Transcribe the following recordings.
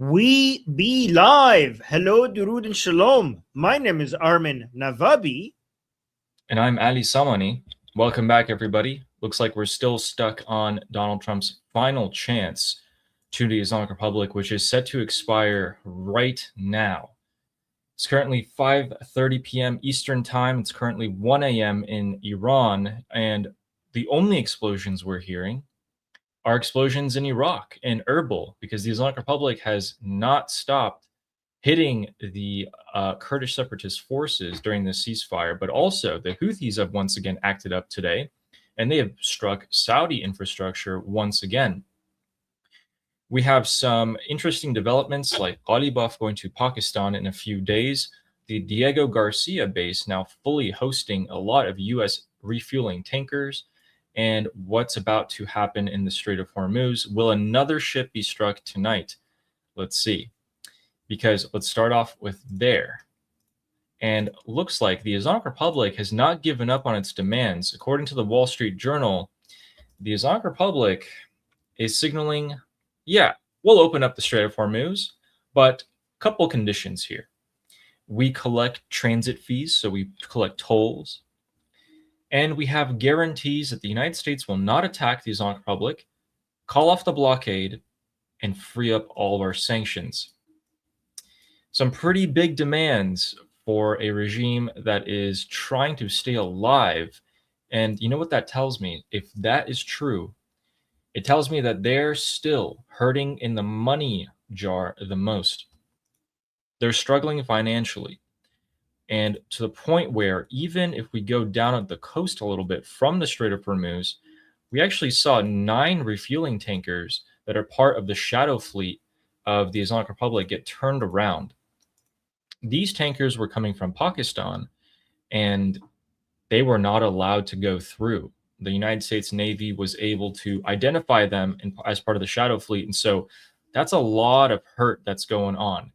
We be live. Hello, Durud and Shalom. My name is Armin Navabi. And I'm Ali Samani. Welcome back, everybody. Looks like we're still stuck on Donald Trump's final chance to the Islamic Republic, which is set to expire right now. It's currently 5:30 p.m. Eastern Time. It's currently 1 a.m. in Iran, and the only explosions we're hearing are explosions in Iraq and Erbil, because the Islamic Republic has not stopped hitting the Kurdish separatist forces during the ceasefire, but also the Houthis have once again acted up today, and they have struck Saudi infrastructure once again. We have some interesting developments like Ghalibaf going to Pakistan in a few days, the Diego Garcia base now fully hosting a lot of U.S. refueling tankers, and what's about to happen in the Strait of Hormuz. Will another ship be struck tonight? Let's see. Because let's start off with there. And looks like the Islamic Republic has not given up on its demands. According to the Wall Street Journal, the Islamic Republic is signaling, yeah, we'll open up the Strait of Hormuz, but a couple conditions here. We collect transit fees, so we collect tolls, and we have guarantees that the United States will not attack the Islamic Republic, call off the blockade, and free up all of our sanctions. Some pretty big demands for a regime that is trying to stay alive. And you know what that tells me? If that is true, it tells me that they're still hurting in the money jar the most. They're struggling financially. And to the point where even if we go down at the coast a little bit from the Strait of Hormuz, we actually saw 9 refueling tankers that are part of the shadow fleet of the Islamic Republic get turned around. These tankers were coming from Pakistan, and they were not allowed to go through. The United States Navy was able to identify them as part of the shadow fleet, and so that's a lot of hurt that's going on.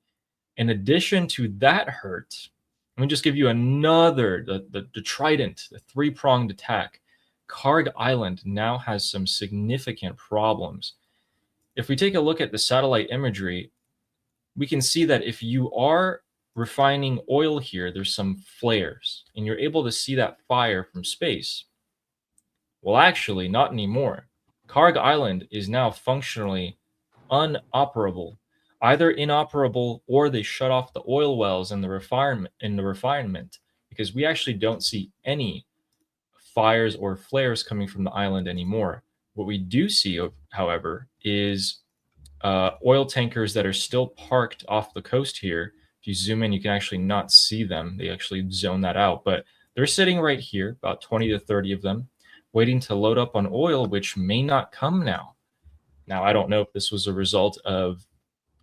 In addition to that hurt, let me just give you another, the trident, the three-pronged attack. Karg Island now has some significant problems. If we take a look at the satellite imagery, we can see that if you are refining oil here, there's some flares, and you're able to see that fire from space. Well, actually, not anymore. Karg Island is now functionally unoperable, either inoperable or they shut off the oil wells in the refinement, because we actually don't see any fires or flares coming from the island anymore. What we do see, however, is oil tankers that are still parked off the coast here. If you zoom in, you can actually not see them. They actually zone that out, but they're sitting right here, about 20 to 30 of them, waiting to load up on oil, which may not come now. Now, I don't know if this was a result of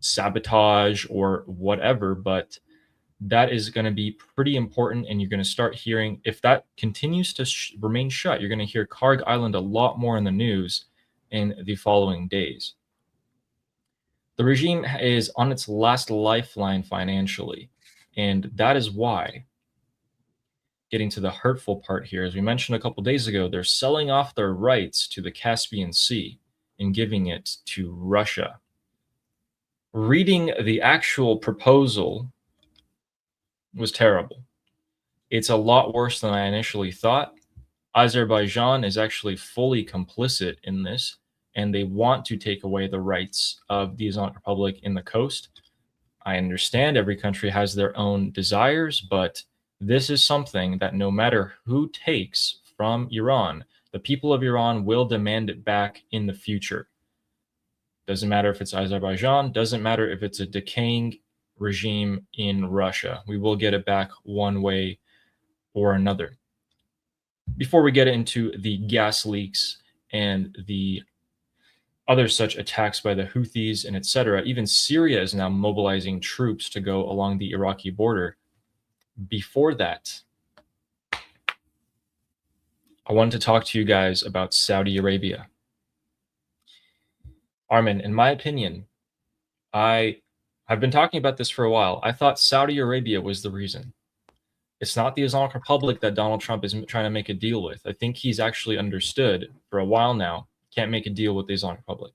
sabotage or whatever, but that is going to be pretty important, and you're going to start hearing, if that continues to remain shut, you're going to hear Karg Island a lot more in the news in the following days. The regime is on its last lifeline financially, and that is why, getting to the hurtful part here, as we mentioned a couple days ago, they're selling off their rights to the Caspian Sea and giving it to Russia. Reading the actual proposal was terrible. It's a lot worse than I initially thought. Azerbaijan is actually fully complicit in this, and they want to take away the rights of the Islamic Republic in the coast. I understand every country has their own desires, but this is something that no matter who takes from Iran, the people of Iran will demand it back in the future. Doesn't matter if it's Azerbaijan, doesn't matter if it's a decaying regime in Russia. We will get it back one way or another. Before we get into the gas leaks and the other such attacks by the Houthis and etc., even Syria is now mobilizing troops to go along the Iraqi border. Before that, I wanted to talk to you guys about Saudi Arabia. Armin, in my opinion, I've been talking about this for a while. I thought Saudi Arabia was the reason. It's not the Islamic Republic that Donald Trump is trying to make a deal with. I think he's actually understood for a while now, can't make a deal with the Islamic Republic.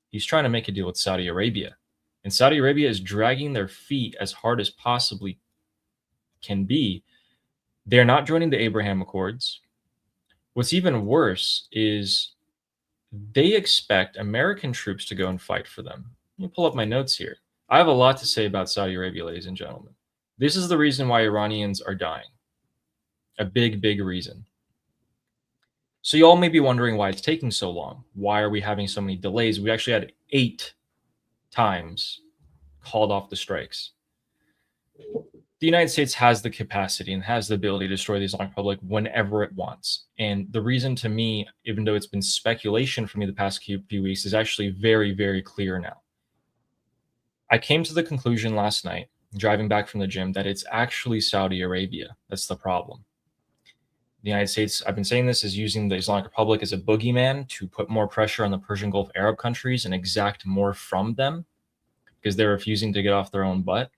He's trying to make a deal with Saudi Arabia. And Saudi Arabia is dragging their feet as hard as possibly can be. They're not joining the Abraham Accords. What's even worse is they expect American troops to go and fight for them. Let me pull up my notes here. I have a lot to say about Saudi Arabia, ladies and gentlemen. This is the reason why Iranians are dying. A big, big reason. So you all may be wondering why it's taking so long. Why are we having so many delays? We actually had 8 times called off the strikes. The United States has the capacity and has the ability to destroy the Islamic Republic whenever it wants. And the reason to me, even though it's been speculation for me the past few weeks, is actually very, very clear now. I came to the conclusion last night, driving back from the gym, that it's actually Saudi Arabia that's the problem. The United States, I've been saying this, is using the Islamic Republic as a boogeyman to put more pressure on the Persian Gulf Arab countries and exact more from them because they're refusing to get off their own butt.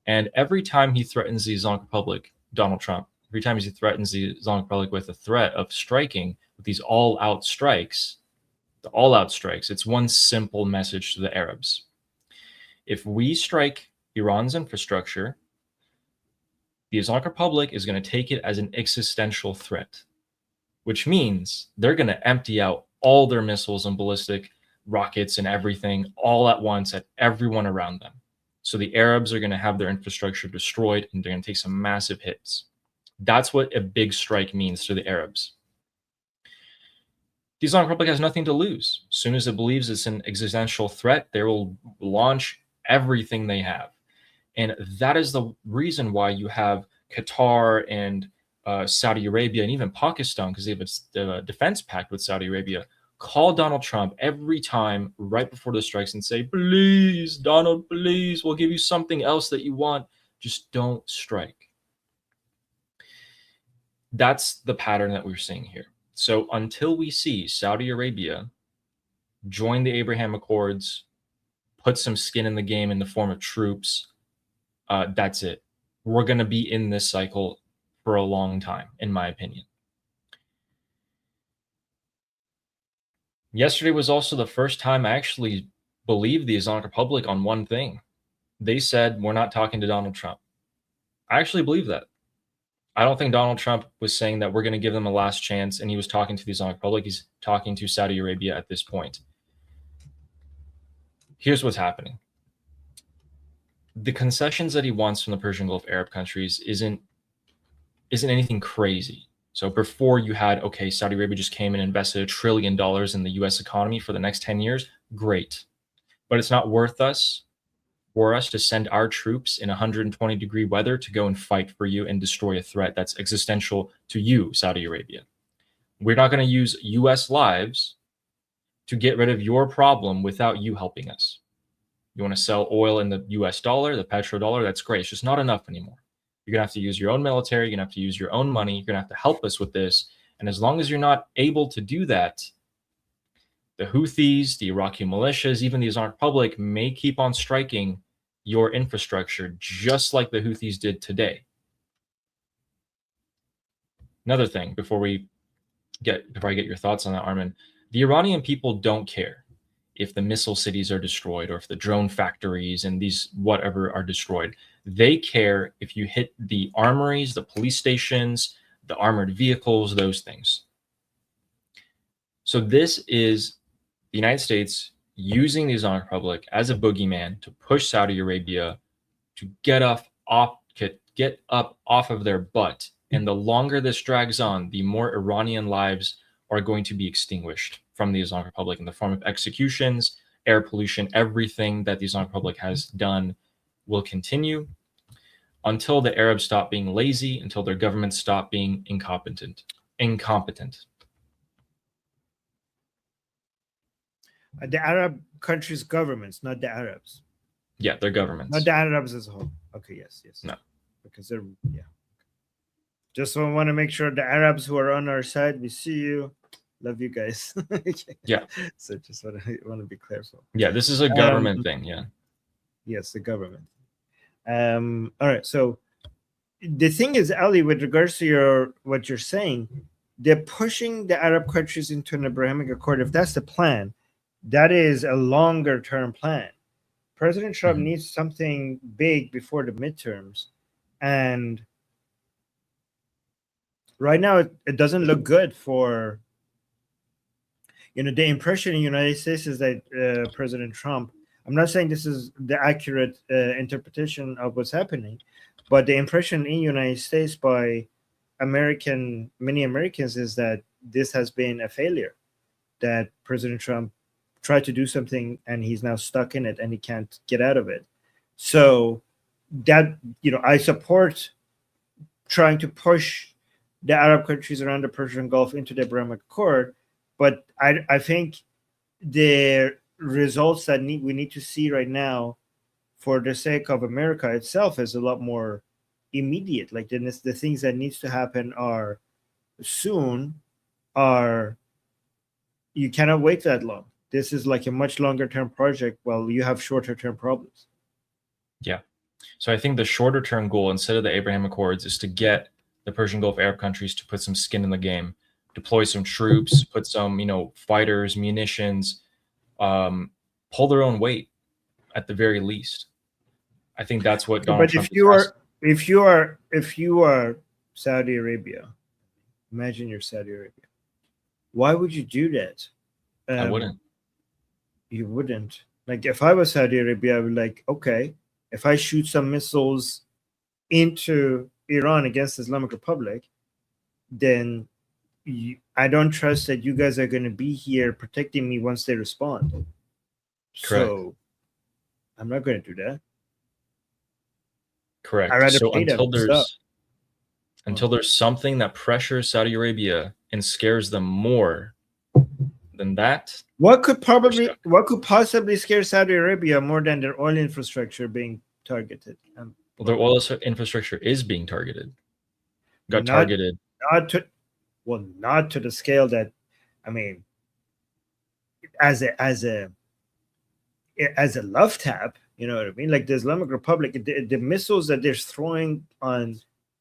And every time he threatens the Islamic Republic, Donald Trump, every time he threatens the Islamic Republic with a threat of striking with these all-out strikes, the all-out strikes, it's one simple message to the Arabs. If we strike Iran's infrastructure, the Islamic Republic is going to take it as an existential threat, which means they're going to empty out all their missiles and ballistic rockets and everything all at once at everyone around them. So the Arabs are going to have their infrastructure destroyed and they're going to take some massive hits. That's what a big strike means to the Arabs. The Islamic Republic has nothing to lose. As soon as it believes it's an existential threat, they will launch everything they have. And that is the reason why you have Qatar and Saudi Arabia and even Pakistan, because they have a defense pact with Saudi Arabia, call Donald Trump every time right before the strikes and say, please, Donald, please, we'll give you something else that you want. Just don't strike. That's the pattern that we're seeing here. So until we see Saudi Arabia join the Abraham Accords, put some skin in the game in the form of troops, that's it. We're going to be in this cycle for a long time, in my opinion. Yesterday was also the first time I actually believed the Islamic Republic on one thing. They said, we're not talking to Donald Trump. I actually believe that. I don't think Donald Trump was saying that we're going to give them a last chance and he was talking to the Islamic Republic. He's talking to Saudi Arabia at this point. Here's what's happening. The concessions that he wants from the Persian Gulf Arab countries isn't anything crazy. So before you had, okay, Saudi Arabia just came and invested $1 trillion in the US economy for the next 10 years. Great. But it's not worth for us to send our troops in 120-degree weather to go and fight for you and destroy a threat that's existential to you, Saudi Arabia. We're not going to use US lives to get rid of your problem without you helping us. You want to sell oil in the US dollar, the petrodollar, that's great. It's just not enough anymore. You're going to have to use your own military. You're going to have to use your own money. You're going to have to help us with this. And as long as you're not able to do that, the Houthis, the Iraqi militias, even the Islamic Republic may keep on striking your infrastructure just like the Houthis did today. Another thing before I get your thoughts on that, Armin, the Iranian people don't care if the missile cities are destroyed or if the drone factories and these whatever are destroyed. They care if you hit the armories, the police stations, the armored vehicles, those things. So this is the United States using the Islamic Republic as a boogeyman to push Saudi Arabia to get up off of their butt. And the longer this drags on, the more Iranian lives are going to be extinguished from the Islamic Republic in the form of executions, air pollution, everything that the Islamic Republic has done will continue until the Arabs stop being lazy, until their governments stop being incompetent. The Arab countries' governments, not the Arabs. Yeah, their governments. Not the Arabs as a whole. Okay, yes. No. Because they're, yeah. Just want to make sure the Arabs who are on our side, we see you. Love you guys. Yeah. So just want to be careful. Yeah, this is a government thing. Yeah. Yes, the government. All right. So the thing is, Ali, with regards to what you're saying, they're pushing the Arab countries into an Abrahamic Accord. If that's the plan, that is a longer term plan. President Trump Mhm. needs something big before the midterms, and right now it doesn't look good for, the impression in the United States is that President Trump, I'm not saying this is the accurate interpretation of what's happening, but the impression in the United States by many Americans is that this has been a failure, that President Trump tried to do something and he's now stuck in it and he can't get out of it. So that, I support trying to push the Arab countries around the Persian Gulf into the Abrahamic Accord, but I think the results that we need to see right now for the sake of America itself is a lot more immediate. Like the things that needs to happen are soon, are you cannot wait that long. This is like a much longer term project while you have shorter term problems. Yeah. So I think the shorter term goal, instead of the Abraham Accords, is to get the Persian Gulf Arab countries to put some skin in the game, deploy some troops, put some, fighters, munitions, pull their own weight at the very least. I think that's what Donald Trump is. If you are Saudi Arabia, imagine you're Saudi Arabia. Why would you do that? I wouldn't. You wouldn't. Like if I was Saudi Arabia, I would like, okay, if I shoot some missiles into Iran against the Islamic Republic, then I don't trust that you guys are going to be here protecting me once they respond. Correct. So I'm not going to do that. Correct. I rather So pay them until there's something that pressures Saudi Arabia and scares them more than that. What could possibly scare Saudi Arabia more than their oil infrastructure being targeted? Well, their oil infrastructure is being targeted. Targeted. Not to the scale that, I mean, as a love tap, you know what I mean? Like the Islamic Republic, the missiles that they're throwing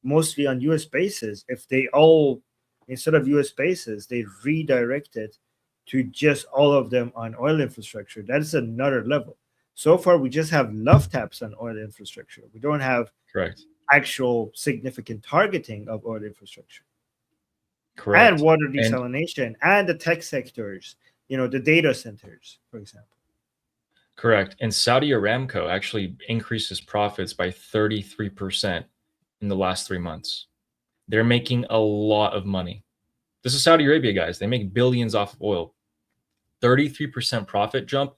mostly on U.S. bases, if they all, instead of U.S. bases, they redirect it to just all of them on oil infrastructure, that is another level. So far, we just have love taps on oil infrastructure. We don't have actual significant targeting of oil infrastructure. Correct. And water desalination and the tech sectors, the data centers, for example. Correct. And Saudi Aramco actually increases profits by 33% in the last 3 months. They're making a lot of money. This is Saudi Arabia, guys. They make billions off of oil. 33% profit jump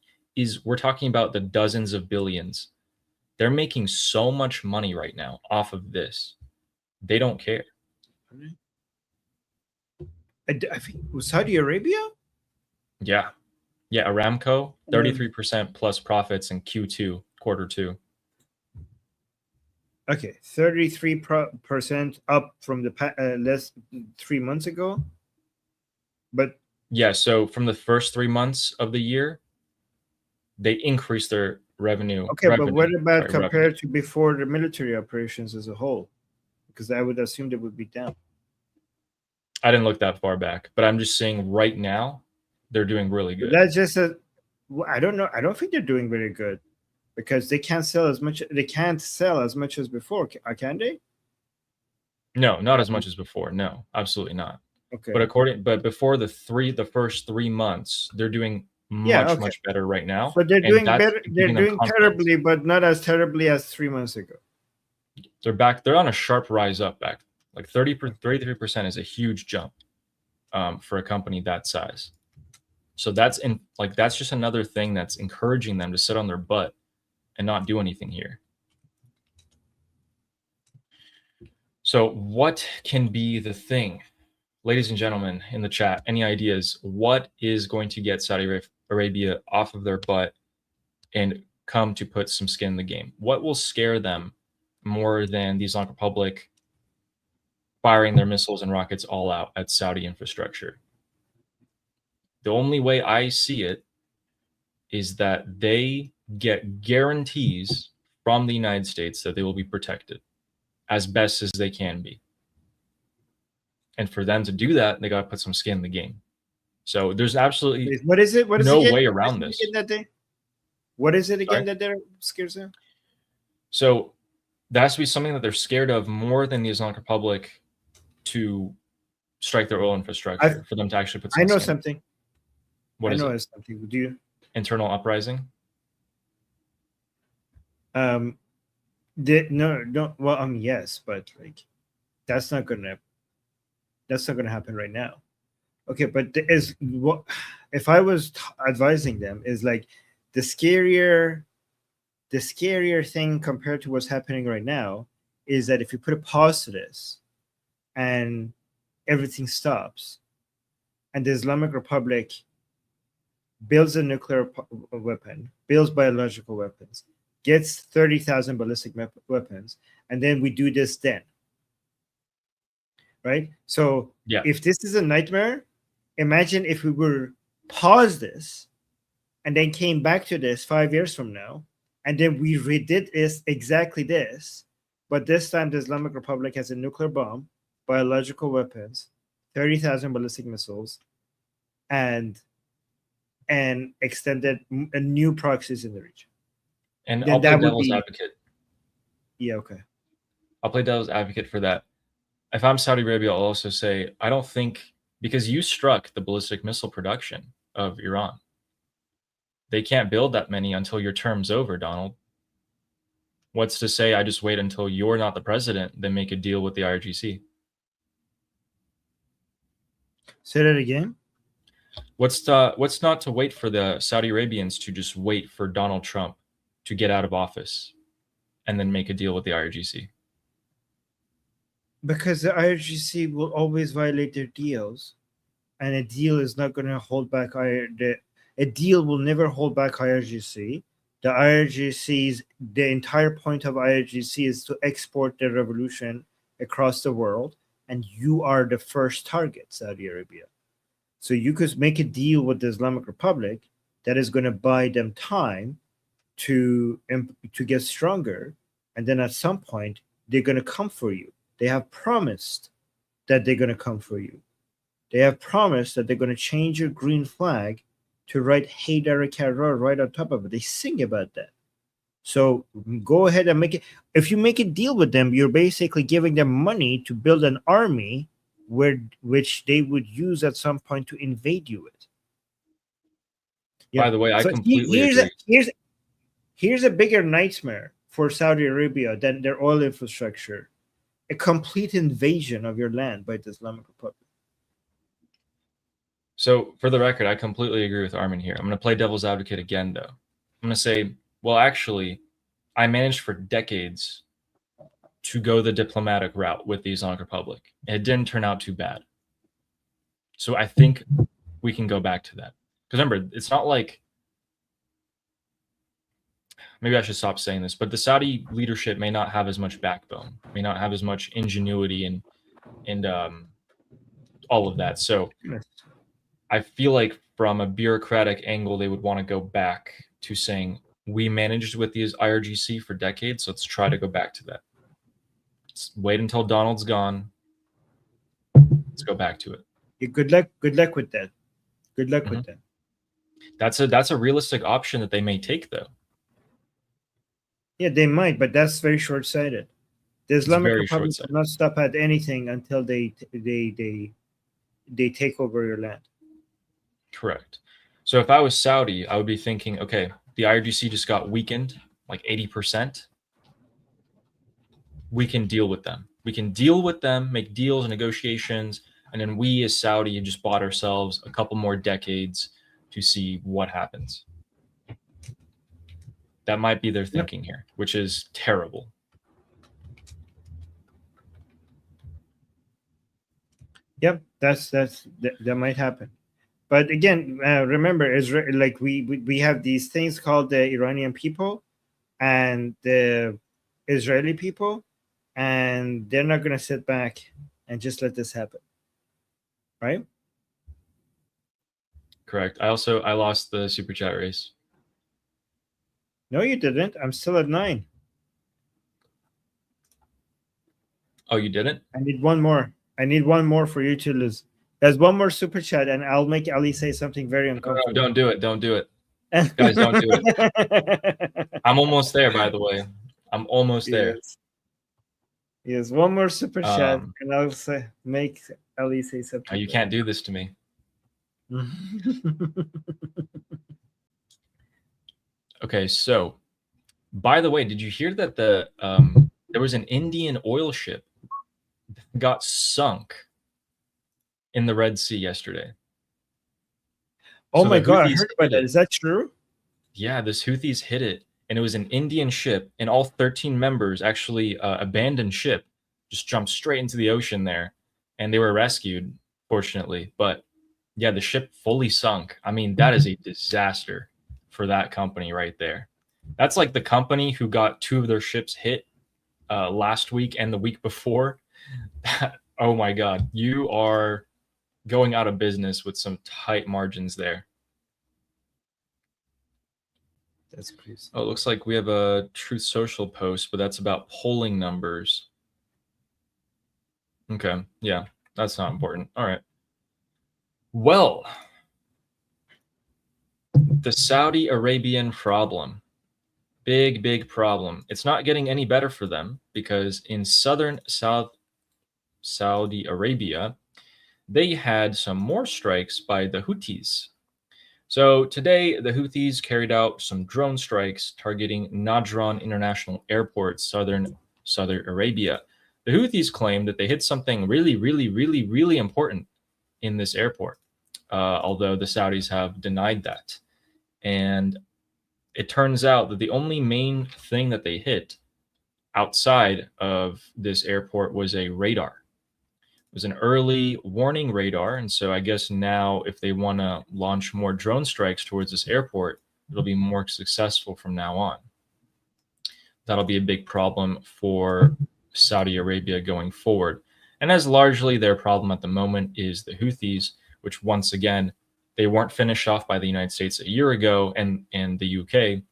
we're talking about the dozens of billions. They're making so much money right now off of this. They don't care. I think it was Saudi Arabia? Yeah. Yeah, Aramco, 33% plus profits in Q2, quarter 2. Okay, 33% up from the less 3 months ago. But yeah, so from the first 3 months of the year, they increased their revenue. Okay, but what about compared to before the military operations as a whole? Because I would assume they would be down. I didn't look that far back, but I'm just saying right now they're doing really good. But that's just I don't know. I don't think they're doing very good because they can't sell as much. They can't sell as much as before, can they? No, not as much as before. No, absolutely not. Okay. But before the first 3 months, they're doing much better right now. So they're doing better. They're doing terribly, but not as terribly as 3 months ago. They're back. They're on a sharp rise up back. Like 33% is a huge jump for a company that size. So that's just another thing that's encouraging them to sit on their butt and not do anything here. So what can be the thing? Ladies and gentlemen in the chat, any ideas? What is going to get Saudi Arabia off of their butt and come to put some skin in the game? What will scare them more than the Islamic Republic firing their missiles and rockets all out at Saudi infrastructure? The only way I see it is that they get guarantees from the United States that they will be protected as best as they can be. And for them to do that, they got to put some skin in the game. So there's absolutely what is it? no way around this. What is it again Sorry? that they're scared of? So that has to be something that they're scared of more than the Islamic Republic to strike their oil infrastructure, for them to actually put I some know standoff. something. What is I know it? something. Do you? Internal uprising? No. Well, yes, but like that's not gonna happen right now. Okay, but what if I was advising them is like the scarier thing compared to what's happening right now is that if you put a pause to this and everything stops and the Islamic Republic builds a nuclear weapon, builds biological weapons, gets 30,000 ballistic weapons, and then we do this then. Right? So Yeah. if this is a nightmare, imagine if we were pause this and then came back to this 5 years from now, and then we redid this exactly this, but this time the Islamic Republic has a nuclear bomb, biological weapons, 30,000 ballistic missiles, and extended new proxies in the region. And Then I'll play that would devil's be advocate. yeah, okay. I'll play devil's advocate for that. If I'm Saudi Arabia, I'll also say I don't think, because you struck the ballistic missile production of Iran. They can't build that many until your term's over, Donald. What's to say I just wait until you're not the president, then make a deal with the IRGC? Say that again. What's not to wait for the Saudi Arabians to just wait for Donald Trump to get out of office and then make a deal with the IRGC? Because the IRGC will always violate their deals, and a deal is not going to hold back a deal will never hold back IRGC. The entire point of IRGC is to export the revolution across the world, and you are the first target, Saudi Arabia. So you could make a deal with the Islamic Republic that is going to buy them time to get stronger, and then at some point they're going to come for you. They have promised that they're going to come for you. They have promised that they're going to change your green flag to write Haydar Karrar right on top of it. They sing about that. So go ahead and make it. If you make a deal with them, you're basically giving them money to build an army which they would use at some point to invade you with. Yeah. By the way, I completely agree. Here's a bigger nightmare for Saudi Arabia than their oil infrastructure: a complete invasion of your land by the Islamic Republic. So, for the record, I completely agree with Armin here. I'm going to play devil's advocate again, though. I'm going to say, well, actually, I managed for decades to go the diplomatic route with the Islamic Republic. It didn't turn out too bad. So I think we can go back to that. Because remember, it's not like, maybe I should stop saying this, but the Saudi leadership may not have as much backbone, may not have as much ingenuity and all of that. So I feel like from a bureaucratic angle, they would want to go back to saying, we managed with these IRGC for decades, so let's try to go back to that. Let's wait until Donald's gone. Let's go back to it. Yeah, good luck with that. Good luck with that. That's a realistic option that they may take, though. Yeah, they might, but that's very short-sighted. The Islamic Republic will not stop at anything until they take over your land. Correct. So if I was Saudi, I would be thinking, okay, the IRGC just got weakened, like 80%. We can deal with them. We can deal with them, make deals and negotiations, and then we as Saudi just bought ourselves a couple more decades to see what happens. That might be their thinking here, which is terrible. Yep, that might happen. But again, remember, Israel, like we have these things called the Iranian people and the Israeli people, and they're not going to sit back and just let this happen, right? Correct. I lost the super chat race. No, you didn't. I'm still at 9. Oh, you didn't? I need one more. I need one more for you to lose. There's one more super chat, and I'll make Ali say something very uncomfortable. No, don't do it. Don't do it. Guys, don't do it. I'm almost there, by the way. I'm almost there. Yes. Yes. One more super chat, Um, and I'll say make Ali say oh, something. you can't do this to me. Okay, so by the way, did you hear that there was an Indian oil ship that got sunk in the Red Sea yesterday? Oh So my the god, I Houthis heard about hit that. it. Is that true? Yeah, this Houthis hit it, and it was an Indian ship, and all 13 members actually abandoned ship, just jumped straight into the ocean there, and they were rescued, fortunately. But yeah, the ship fully sunk. I mean, that is a disaster for that company right there. That's like the company who got 2 of their ships hit last week and the week before. Oh my God, you are going out of business with some tight margins there. That's crazy. Oh, it looks like we have a Truth Social post, but that's about polling numbers. Okay, yeah, that's not important. All right. Well, the Saudi Arabian problem. Big, big problem. It's not getting any better for them because in southern Saudi Arabia, they had some more strikes by the Houthis. So today, the Houthis carried out some drone strikes targeting Najran International Airport, southern Saudi Arabia. The Houthis claim that they hit something really, really, really, really important in this airport, although the Saudis have denied that. And it turns out that the only main thing that they hit outside of this airport was a radar. It was an early warning radar, and so I guess now if they want to launch more drone strikes towards this airport, it'll be more successful from now on. That'll be a big problem for Saudi Arabia going forward. And as largely their problem at the moment is the Houthis, which once again, they weren't finished off by the United States a year ago and the UK,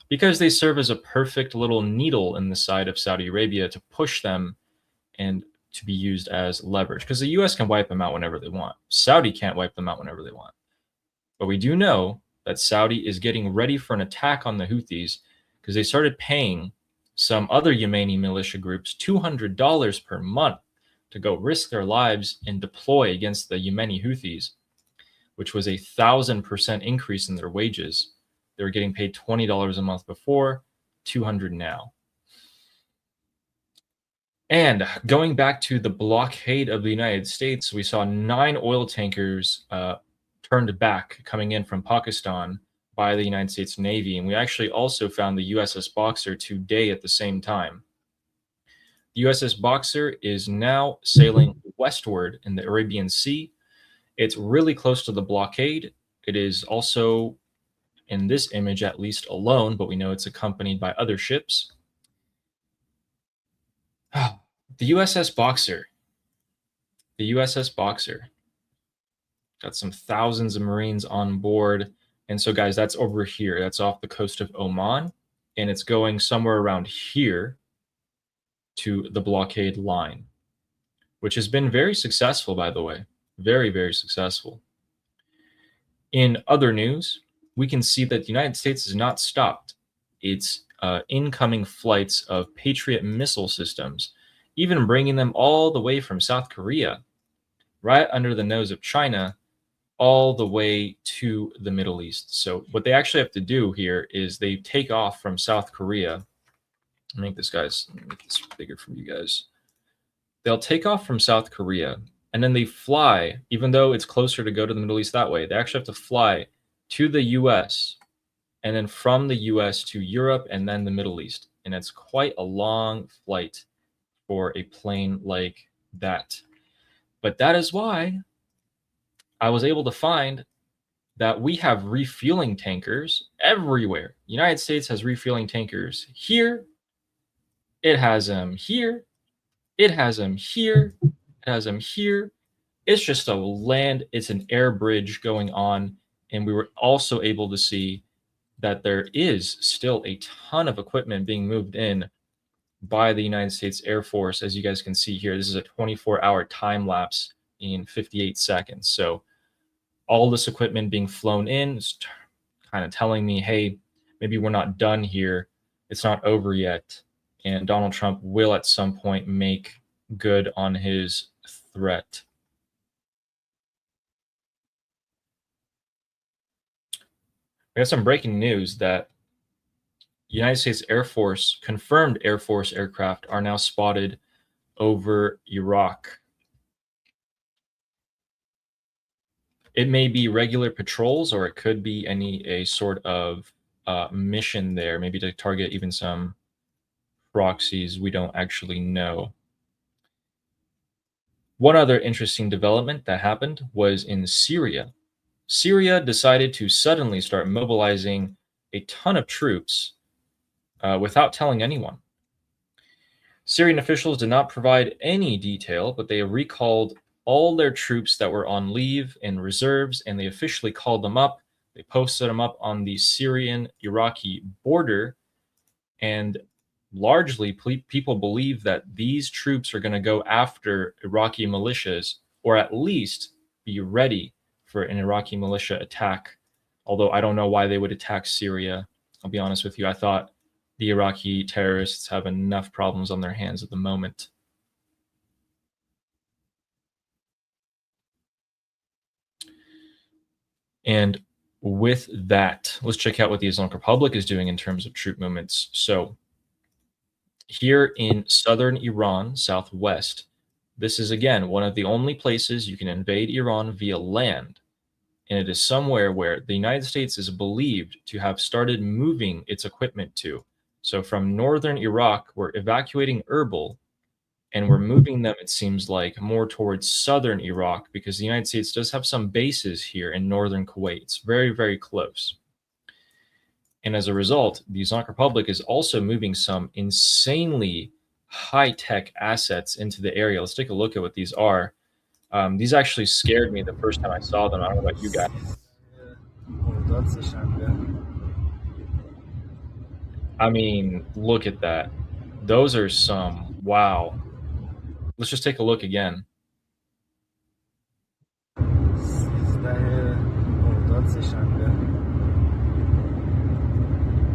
because they serve as a perfect little needle in the side of Saudi Arabia to push them and to be used as leverage. Because the US can wipe them out whenever they want. Saudi can't wipe them out whenever they want. But we do know that Saudi is getting ready for an attack on the Houthis because they started paying some other Yemeni militia groups $200 per month to go risk their lives and deploy against the Yemeni Houthis, which was 1,000% increase in their wages. They were getting paid $20 a month before, $200 now. And going back to the blockade of the United States, we saw 9 oil tankers turned back coming in from Pakistan by the United States Navy. And we actually also found the USS Boxer today at the same time. The USS Boxer is now sailing westward in the Arabian Sea. It's really close to the blockade. It is also, in this image at least, alone, but we know it's accompanied by other ships. The USS Boxer. The USS Boxer. Got some thousands of Marines on board. And so, guys, that's over here. That's off the coast of Oman. And it's going somewhere around here to the blockade line, which has been very successful, by the way. Very, very successful. In other news, we can see that the United States has not stopped its incoming flights of Patriot missile systems, even bringing them all the way from South Korea, right under the nose of China, all the way to the Middle East. So what they actually have to do here is they take off from South Korea. Make this bigger for you guys. They'll take off from South Korea, and then they fly, even though it's closer to go to the Middle East that way, they actually have to fly to the US, and then from the US to Europe, and then the Middle East. And it's quite a long flight for a plane like that. But that is why I was able to find that we have refueling tankers everywhere. The United States has refueling tankers here. It has them here. It has them here. It has them here. It's just a land, it's an air bridge going on. And we were also able to see that there is still a ton of equipment being moved in by the United States Air Force. As you guys can see here, this is a 24-hour time lapse in 58 seconds. So all this equipment being flown in is kind of telling me, hey, maybe we're not done here. It's not over yet. And Donald Trump will at some point make good on his threat. We have some breaking news that United States Air Force, confirmed Air Force aircraft are now spotted over Iraq. It may be regular patrols, or it could be a sort of mission there, maybe to target even some proxies. We don't actually know. One other interesting development that happened was in Syria. Syria decided to suddenly start mobilizing a ton of troops without telling anyone. Syrian officials did not provide any detail, but they recalled all their troops that were on leave and reserves, and they officially called them up. They posted them up on the Syrian-Iraqi border, and largely people believe that these troops are going to go after Iraqi militias, or at least be ready for an Iraqi militia attack. Although I don't know why they would attack Syria. I'll be honest with you. I thought the Iraqi terrorists have enough problems on their hands at the moment. And with that, let's check out what the Islamic Republic is doing in terms of troop movements. So here in southern Iran, southwest, this is again one of the only places you can invade Iran via land. And it is somewhere where the United States is believed to have started moving its equipment to. So from northern Iraq, we're evacuating Erbil, and we're moving them, it seems like, more towards southern Iraq, because the United States does have some bases here in northern Kuwait. It's very, very close. And as a result, the Islamic Republic is also moving some insanely high-tech assets into the area. Let's take a look at what these are. These actually scared me the first time I saw them. I don't know about you guys. I mean, look at that. Those are some, wow. Let's just take a look again.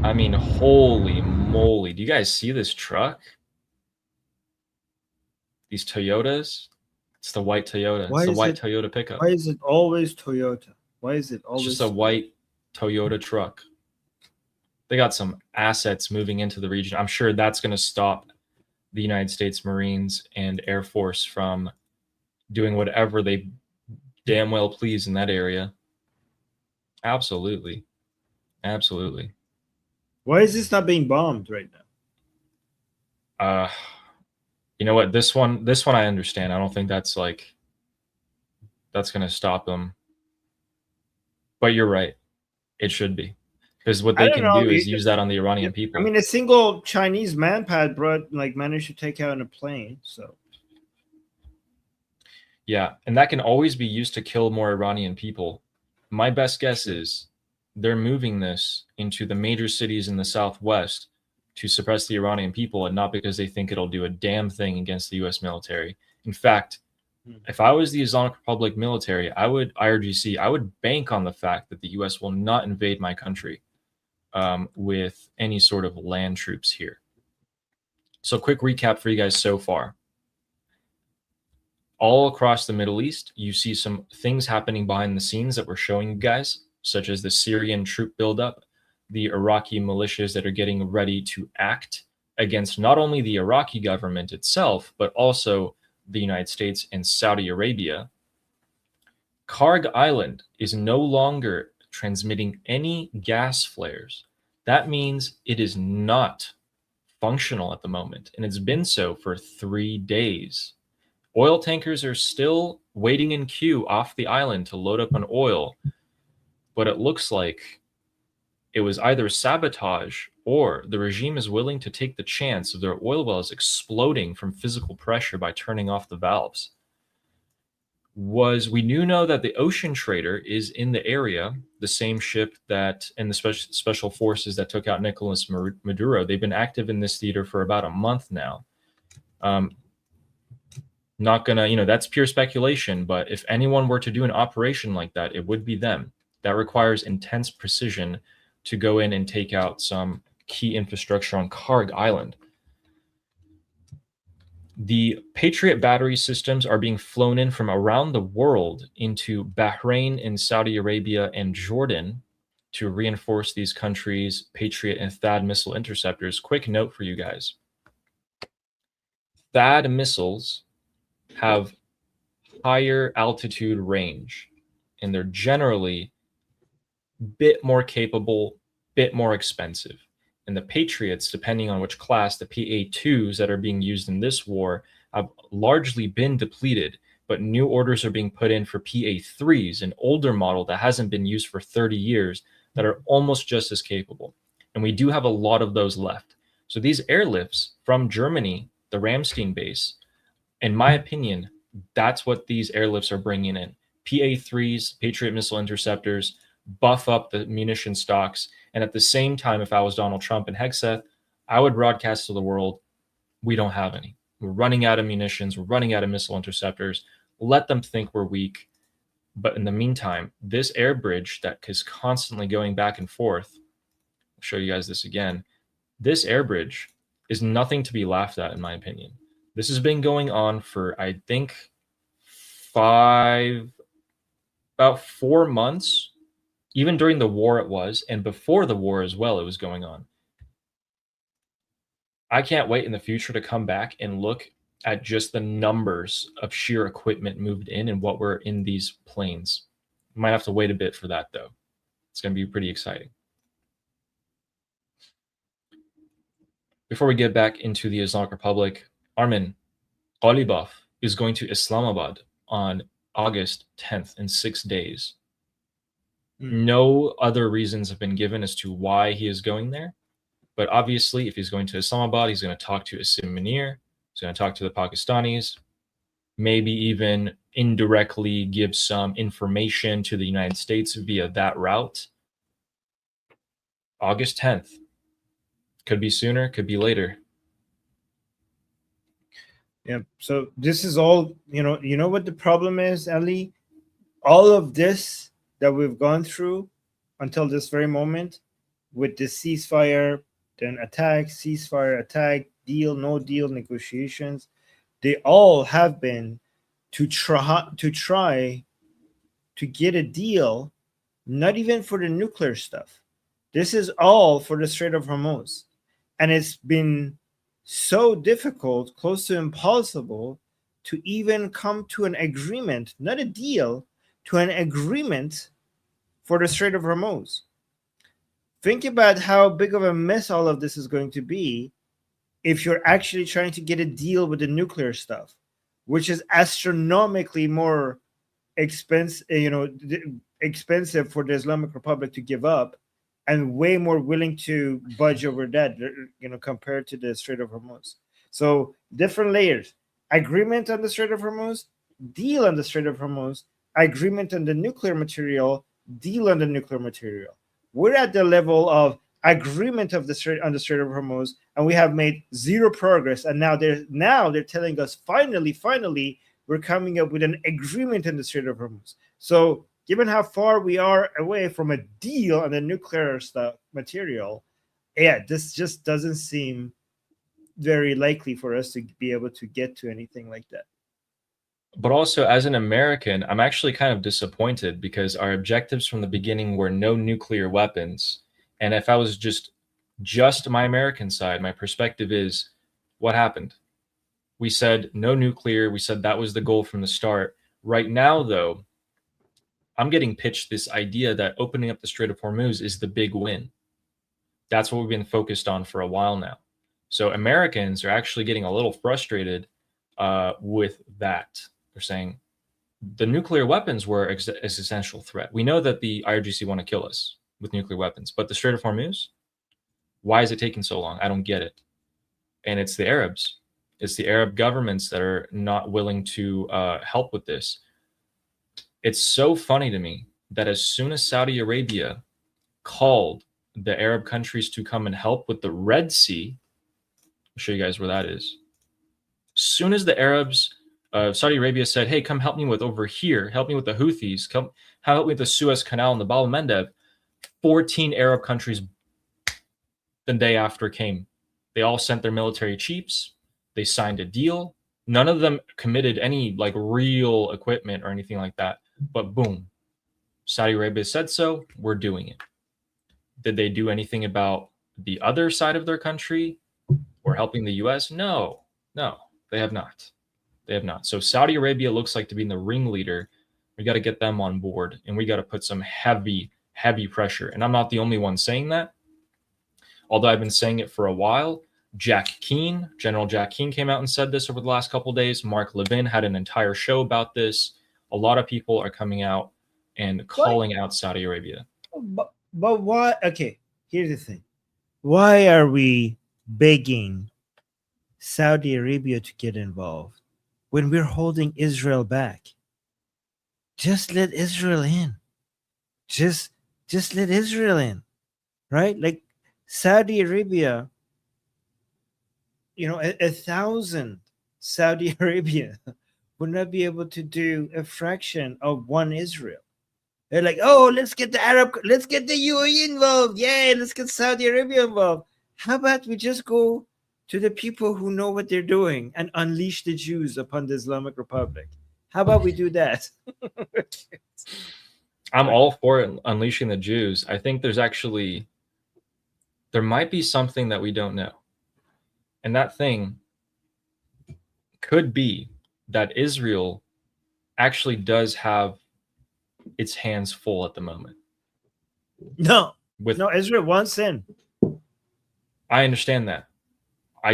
I mean, holy moly. Do you guys see this truck? These Toyotas? It's the white Toyota. It's the white Toyota pickup. Why is it always Toyota? Why is it always? It's just a white Toyota truck. They got some assets moving into the region. I'm sure that's going to stop the United States Marines and Air Force from doing whatever they damn well please in that area. Absolutely. Absolutely. Why is this not being bombed right now? You know what? This one I understand. I don't think that's going to stop them. But you're right. It should be. Because what they can do is use that on the Iranian people. I mean, a single Chinese manpad managed to take out a plane. So, yeah, and that can always be used to kill more Iranian people. My best guess is they're moving this into the major cities in the southwest to suppress the Iranian people, and not because they think it'll do a damn thing against the U.S. military. In fact, if I was the Islamic Republic military, IRGC, I would bank on the fact that the U.S. will not invade my country with any sort of land troops here. So quick recap for you guys so far. All across the Middle East, you see some things happening behind the scenes that we're showing you guys, such as the Syrian troop buildup, the Iraqi militias that are getting ready to act against not only the Iraqi government itself, but also the United States and Saudi Arabia. Karg Island is no longer transmitting any gas flares. That means it is not functional at the moment, and it's been so for 3 days. Oil tankers are still waiting in queue off the island to load up on oil, but it looks like it was either sabotage or the regime is willing to take the chance of their oil wells exploding from physical pressure by turning off the valves. We do know that the Ocean Trader is in the area, the same ship that, and the special forces that took out Nicolas Maduro. They've been active in this theater for about a month now. Not gonna, that's pure speculation, but if anyone were to do an operation like that, it would be them. that requires intense precision to go in and take out some key infrastructure on Karg Island. The Patriot battery systems are being flown in from around the world into Bahrain and Saudi Arabia and Jordan to reinforce these countries' Patriot and THAAD missile interceptors. Quick note for you guys. THAAD missiles have higher altitude range, and they're generally a bit more capable, bit more expensive. And the Patriots, depending on which class, the PA2s that are being used in this war have largely been depleted, but new orders are being put in for PA3s, an older model that hasn't been used for 30 years, that are almost just as capable. And we do have a lot of those left. So these airlifts from Germany, the Ramstein base, in my opinion, that's what these airlifts are bringing in. PA3s, Patriot missile interceptors, buff up the munition stocks. And at the same time, if I was Donald Trump and Hegseth, I would broadcast to the world, we don't have any. We're running out of munitions. We're running out of missile interceptors. Let them think we're weak. But in the meantime, this air bridge that is constantly going back and forth, I'll show you guys this again. This air bridge is nothing to be laughed at, in my opinion. This has been going on for, I think, about 4 months. Even during the war it was, and before the war as well, it was going on. I can't wait in the future to come back and look at just the numbers of sheer equipment moved in and what were in these planes. Might have to wait a bit for that, though. It's going to be pretty exciting. Before we get back into the Islamic Republic, Armin Ghalibaf is going to Islamabad on August 10th in 6 days. No other reasons have been given as to why he is going there. But obviously, if he's going to Islamabad, he's going to talk to Asim Munir. He's going to talk to the Pakistanis. Maybe even indirectly give some information to the United States via that route. August 10th. Could be sooner, could be later. Yeah. So this is all, you know what the problem is, Ali? All of this that we've gone through until this very moment, with the ceasefire, then attack, ceasefire, attack, deal, no deal, negotiations, they all have been to try to get a deal, not even for the nuclear stuff. This is all for the Strait of Hormuz. And it's been so difficult, close to impossible, to even come to an agreement, not a deal, to an agreement for the Strait of Hormuz. Think about how big of a mess all of this is going to be if you're actually trying to get a deal with the nuclear stuff, which is astronomically more expensive for the Islamic Republic to give up, and way more willing to budge over that, compared to the Strait of Hormuz. So different layers: agreement on the Strait of Hormuz, deal on the Strait of Hormuz, agreement on the nuclear material, deal on the nuclear material. We're at the level of agreement of the Strait on the Strait of Hormuz, and we have made zero progress. And now they're telling us finally we're coming up with an agreement in the Strait of Hormuz. So given how far we are away from a deal on the nuclear stuff material, this just doesn't seem very likely for us to be able to get to anything like that. But also, as an American, I'm actually kind of disappointed because our objectives from the beginning were no nuclear weapons. And if I was just my American side, my perspective is, what happened? We said no nuclear. We said that was the goal from the start. Right now, though, I'm getting pitched this idea that opening up the Strait of Hormuz is the big win. That's what we've been focused on for a while now. So Americans are actually getting a little frustrated with that. They're saying the nuclear weapons were an existential threat. We know that the IRGC want to kill us with nuclear weapons, but the Strait of Hormuz, why is it taking so long? I don't get it. And it's the Arabs. It's the Arab governments that are not willing to help with this. It's so funny to me that as soon as Saudi Arabia called the Arab countries to come and help with the Red Sea, I'll show you guys where that is. As soon as the Arabs, Saudi Arabia said, hey, come help me with over here, help me with the Houthis, come How about with the Suez Canal and the Bab el-Mandeb? 14 Arab countries the day after came. They all sent their military chiefs. They signed a deal. None of them committed any like real equipment or anything like that. But boom, Saudi Arabia said so. We're doing it. Did they do anything about the other side of their country or helping the U.S.? No, they have not. They have not. So Saudi Arabia looks like to be the ringleader. We got to get them on board, and we got to put some heavy pressure. And I'm not the only one saying that. Although I've been saying it for a while. General Jack Keane came out and said this over the last couple of days. Mark Levin had an entire show about this. A lot of people are coming out and calling out Saudi Arabia. But why? Okay, here's the thing. Why are we begging Saudi Arabia to get involved when we're holding Israel back? Just let Israel in. Just let Israel in, right? Like Saudi Arabia, a thousand Saudi Arabia would not be able to do a fraction of one Israel. They're like, oh, let's get the UAE involved. Yeah, let's get Saudi Arabia involved. How about we just go to the people who know what they're doing and unleash the Jews upon the Islamic Republic? How about we do that? I'm all for it, unleashing the Jews. I think there might be something that we don't know. And that thing could be that Israel actually does have its hands full at the moment. No, Israel wants in. I understand that.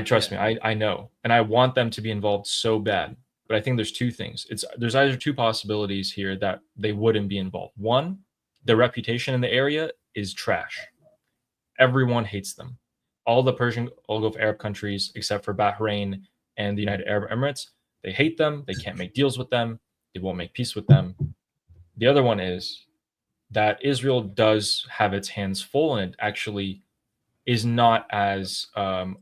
Trust me, I know. And I want them to be involved so bad. But I think there's two things. There's either two possibilities here that they wouldn't be involved. One, their reputation in the area is trash. Everyone hates them. All the Persian Gulf Arab countries, except for Bahrain and the United Arab Emirates, they hate them. They can't make deals with them. They won't make peace with them. The other one is that Israel does have its hands full, and it actually is not as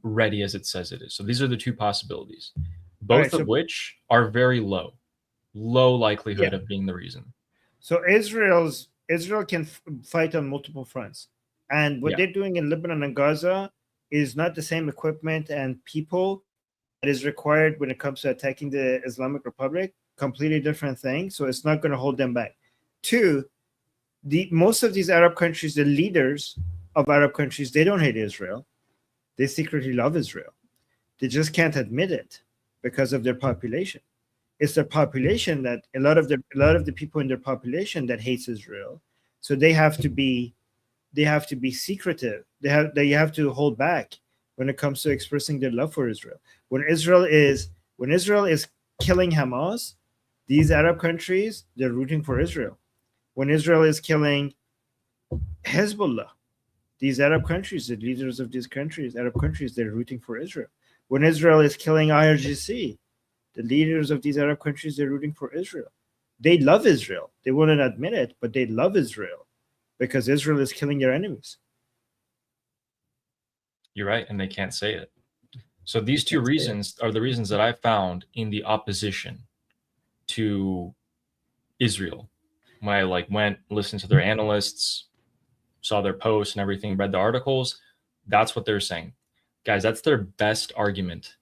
ready as it says it is. So these are the two possibilities, both of which are very low likelihood of being the reason. So Israel can fight on multiple fronts, and what they're doing in Lebanon and Gaza is not the same equipment and people that is required when it comes to attacking the Islamic Republic. Completely different thing. So it's not going to hold them back. Two, most of these Arab countries, the leaders of Arab countries, they don't hate Israel. They secretly love Israel. They just can't admit it because of their population. It's their population that a lot of the people in their population that hates Israel. So they have to be secretive. They have to hold back when it comes to expressing their love for Israel. When Israel is killing Hamas, these Arab countries, they're rooting for Israel. When Israel is killing Hezbollah, these Arab countries, the leaders of these countries, Arab countries, they're rooting for Israel. When Israel is killing IRGC, the leaders of these Arab countries, they're rooting for Israel. They love Israel. They wouldn't admit it, but they love Israel because Israel is killing their enemies. You're right, and they can't say it. So these two reasons are the reasons that I found in the opposition to Israel. When I went, listened to their analysts, saw their posts and everything, read the articles, that's what they're saying. Guys, that's their best argument.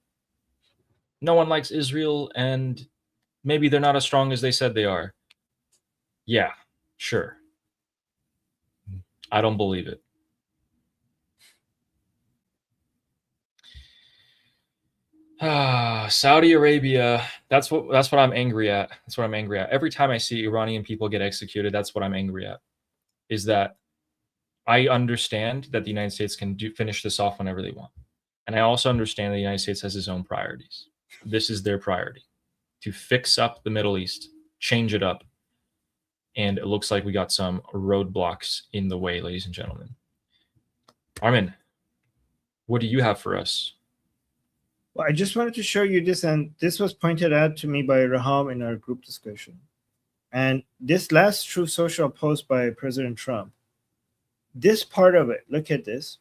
No one likes Israel, and maybe they're not as strong as they said they are. Yeah, sure. I don't believe it. Saudi Arabia, that's what I'm angry at. That's what I'm angry at. Every time I see Iranian people get executed, that's what I'm angry at. Is that I understand that the United States can finish this off whenever they want. And I also understand the United States has its own priorities. This is their priority, to fix up the Middle East, change it up. And it looks like we got some roadblocks in the way, ladies and gentlemen. Armin, what do you have for us? Well, I just wanted to show you this, and this was pointed out to me by Raham in our group discussion. And this last Truth Social post by President Trump, this part of it, look at this.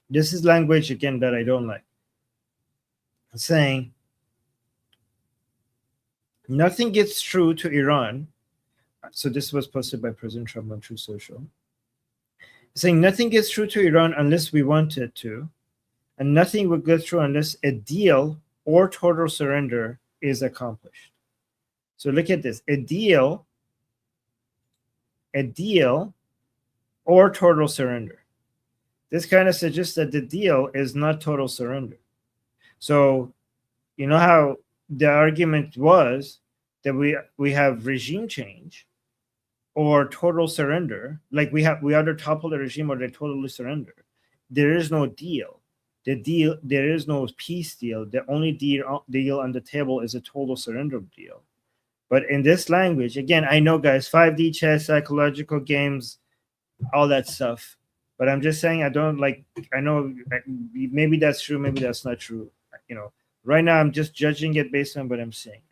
This is language, again, that I don't like. It's saying, nothing gets through to Iran. So this was posted by President Trump on Truth Social, saying nothing gets through to Iran unless we want it to, and nothing will go through unless a deal or total surrender is accomplished. So look at this: a deal or total surrender. This kind of suggests that the deal is not total surrender. So you know how the argument was that we have regime change or total surrender, like we either topple the regime or they totally surrender. There is no deal. There is no peace deal. The only deal on the table is a total surrender deal. But in this language, again, I know, guys, 5D chess, psychological games, all that stuff. But I'm just saying, I know maybe that's true, maybe that's not true. Right now I'm just judging it based on what I'm seeing.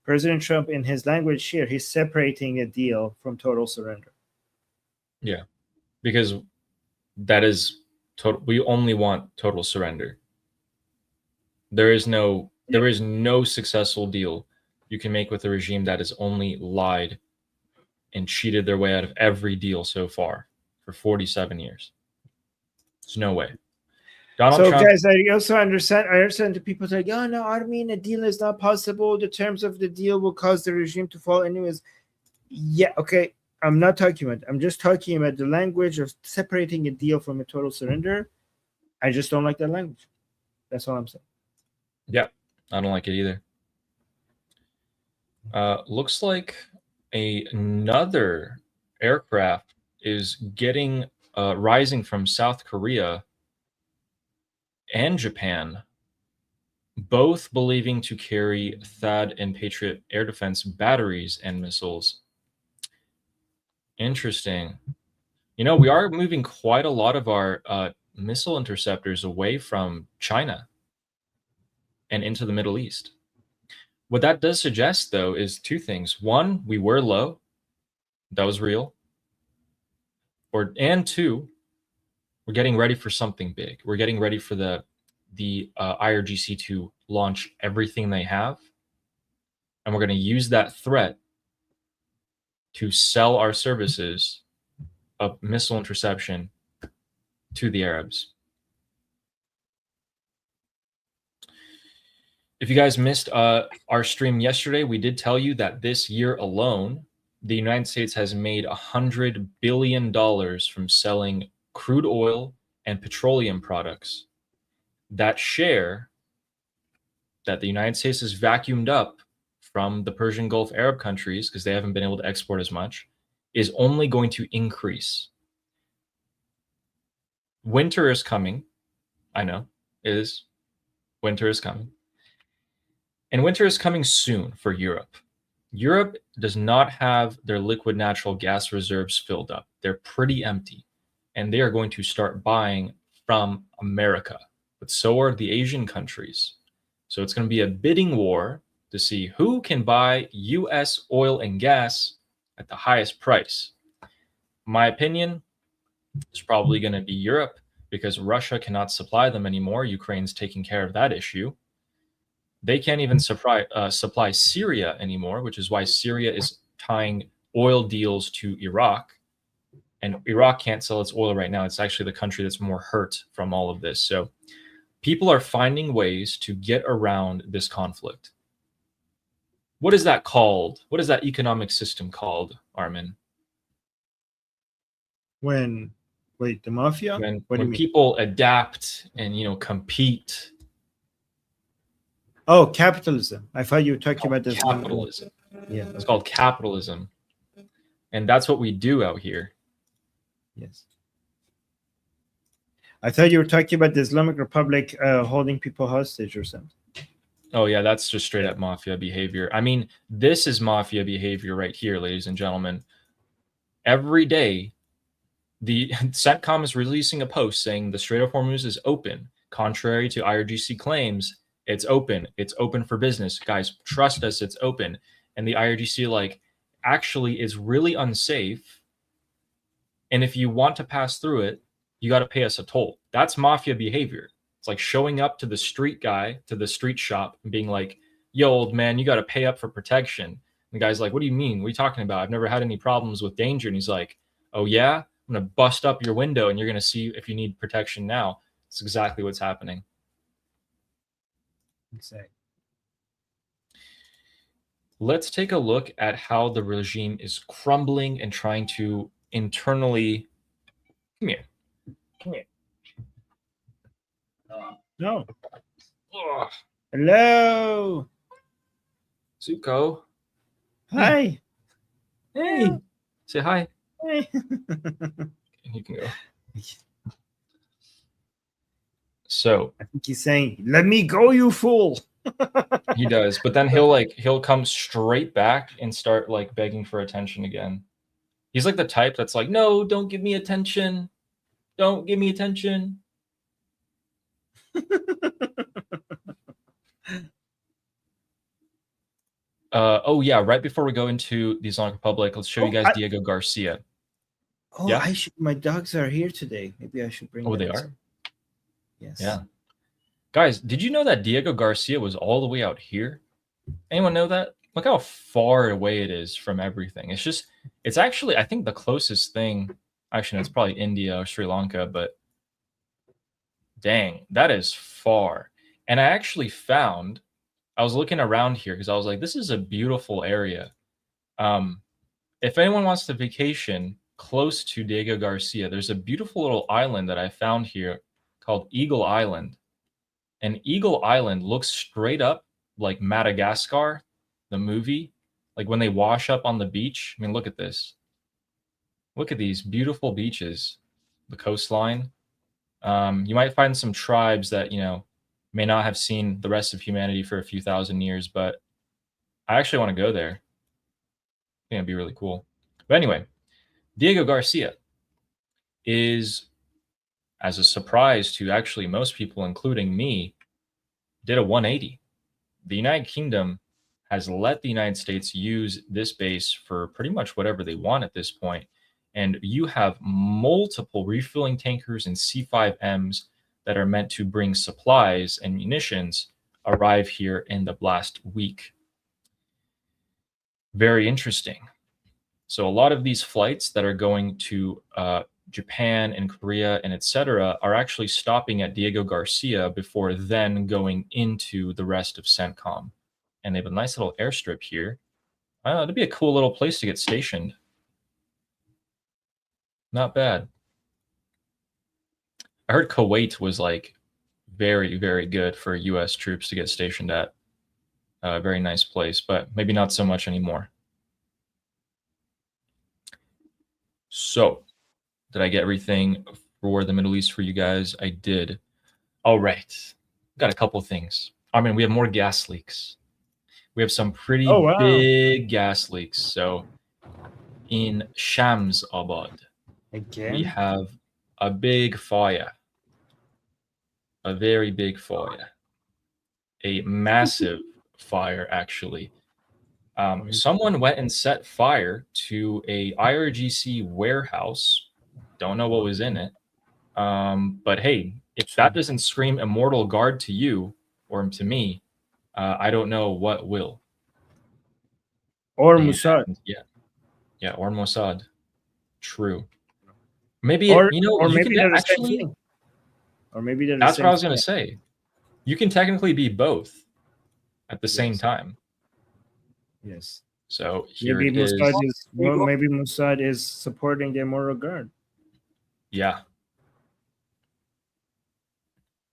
President Trump, in his language here, he's separating a deal from total surrender. Yeah, because that is total. We only want total surrender. There is no successful deal you can make with a regime that has only lied and cheated their way out of every deal so far for 47 years. There's no way. Donald Trump, guys, I also understand the people say, oh, no, I mean, a deal is not possible. The terms of the deal will cause the regime to fall anyways. Yeah, okay. I'm not talking about, I'm just talking about the language of separating a deal from a total surrender. I just don't like that language. That's all I'm saying. Yeah, I don't like it either. Looks like another aircraft is rising from South Korea and Japan, both believing to carry THAAD and Patriot air defense batteries and missiles. Interesting. We are moving quite a lot of our missile interceptors away from China and into the Middle East. What that does suggest, though, is two things. One, we were low. That was real. And two, we're getting ready for something big. We're getting ready for the IRGC to launch everything they have. And we're going to use that threat to sell our services of missile interception to the Arabs. If you guys missed our stream yesterday, we did tell you that this year alone, the United States has made $100 billion from selling crude oil and petroleum products. That share that the United States has vacuumed up from the Persian Gulf Arab countries, because they haven't been able to export as much, is only going to increase. Winter is coming. I know, winter is coming. And winter is coming soon for Europe. Europe does not have their liquid natural gas reserves filled up. They're pretty empty. And they are going to start buying from America. But so are the Asian countries. So it's going to be a bidding war to see who can buy U.S. oil and gas at the highest price. My opinion is probably going to be Europe, because Russia cannot supply them anymore. Ukraine's taking care of that issue. They can't even supply Syria anymore, which is why Syria is tying oil deals to Iraq. And Iraq can't sell its oil right now. It's actually the country that's more hurt from all of this. So people are finding ways to get around this conflict. What is that called? What is that economic system called, Armin? The mafia? When people adapt and compete. Oh, capitalism. I thought you were talking about this. Capitalism. Yeah. It's called capitalism. And that's what we do out here. Yes. I thought you were talking about the Islamic Republic holding people hostage or something. Oh, yeah, that's just straight up mafia behavior. I mean, this is mafia behavior right here, ladies and gentlemen. Every day, the CENTCOM is releasing a post saying the Strait of Hormuz is open. Contrary to IRGC claims, it's open. It's open for business. Guys, trust us, it's open. And the IRGC, actually is really unsafe. And if you want to pass through it, you got to pay us a toll. That's mafia behavior. It's like showing up to the street guy, to the street shop, and being like, yo, old man, you got to pay up for protection. The guy's like, what do you mean? What are you talking about? I've never had any problems with danger. And he's like, oh, yeah? I'm going to bust up your window and you're going to see if you need protection now. It's exactly what's happening. Exactly. Let's take a look at how the regime is crumbling and trying to internally... Come here. Come here. No. Ugh. Hello. Zuko. Hi. Hey. Say hi. Hey. You can go. So I think he's saying, "Let me go, you fool." he does, but then he'll come straight back and start like begging for attention again. He's like the type that's like, no, don't give me attention. Don't give me attention. Oh yeah, right before we go into the Islamic Republic, let's show you guys Diego Garcia. Oh, yeah? My dogs are here today. Maybe I should bring them. Oh, they are? Yes. Yeah. Guys, did you know that Diego Garcia was all the way out here? Anyone know that? Look how far away it is from everything. It's actually, I think the closest thing, actually, no, it's probably India or Sri Lanka, but dang, that is far. And I actually found, I was looking around here because I was like, this is a beautiful area. If anyone wants to vacation close to Diego Garcia, there's a beautiful little island that I found here called Eagle Island. And Eagle Island looks straight up like Madagascar, the movie, like when they wash up on the beach. I mean, look at this. Look at these beautiful beaches, the coastline. You might find some tribes that, may not have seen the rest of humanity for a few thousand years, but I actually want to go there. I think it'd be really cool. But anyway, Diego Garcia is, as a surprise to actually most people, including me, did a 180. The United Kingdom has let the United States use this base for pretty much whatever they want at this point. And you have multiple refueling tankers and C-5Ms that are meant to bring supplies and munitions arrive here in the last week. Very interesting. So a lot of these flights that are going to Japan and Korea and etc. are actually stopping at Diego Garcia before then going into the rest of CENTCOM. And they have a nice little airstrip here. It'd be a cool little place to get stationed. Not bad. I heard Kuwait was like very, very good for US troops to get stationed at. A very nice place, but maybe not so much anymore. So, did I get everything for the Middle East for you guys? I did. All right. Got a couple things. I mean, we have more gas leaks. We have some pretty big gas leaks. So, in Shamsabad, we have a big fire. A very big fire. A massive fire, actually. Someone went and set fire to a IRGC warehouse. Don't know what was in it. But hey, if that doesn't scream immortal guard to you or to me, I don't know what will. Or Mossad. Yeah, or Mossad. True. Maybe, or maybe they're actually... Or maybe they're that's what I was going to say. You can technically be both at the same time. Yes. So here maybe it Mossad is. Maybe Mossad is supporting the immortal guard. Yeah.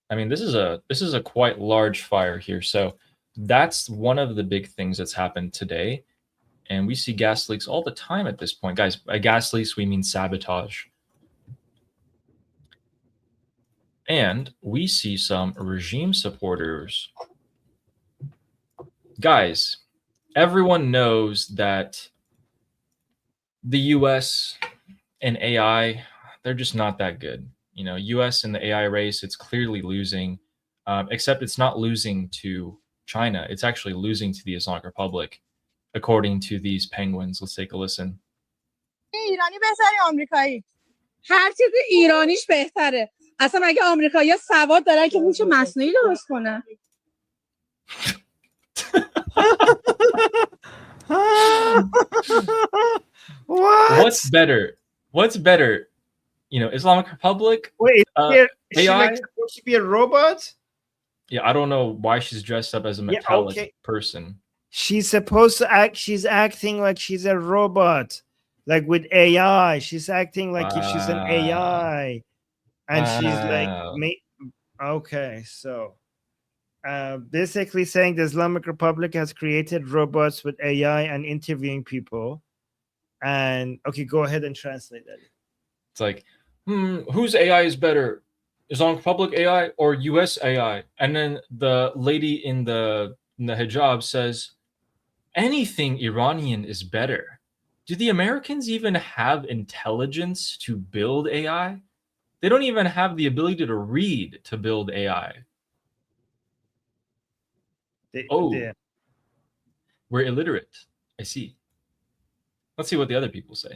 I mean, this is a quite large fire here. So that's one of the big things that's happened today. And we see gas leaks all the time at this point. Guys, by gas leaks, we mean sabotage. And we see some regime supporters. Guys, everyone knows that the US and AI, they're just not that good. US in the AI race, it's clearly losing, except it's not losing to China. It's actually losing to the Islamic Republic, according to these penguins. Let's take a listen. ایرانی بهتره آمریکایی هر چیز ایرانیش بهتره اصلا مگه آمریکایی‌ها سواد دارن که هوش مصنوعی درست کنن What? What's better? What's better? You know, Islamic Republic, Wait, is she AI. like supposed to be a robot? Yeah, I don't know why she's dressed up as a Yeah, metallic okay. person. She's supposed to act. She's acting like she's a robot, like with AI. She's acting like if she's an Wow. AI, and she's like, Wow. okay, so basically saying the Islamic Republic has created robots with AI and interviewing people. And okay, go ahead and translate that. It's like, whose AI is better? Islamic Republic AI or US AI? And then the lady in the hijab says, anything Iranian is better. Do the Americans even have intelligence to build AI? They don't even have the ability to read to build AI. We're illiterate. I see. Let's see what the other people say.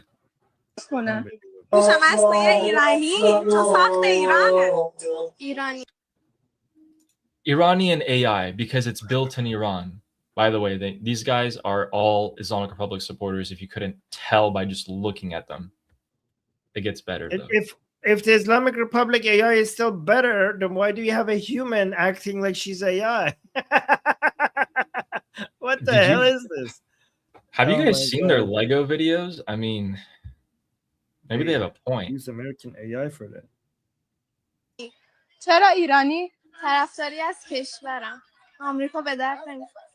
Iranian AI, because it's built in Iran. By the way, these guys are all Islamic Republic supporters, if you couldn't tell by just looking at them. It gets better, though. If the Islamic Republic AI is still better, then why do you have a human acting like she's AI? What the hell is this? Have you guys seen their Lego videos? I mean, maybe they have a point. Use American AI for that. چرا ایرانی طرفداری از کشورم آمریکا به درد نمیخوره.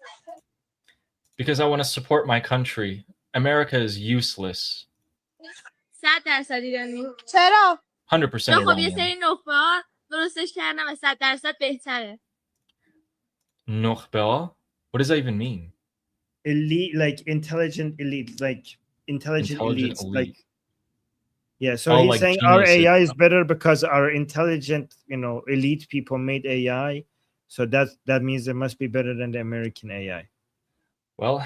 Because I want to support my country. America is useless. 100% ایرانی. چرا؟ 100% نه خب یه Iranian. سری نخبه‌ها درستش کردن و 100% بهتره. نخبه? What does that even mean? Elite, like intelligent elite, like intelligent elites, elite. like yeah. So he's like saying our geniuses. AI is better because our intelligent, elite people made AI. So that means they must be better than the American AI. Well,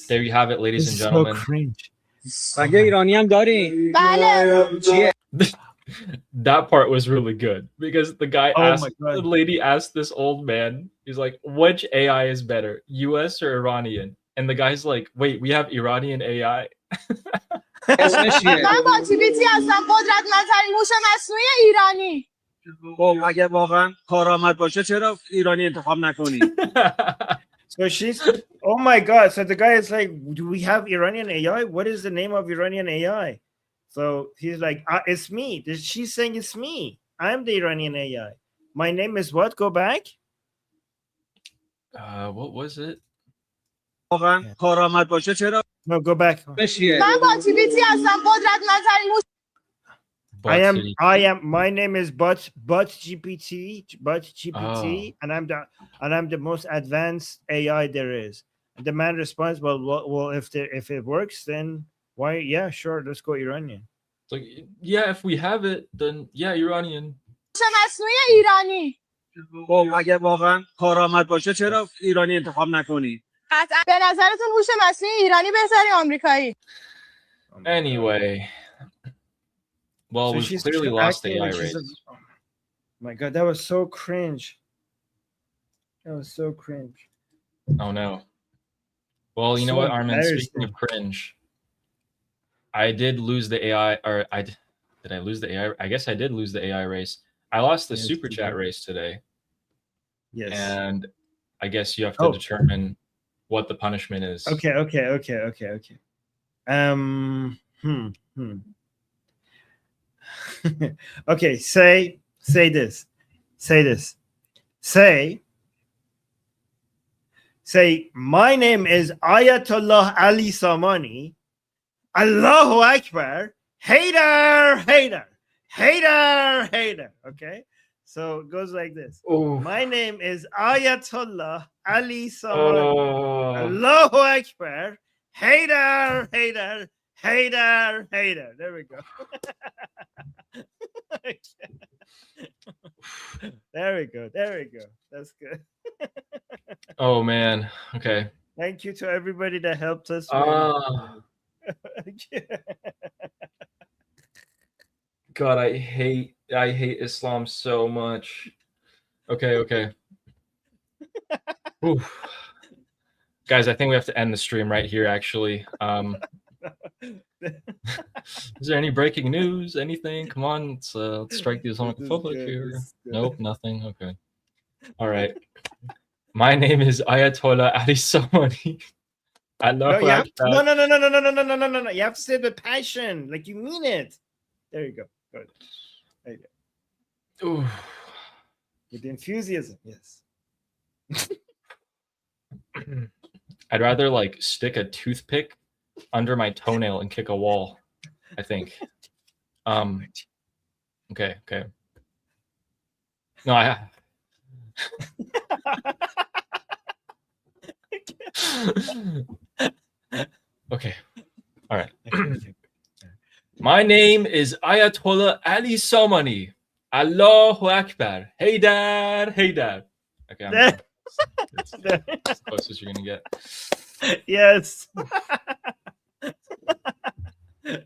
there you have it, ladies and This is gentlemen. so cringe. مگه ایرانی هم داری؟ چیه؟ That part was really good because the guy Oh asked, my God. the lady asked this old man, he's like, which AI is better, US or Iranian? And the guy's like, wait, we have Iranian AI. اسمش چیه؟ من با TBT هستم قدرتمندترین هوش مصنوعی ایرانی. خب اگه واقعا کارآمد باشه چرا ایرانی انتخاب نکنی؟ So she's, oh my God. So the guy is like, do we have Iranian AI? What is the name of Iranian AI? So he's like, it's me. She's saying it's me. I'm the Iranian AI. My name is what? Go back. What was it? واقعا کارآمد باشه چرا؟ No, go back. اسمش چیه؟ من با TBT هستم قدرتمندترین هوش. My name is but GPT, and I'm the most advanced AI there is. And the man responds, well, if it works, then why? Yeah, sure, let's go Iranian. It's like, yeah, if we have it, then yeah, Iranian. هوش مصنوعی ایرانی. خب اگه واقعا کارآمد باشه چرا ایرانی انتخاب نکنی؟ قطعا به نظرتون هوش مصنوعی ایرانی بهتره یا آمریکایی؟ Anyway, well, So we've she's clearly lost the acting AI like race. oh my God, that was so cringe. That was so cringe. Oh no. Well, you know So what, Armin? Speaking embarrassing. of cringe, I did lose the AI, or did I lose the AI? I guess I did lose the AI race. I lost the Yes, super you chat did. race today, Yes. and I guess you have to determine what the punishment is. Okay. Okay, say this. Say, my name is Ayatollah Ali Samani. Allahu Akbar. Hater. Okay? So it goes like this. Oh. My name is Ayatollah Ali Samani. Oh. Allahu Akbar. Hater. There we go. There we go. That's good. Oh man. Okay. Thank you to everybody that helped us. God, I hate Islam so much. Okay. Oof. Guys, I think we have to end the stream right here, actually. Is there any breaking news? Anything? Come on, let's strike the Islamic Republic here. Nope, nothing. Okay. All right. My name is Ayatollah Ali Samani. No, you have, no. You have to say the passion, like you mean it. There you go. Good. There you go. Ooh. With the enthusiasm, yes. I'd rather like stick a toothpick under my toenail and kick a wall, I think. Okay. No, I Okay. All right. My name is Ayatollah Ali Samani. Allahu Akbar. Hey dad. Okay, I'm done. That's as close as you're gonna get. Yes.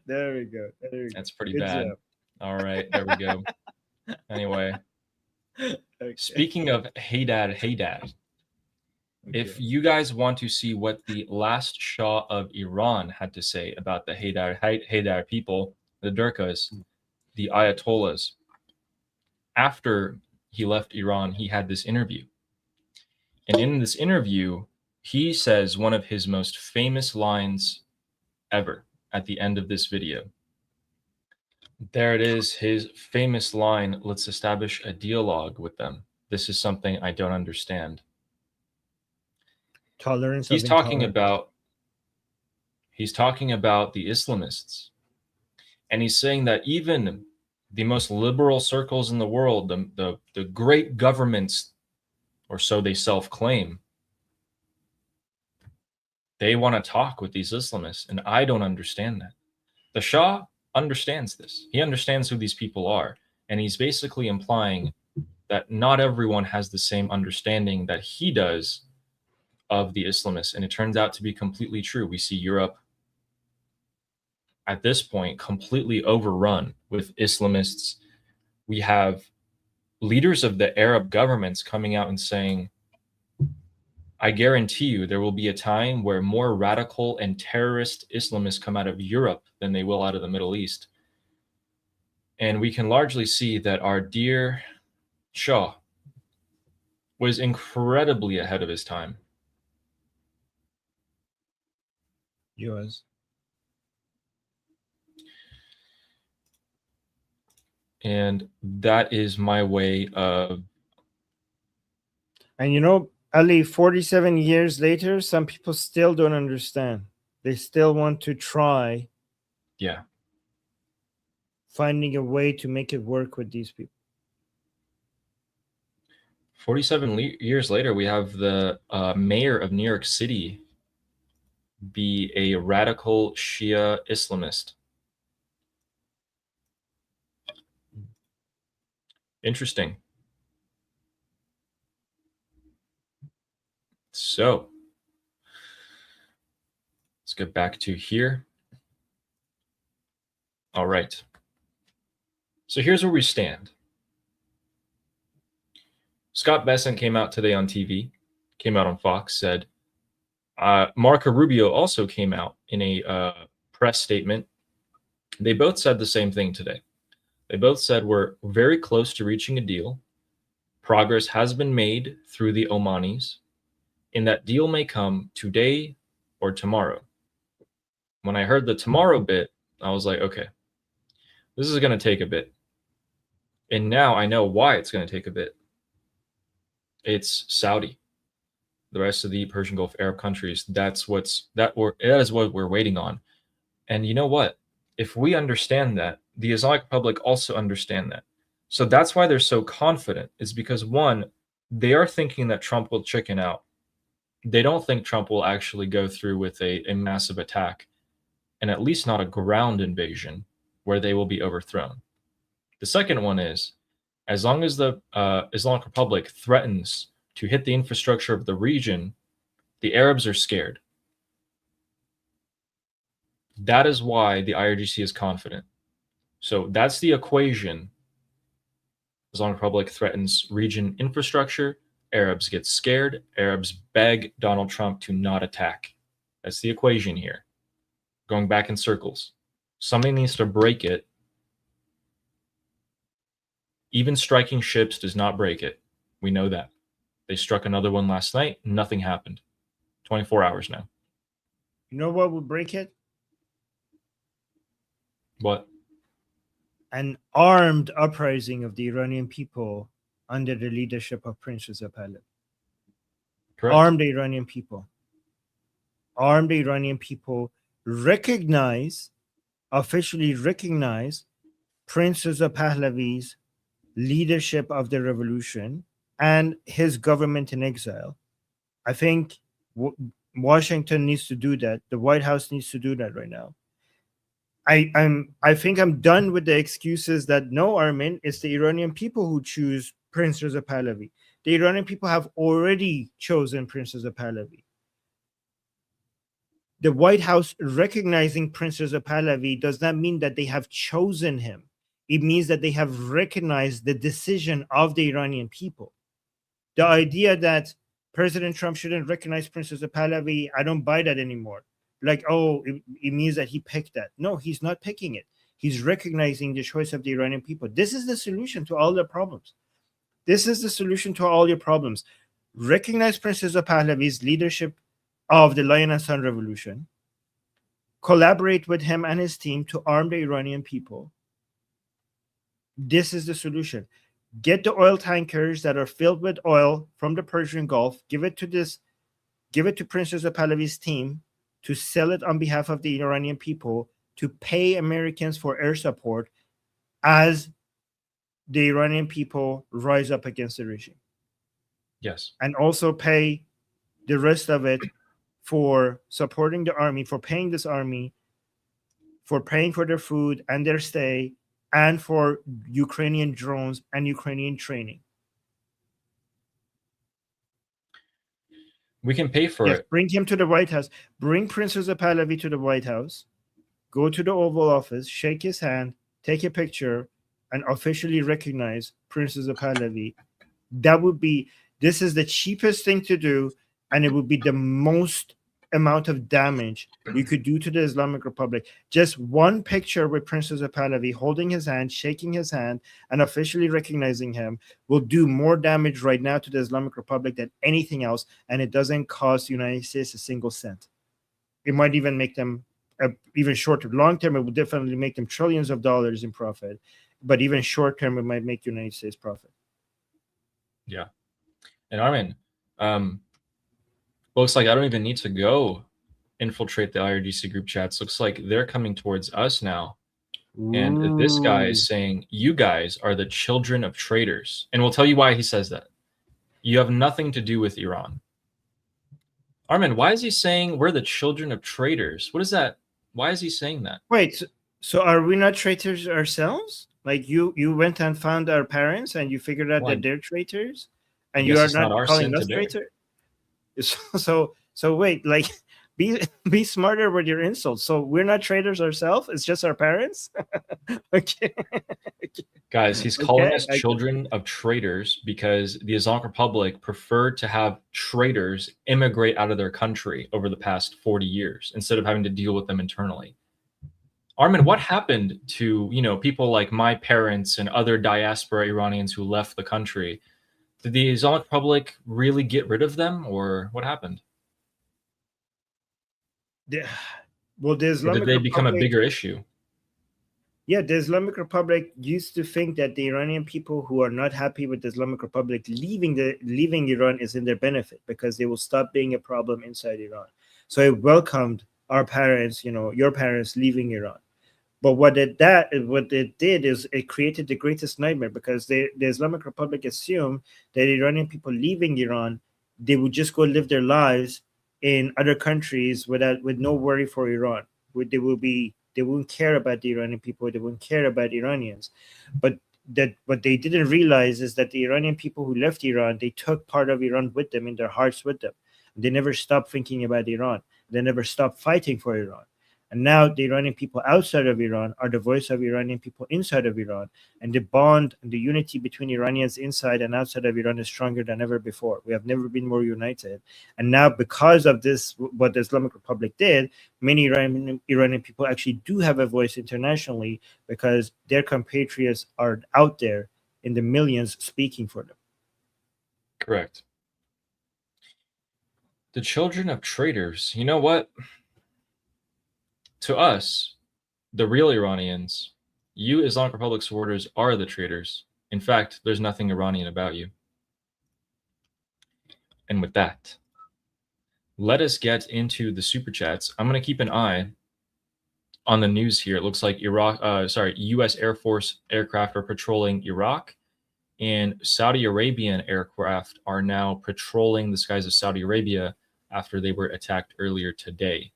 There we go. That's pretty Good bad. job. All right, there we go. Anyway, Okay. speaking of hey dad, if you guys want to see what the last Shah of Iran had to say about the Haydar people, the Durkas, the Ayatollahs, after he left Iran, he had this interview. And in this interview, he says one of his most famous lines ever at the end of this video. There it is, his famous line, "Let's establish a dialogue with them. This is something I don't understand." Tolerance. He's talking about the Islamists. And he's saying that even the most liberal circles in the world, the great governments, or so they self-claim, they want to talk with these Islamists, and I don't understand that. The Shah understands this. He understands who these people are, and he's basically implying that not everyone has the same understanding that he does of the Islamists, and it turns out to be completely true. We see Europe at this point completely overrun with Islamists. We have leaders of the Arab governments coming out and saying, I guarantee you there will be a time where more radical and terrorist Islamists come out of Europe than they will out of the Middle East. And we can largely see that our dear Shah was incredibly ahead of his time. Yours. And that is my way of... And you know, Ali, 47 years later, some people still don't understand. They still want to try finding a way to make it work with these people. 47 years later, we have the mayor of New York City be a radical Shia Islamist. Interesting. So let's get back to here. All right. So here's where we stand. Scott Bessent came out today on TV, came out on Fox, said, Marco Rubio also came out in a press statement. They both said the same thing today. They both said we're very close to reaching a deal. Progress has been made through the Omanis, and that deal may come today or tomorrow. When I heard the tomorrow bit, I was like, okay, this is going to take a bit. And now I know why it's going to take a bit. It's Saudi. The rest of the Persian Gulf Arab countries, that is what we're waiting on. And you know what? If we understand that, the Islamic Republic also understand that. So that's why they're so confident, is because, one, they are thinking that Trump will chicken out. They don't think Trump will actually go through with a massive attack, and at least not a ground invasion where they will be overthrown. The second one is, as long as the Islamic Republic threatens to hit the infrastructure of the region, the Arabs are scared. That is why the IRGC is confident. So that's the equation. Islamic Republic threatens region infrastructure, Arabs get scared. Arabs beg Donald Trump to not attack. That's the equation here. Going back in circles. Somebody needs to break it. Even striking ships does not break it. We know that. They struck another one last night. Nothing happened. 24 hours now. You know what would break it? What? An armed uprising of the Iranian people under the leadership of Prince Reza Pahlavi. Correct. Arm the Iranian people. Arm the Iranian people. Officially recognize Prince Reza Pahlavi's leadership of the revolution and his government in exile. I think Washington needs to do that. The White House needs to do that right now. I think I'm done with the excuses that no, Armin, it's the Iranian people who choose Prince Reza Pahlavi. The Iranian people have already chosen Prince Reza Pahlavi. The White House recognizing Prince Reza Pahlavi does not mean that they have chosen him. It means that they have recognized the decision of the Iranian people. The idea that President Trump shouldn't recognize Prince Reza Pahlavi, I don't buy that anymore. Like, oh, it means that he picked that. No, he's not picking it. He's recognizing the choice of the Iranian people. This is the solution to all their problems. This is the solution to all your problems. Recognize Prince Reza Pahlavi's leadership of the Lion and Sun Revolution. Collaborate with him and his team to arm the Iranian people. This is the solution. Get the oil tankers that are filled with oil from the Persian Gulf. Give it to Prince Reza Pahlavi's team to sell it on behalf of the Iranian people, to pay Americans for air support as the Iranian people rise up against the regime. Yes. And also pay the rest of it for supporting the army, for paying this army, for paying for their food and their stay, and for Ukrainian drones and Ukrainian training. We can pay for it. Bring him to the White House. Bring Prince Reza Pahlavi to the White House. Go to the Oval Office, shake his hand, take a picture, and officially recognize Prince Reza Pahlavi. This is the cheapest thing to do, and it would be the most amount of damage you could do to the Islamic Republic. Just one picture with Prince Reza Pahlavi holding his hand, shaking his hand, and officially recognizing him will do more damage right now to the Islamic Republic than anything else, and it doesn't cost the United States a single cent. It might even make them even short-term. Long-term, it will definitely make them trillions of dollars in profit, but even short-term, it might make the United States profit. Yeah. And Armin, looks like I don't even need to go infiltrate the IRGC group chats. Looks like they're coming towards us now. And this guy is saying, you guys are the children of traitors. And we'll tell you why he says that. You have nothing to do with Iran. Armin, why is he saying we're the children of traitors? What is that? Why is he saying that? Wait, so are we not traitors ourselves? Like you went and found our parents and you figured out that they're traitors? And you are not calling us traitors? So wait, like be smarter with your insults. So we're not traitors ourselves. It's just our parents. Okay. Guys, he's calling us children of traitors because the Islamic Republic preferred to have traitors immigrate out of their country over the past 40 years instead of having to deal with them internally. Armin, what happened to, people like my parents and other diaspora Iranians who left the country? Did the Islamic Republic really get rid of them, or what happened? The Or did they become a bigger issue? Yeah, the Islamic Republic used to think that the Iranian people who are not happy with the Islamic Republic leaving Iran is in their benefit because they will stop being a problem inside Iran. So it welcomed our parents, your parents leaving Iran. But what it did is it created the greatest nightmare because the Islamic Republic assumed that Iranian people leaving Iran, they would just go live their lives in other countries with no worry for Iran. They wouldn't care about the Iranian people. They wouldn't care about Iranians. But what they didn't realize is that the Iranian people who left Iran, they took part of Iran with them, in their hearts with them. They never stopped thinking about Iran. They never stopped fighting for Iran. And now the Iranian people outside of Iran are the voice of Iranian people inside of Iran. And the bond and the unity between Iranians inside and outside of Iran is stronger than ever before. We have never been more united. And now, because of this, what the Islamic Republic did, many Iranian people actually do have a voice internationally because their compatriots are out there in the millions speaking for them. Correct. The children of traitors. You know what? To us, the real Iranians, you Islamic Republic supporters are the traitors. In fact, there's nothing Iranian about you. And with that, let us get into the super chats. I'm going to keep an eye on the news here. It looks like U.S. Air Force aircraft are patrolling Iraq, and Saudi Arabian aircraft are now patrolling the skies of Saudi Arabia after they were attacked earlier today.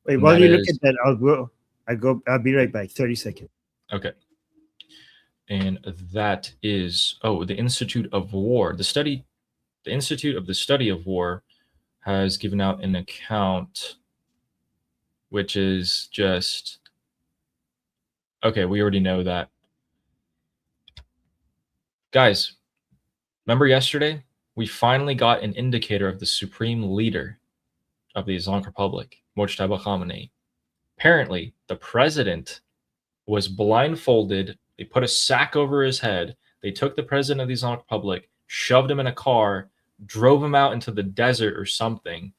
Wait, while you look at that, I'll be right back. 30 seconds. Okay. And that is, the Institute of War. The Institute of the Study of War has given out an account, which is just, okay, we already know that. Guys, remember yesterday? We finally got an indicator of the supreme leader of the Islamic Republic, Mujtaba Khamenei. Apparently, the president was blindfolded. They put a sack over his head. They took the president of the Islamic Republic, shoved him in a car, drove him out into the desert or something,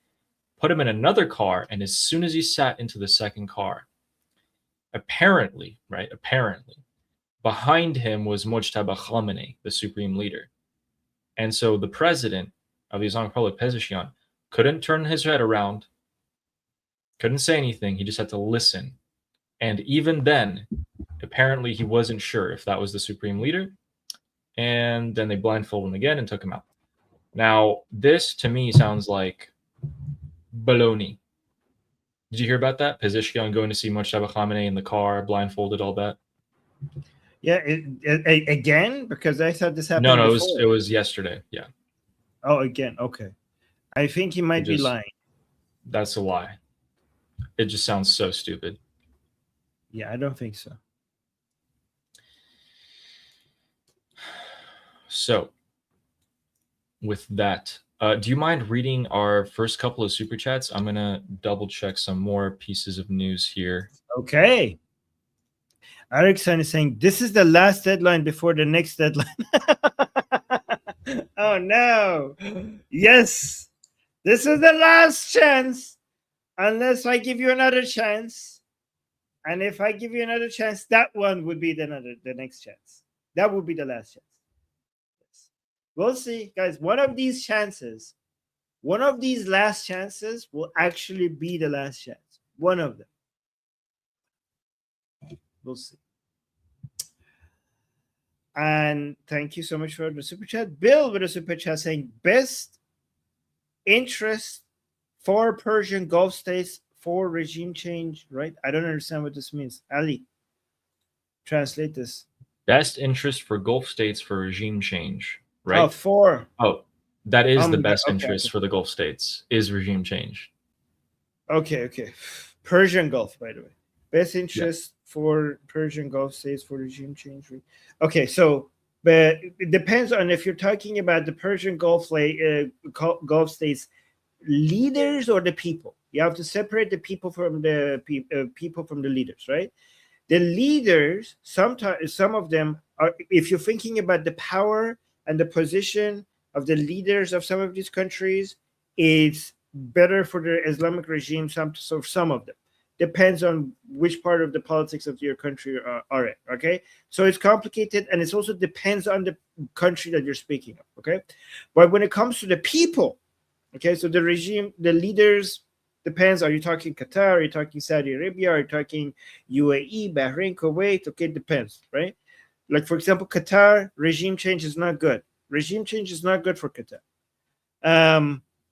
put him in another car, and as soon as he sat into the second car, apparently, behind him was Mujtaba Khamenei, the supreme leader. And so the president of the Islamic Republic, Pezeshkian, couldn't turn his head around, couldn't say anything. He just had to listen. And even then, apparently he wasn't sure if that was the supreme leader. And then they blindfolded him again and took him out. Now, this to me sounds like baloney. Did you hear about that? Pezeshkian going to see Mujtaba Khamenei in the car, blindfolded, all that? Yeah, again? Because I thought this happened No, before. it was yesterday. Yeah. Oh, again. Okay. I think he might be lying. That's a lie. It just sounds so stupid. Yeah, I don't think so. So, with that, do you mind reading our first couple of super chats? I'm going to double check some more pieces of news here. Okay. Erickson is saying, this is the last deadline before the next deadline. Oh, no. Yes. This is the last chance. Unless I give you another chance. And if I give you another chance, that one would be the next chance. That would be the last chance. Yes. We'll see, guys. One of these last chances will actually be the last chance. One of them. We'll see. And thank you so much for the super chat. Bill with a super chat saying, best interest for Persian Gulf states for regime change, right? I don't understand what this means. Ali, translate this. Best interest for Gulf states for regime change, right? That is the best interest for the Gulf states, is regime change. Okay. Persian Gulf, by the way. Best interest for Persian Gulf states for regime change. Okay, so but it depends on if you're talking about the Persian Gulf states leaders or the people. You have to separate the people from the people from the leaders, right? The leaders, sometimes some of them are, if you're thinking about the power and the position of the leaders of some of these countries, it's better for the Islamic regime. Some of them. Depends on which part of the politics of your country are in, okay? So it's complicated, and it also depends on the country that you're speaking of, okay? But when it comes to the people, okay, so the regime, the leaders, depends. Are you talking Qatar? Are you talking Saudi Arabia? Are you talking UAE, Bahrain, Kuwait? Okay, depends, right? Like, for example, Qatar, regime change is not good. Regime change is not good for Qatar.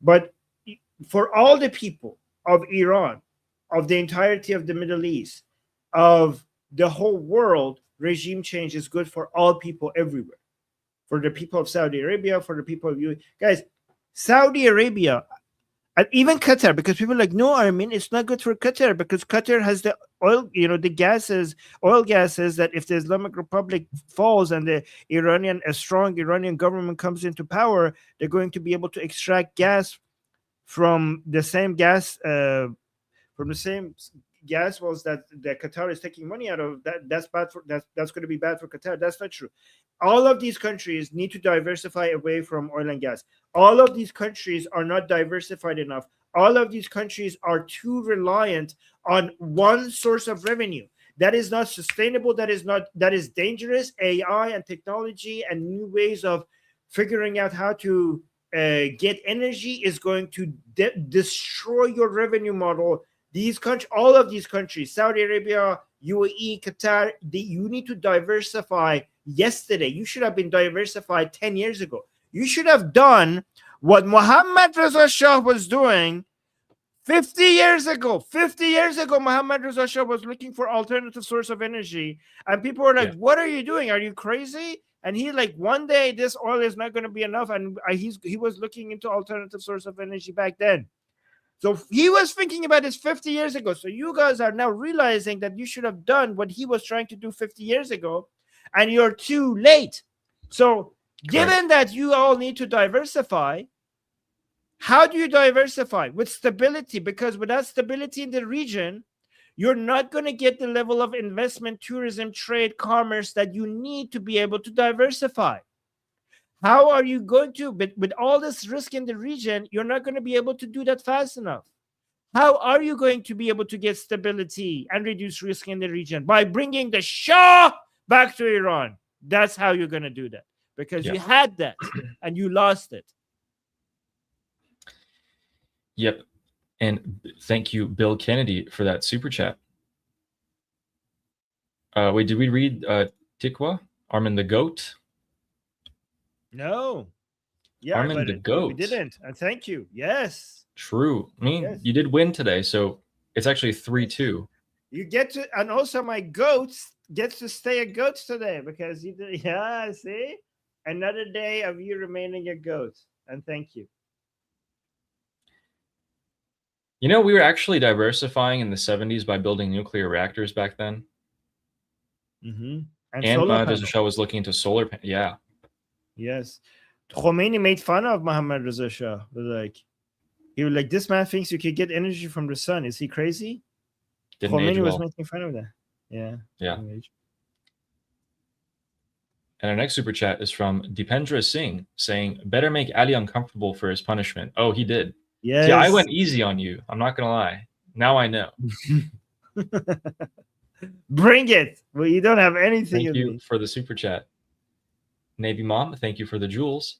But for all the people of Iran, of the entirety of the Middle East, of the whole world, regime change is good for all people everywhere. For the people of Saudi Arabia, for the people of UAE. Guys, Saudi Arabia, And even Qatar, because people are like, no, Armin, it's not good for Qatar because Qatar has the oil, the gases, oil gases that if the Islamic Republic falls and a strong Iranian government comes into power, they're going to be able to extract gas from the same gas wells that Qatar is taking money out of. That's bad for that's going to be bad for Qatar. That's not true. All of these countries need to diversify away from oil and gas. All of these countries are not diversified enough. All of these countries are too reliant on one source of revenue. That is not sustainable. That is dangerous. AI and technology and new ways of figuring out how to get energy is going to destroy your revenue model. All of these countries, Saudi Arabia, UAE, Qatar, you need to diversify yesterday. You should have been diversified 10 years ago. You should have done what Mohammad Reza Shah was doing 50 years ago. 50 years ago, Mohammad Reza Shah was looking for alternative source of energy. And people were like, what are you doing? Are you crazy? And he like, one day this oil is not going to be enough. And he was looking into alternative source of energy back then. So he was thinking about this 50 years ago. So you guys are now realizing that you should have done what he was trying to do 50 years ago, and you're too late. So given that you all need to diversify, how do you diversify? With stability, because without stability in the region, you're not going to get the level of investment, tourism, trade, commerce that you need to be able to diversify. How are you going to, but with all this risk in the region, you're not going to be able to do that fast enough. How are you going to be able to get stability and reduce risk in the region? By bringing the Shah back to Iran. That's how you're going to do that, because you had that and you lost it. Yep. And thank you, Bill Kennedy, for that super chat. Wait, did we read Tikwa? Armin the Goat? No. Yeah, Armin the Goat. We didn't. And thank you. Yes. True. I mean, you did win today, so it's actually 3-2. You get to, and also my goats gets to stay a goat today because you did. Yeah, see? Another day of you remaining a goat. And thank you. You know, we were actually diversifying in the 70s by building nuclear reactors back then. Mm-hmm. And Reza Shah was looking into solar panels. Yeah. Yes. Khomeini made fun of Mohammad Reza Shah. He was like, this man thinks you could get energy from the sun. Is he crazy? Khomeini was making fun of that. Yeah. Yeah. And our next super chat is from Dipendra Singh saying, better make Ali uncomfortable for his punishment. Oh, he did. Yes. See, I went easy on you. I'm not going to lie. Now I know. Bring it. Well, you don't have anything. Thank you for the super chat. Navy Mom, thank you for the jewels.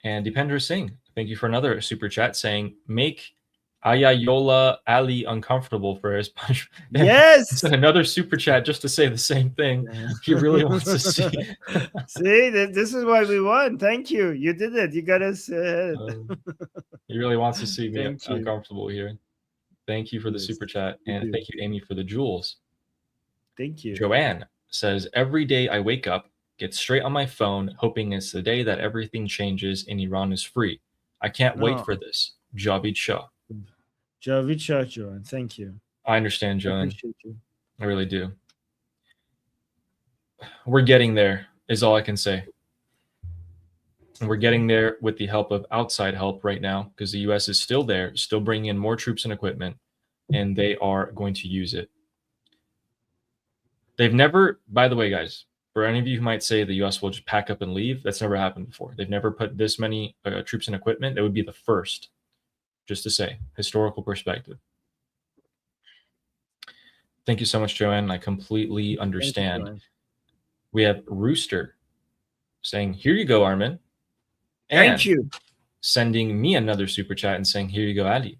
And Dipendra Singh, thank you for another super chat saying, make Ayayola Ali uncomfortable for his punishment. Yes. Another super chat just to say the same thing. He really wants to see. See, this is why we won. Thank you. You did it. You got us. He really wants to see me uncomfortable here. Thank you for the super chat. And thank you, Amy, for the jewels. Thank you. Joanne says, every day I wake up, get straight on my phone, hoping it's the day that everything changes and Iran is free. I can't wait for this. Javid Shah. Javid Shah, Joanne. Thank you. I understand, Joanne. I appreciate you. I really do. We're getting there, is all I can say. And we're getting there with the help of outside help right now, because the U.S. is still there, still bringing in more troops and equipment, and they are going to use it. They've never, by the way, guys, for any of you who might say the U.S. will just pack up and leave, that's never happened before. They've never put this many troops and equipment. That would be the first, just to say, historical perspective. Thank you so much, Joanne. I completely understand. You, we have Rooster saying, here you go, Armin. And thank you. Sending me another super chat and saying, here you go, Ali.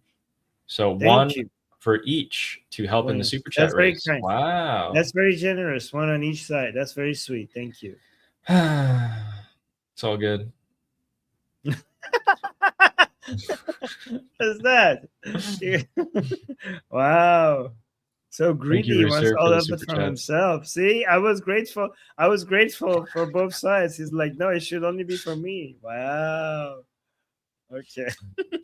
So one for each to help in the super chat race. Very kind. Wow. That's very generous. One on each side. That's very sweet. Thank you. It's all good. What's that? Wow. So greedy. He wants all of it for himself. See, I was grateful. I was grateful for both sides. He's like, no, it should only be for me. Wow. Okay.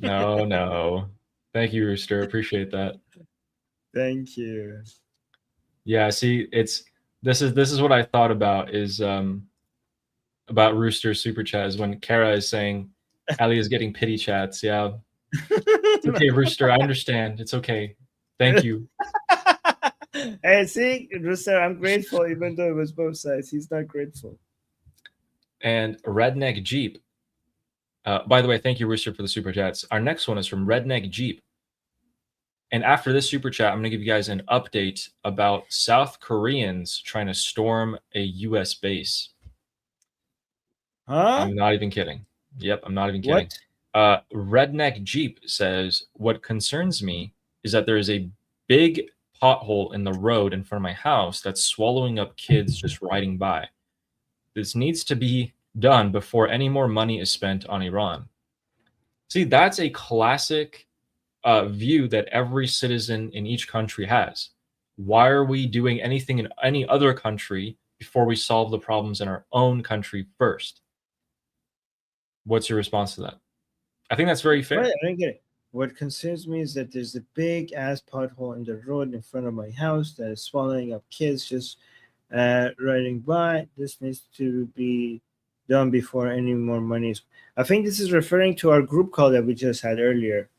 No. Thank you, Rooster. Appreciate that. Thank you. Yeah, see, this is what I thought about is about Rooster's super chat is when Kara is saying Ali is getting pity chats. Yeah. It's okay, Rooster. I understand. It's okay. Thank you. Hey, see, Rooster, I'm grateful, even though it was both sides. He's not grateful. And Redneck Jeep. By the way, thank you, Rooster, for the super chats. Our next one is from Redneck Jeep. And after this super chat, I'm going to give you guys an update about South Koreans trying to storm a U.S. base. Huh? I'm not even kidding. Yep, I'm not even kidding. What? Redneck Jeep says, what concerns me is that there is a big pothole in the road in front of my house that's swallowing up kids just riding by. This needs to be done before any more money is spent on Iran. See, that's a classic view that every citizen in each country has. Why are we doing anything in any other country before we solve the problems in our own country first? What's your response to that? I think that's very fair. Right, I don't get it. What concerns me is that there's a big ass pothole in the road in front of my house that is swallowing up kids just riding by. This needs to be done before any more money is. I think this is referring to our group call that we just had earlier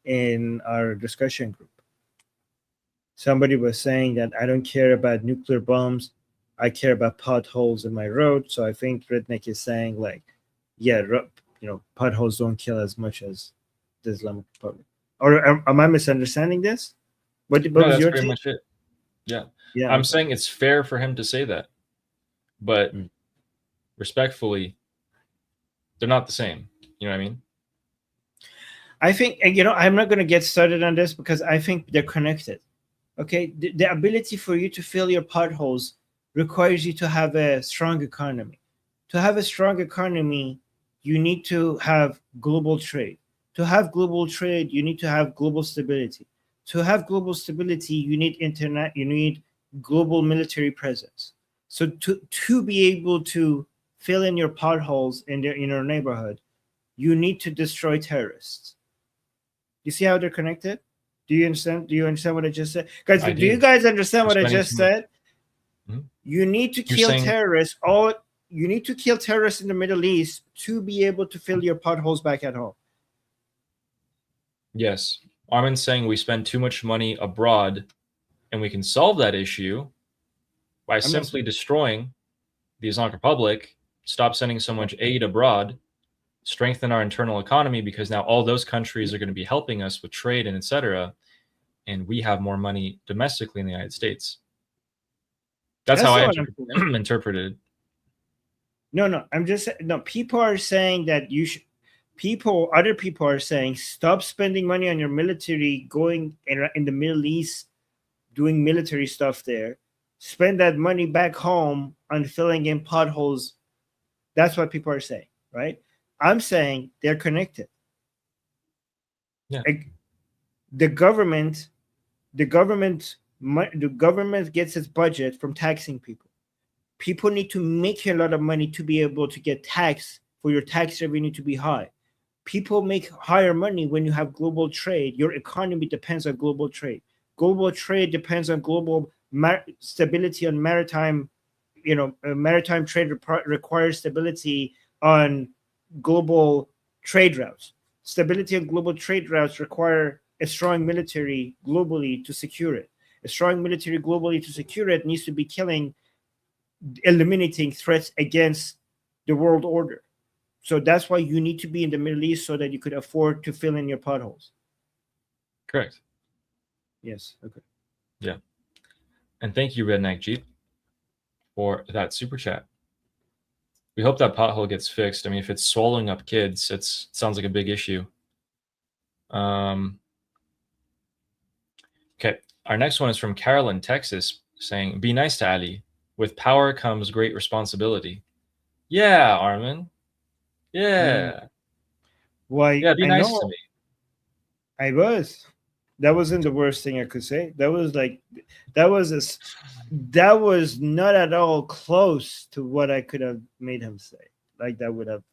in our discussion group. Somebody was saying that I don't care about nuclear bombs. I care about potholes in my road. So I think Redneck is saying like, yeah, potholes don't kill as much as the Islamic Republic. Or am I misunderstanding this? What No, was that's your pretty take? much it. Yeah. Yeah, I'm saying it's fair for him to say that. But Mm. respectfully, they're not the same. You know what I mean? I think, I'm not going to get started on this because I think they're connected. Okay, the ability for you to fill your potholes requires you to have a strong economy. To have a strong economy, you need to have global trade. To have global trade, you need to have global stability. To have global stability, you need internet. You need global military presence. So to be able to fill in your potholes in your neighborhood, you need to destroy terrorists. You see how they're connected? Do you understand? Do you understand what I just said? Guys, do you guys understand what I just said? Mhm. You need to kill terrorists. You need to kill terrorists in the Middle East to be able to fill your potholes back at home. Yes. Armin's saying we spend too much money abroad and we can solve that issue by simply destroying the Islamic Republic, stop sending so much aid abroad, strengthen our internal economy, because now all those countries are going to be helping us with trade and etc. And we have more money domestically in the United States. That's how I interpreted. No, I'm just people are saying that you should. Other people are saying stop spending money on your military, going in the Middle East, doing military stuff there. Spend that money back home on filling in potholes. That's what people are saying, right? I'm saying they're connected. Yeah. The government gets its budget from taxing people. People need to make a lot of money to be able to get taxed, for your tax revenue to be high. People make higher money when you have global trade. Your economy depends on global trade. Global trade depends on global stability on maritime. Maritime trade requires stability on global trade routes. Stability on global trade routes require a strong military globally to secure it. A strong military globally to secure it needs to be eliminating threats against the world order. So that's why you need to be in the Middle East so that you could afford to fill in your potholes. Correct. Yes. Okay. Yeah. And thank you, Redneck Jeep, for that super chat. We hope that pothole gets fixed. I mean, if it's swallowing up kids, it sounds like a big issue. Okay. Our next one is from Carolyn, Texas, saying, be nice to Ali. With power comes great responsibility. Yeah, Armin. Yeah. Why? Yeah, be nice to me. I was. That wasn't the worst thing I could say. That was not at all close to what I could have made him say. Like that would have,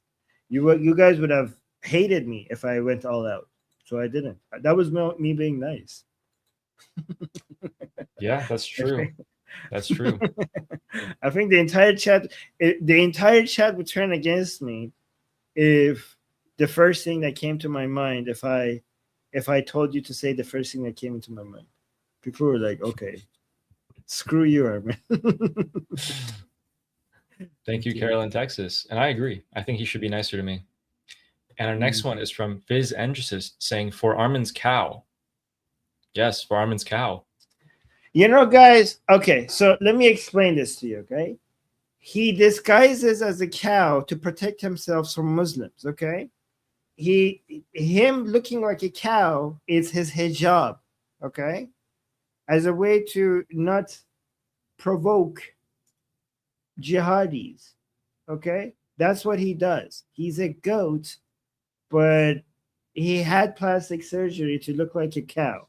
you guys would have hated me if I went all out. so I didn't. That was me being nice. Yeah, that's true. That's true. I think the entire chat would turn against me if the first thing that came to my mind, if I told you to say the first thing that came into my mind. People were like, okay, screw you, Armin. Thank you, Carolyn, Texas. And I agree. I think he should be nicer to me. And our next one is from Fizz Endricist saying, for Armin's cow. Yes, for Armin's cow. You know, guys, okay, so let me explain this to you, okay? He disguises as a cow to protect himself from Muslims, okay? Him looking like a cow is his hijab, okay? As a way to not provoke jihadis, okay? That's what he does. He's a goat, but he had plastic surgery to look like a cow,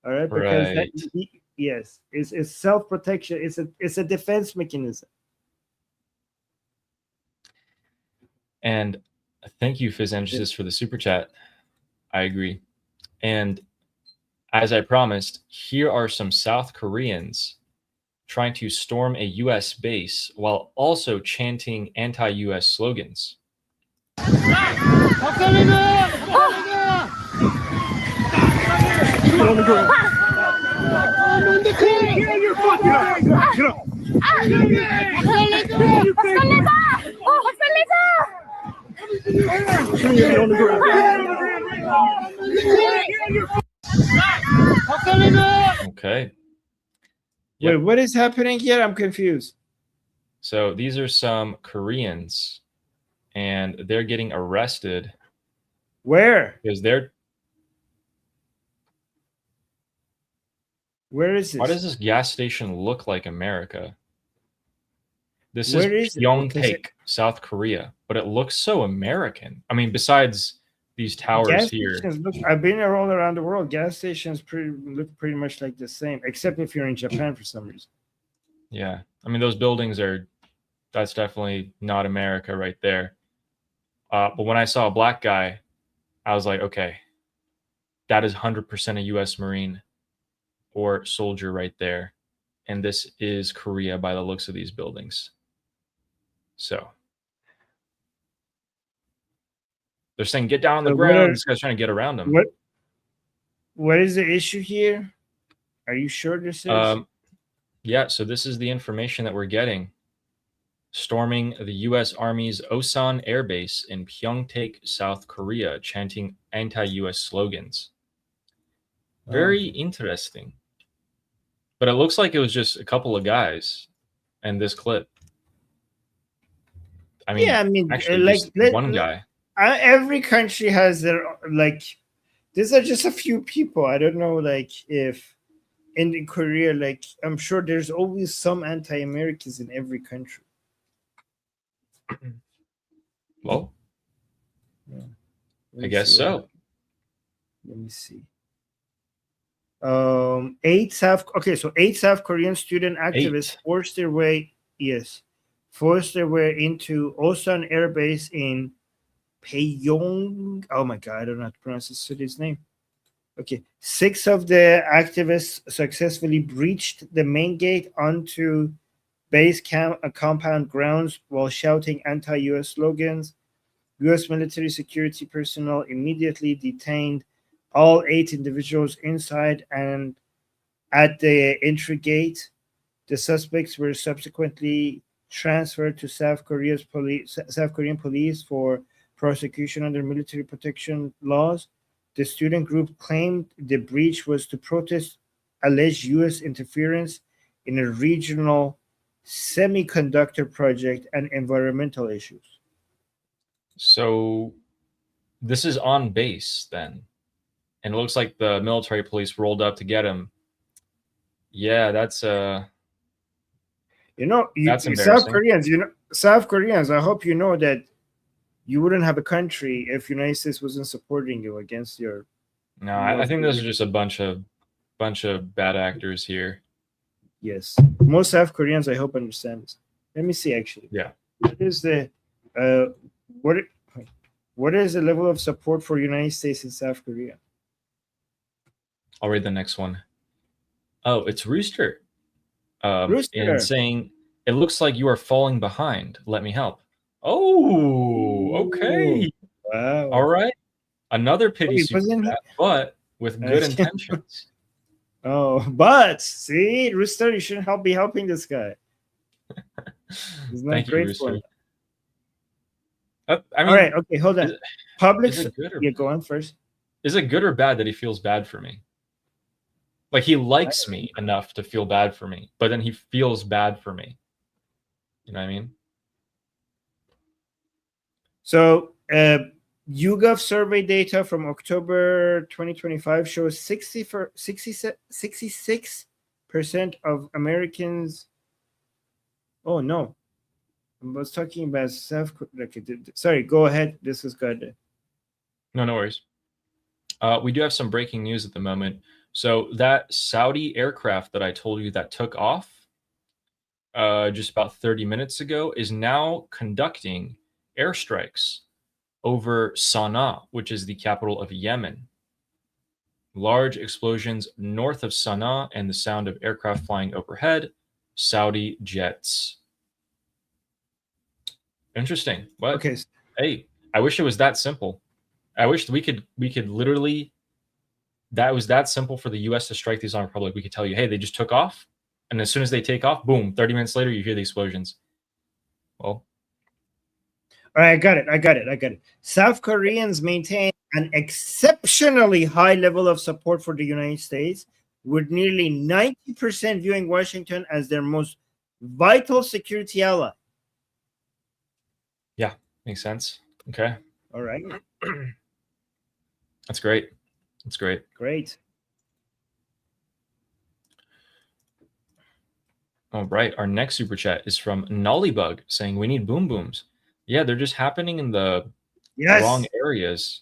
all right? Because Right. yes, it's self-protection. It's a defense mechanism. And thank you, Fizz Endricist, for the super chat. I agree. And as I promised, here are some South Koreans trying to storm a U.S. base while also chanting anti-U.S. slogans. Okay. Yep. Wait, what is happening here? I'm confused. So these are some Koreans, and they're getting arrested Where? because they're. Where is this? Why does this gas station look like America? This Where is is it? Pyeongtaek, South Korea, but it looks so American. I mean, besides these towers Gas here. stations I've been all around the world. Gas stations look pretty much like the same, except if you're in Japan for some reason. Yeah. I mean, those buildings that's definitely not America right there. But when I saw a black guy, I was like, okay, that is 100% a U.S. Marine or soldier right there. And this is Korea by the looks of these buildings. So they're saying, get down on the So ground. This guy's trying to get around them. What is the issue here? Are you sure this is? Yeah, so this is the information that we're getting. Storming the U.S. Army's Osan Air Base in Pyeongtaek, South Korea, chanting anti-U.S. slogans. Very interesting. But it looks like it was just a couple of guys in this clip. I mean, yeah, I mean, actually, like just one guy. Every country has their these are just a few people. I don't know, if in Korea, I'm sure there's always some anti-Americans in every country. Well, Yeah. I guess so. Let me see. 8 South Korean student activists forced their way into Osan Air Base in Pyeong. Oh my God, I don't know how to pronounce this city's name. Okay, 6 of the activists successfully breached the main gate onto base compound grounds while shouting anti-U.S. slogans. U.S. military security personnel immediately detained all 8 individuals inside and at the entry gate. The suspects were subsequently transferred to South Korean police for prosecution under military protection laws. The student group claimed the breach was to protest alleged U.S. interference in a regional semiconductor project and environmental issues. So this is on base then. And it looks like the military police rolled up to get him. Yeah, that's South embarrassing. South Koreans, I hope you know that you wouldn't have a country if United States wasn't supporting you against your. No, I think those are just a bunch of bad actors here. Yes, most South Koreans, I hope, understand this. Let me see. Actually, Yeah. What is the what is the level of support for United States in South Korea? I'll read the next one. Oh, it's Rooster. And Rooster. saying, it looks like you are falling behind. Let me help. Oh, okay. Wow. All right. Another pity Wait, super wasn't he- chat, but with good intentions. Oh, but see, Rooster, you shouldn't be helping this guy. He's not Thank you, grateful. Rooster. I mean, all right, okay, hold on. Public, is it good or yeah, go on first. Is it good or bad that he feels bad for me? Like, he likes me enough to feel bad for me, but then he feels bad for me. You know what I mean? So, YouGov survey data from October 2025 shows 66% of Americans. Oh no, I was talking about Sorry, go ahead. This is good. No worries. We do have some breaking news at the moment. So that Saudi aircraft that I told you that took off just about 30 minutes ago is now conducting airstrikes over Sana'a, which is the capital of Yemen. Large explosions north of Sana'a and the sound of aircraft flying overhead. Saudi jets. Interesting. What? Okay. Hey, I wish it was that simple. I wish we could literally, that was that simple for the U.S. to strike the Islamic Republic. We could tell you, hey, they just took off, and as soon as they take off, boom, 30 minutes later, you hear the explosions. Well, all right, I got it. South Koreans maintain an exceptionally high level of support for the United States, with nearly 90% viewing Washington as their most vital security ally. Yeah, makes sense. Okay. All right. That's great. That's great. Great. All right. Our next super chat is from Nollybug saying we need boom booms. Yeah, they're just happening in the wrong areas.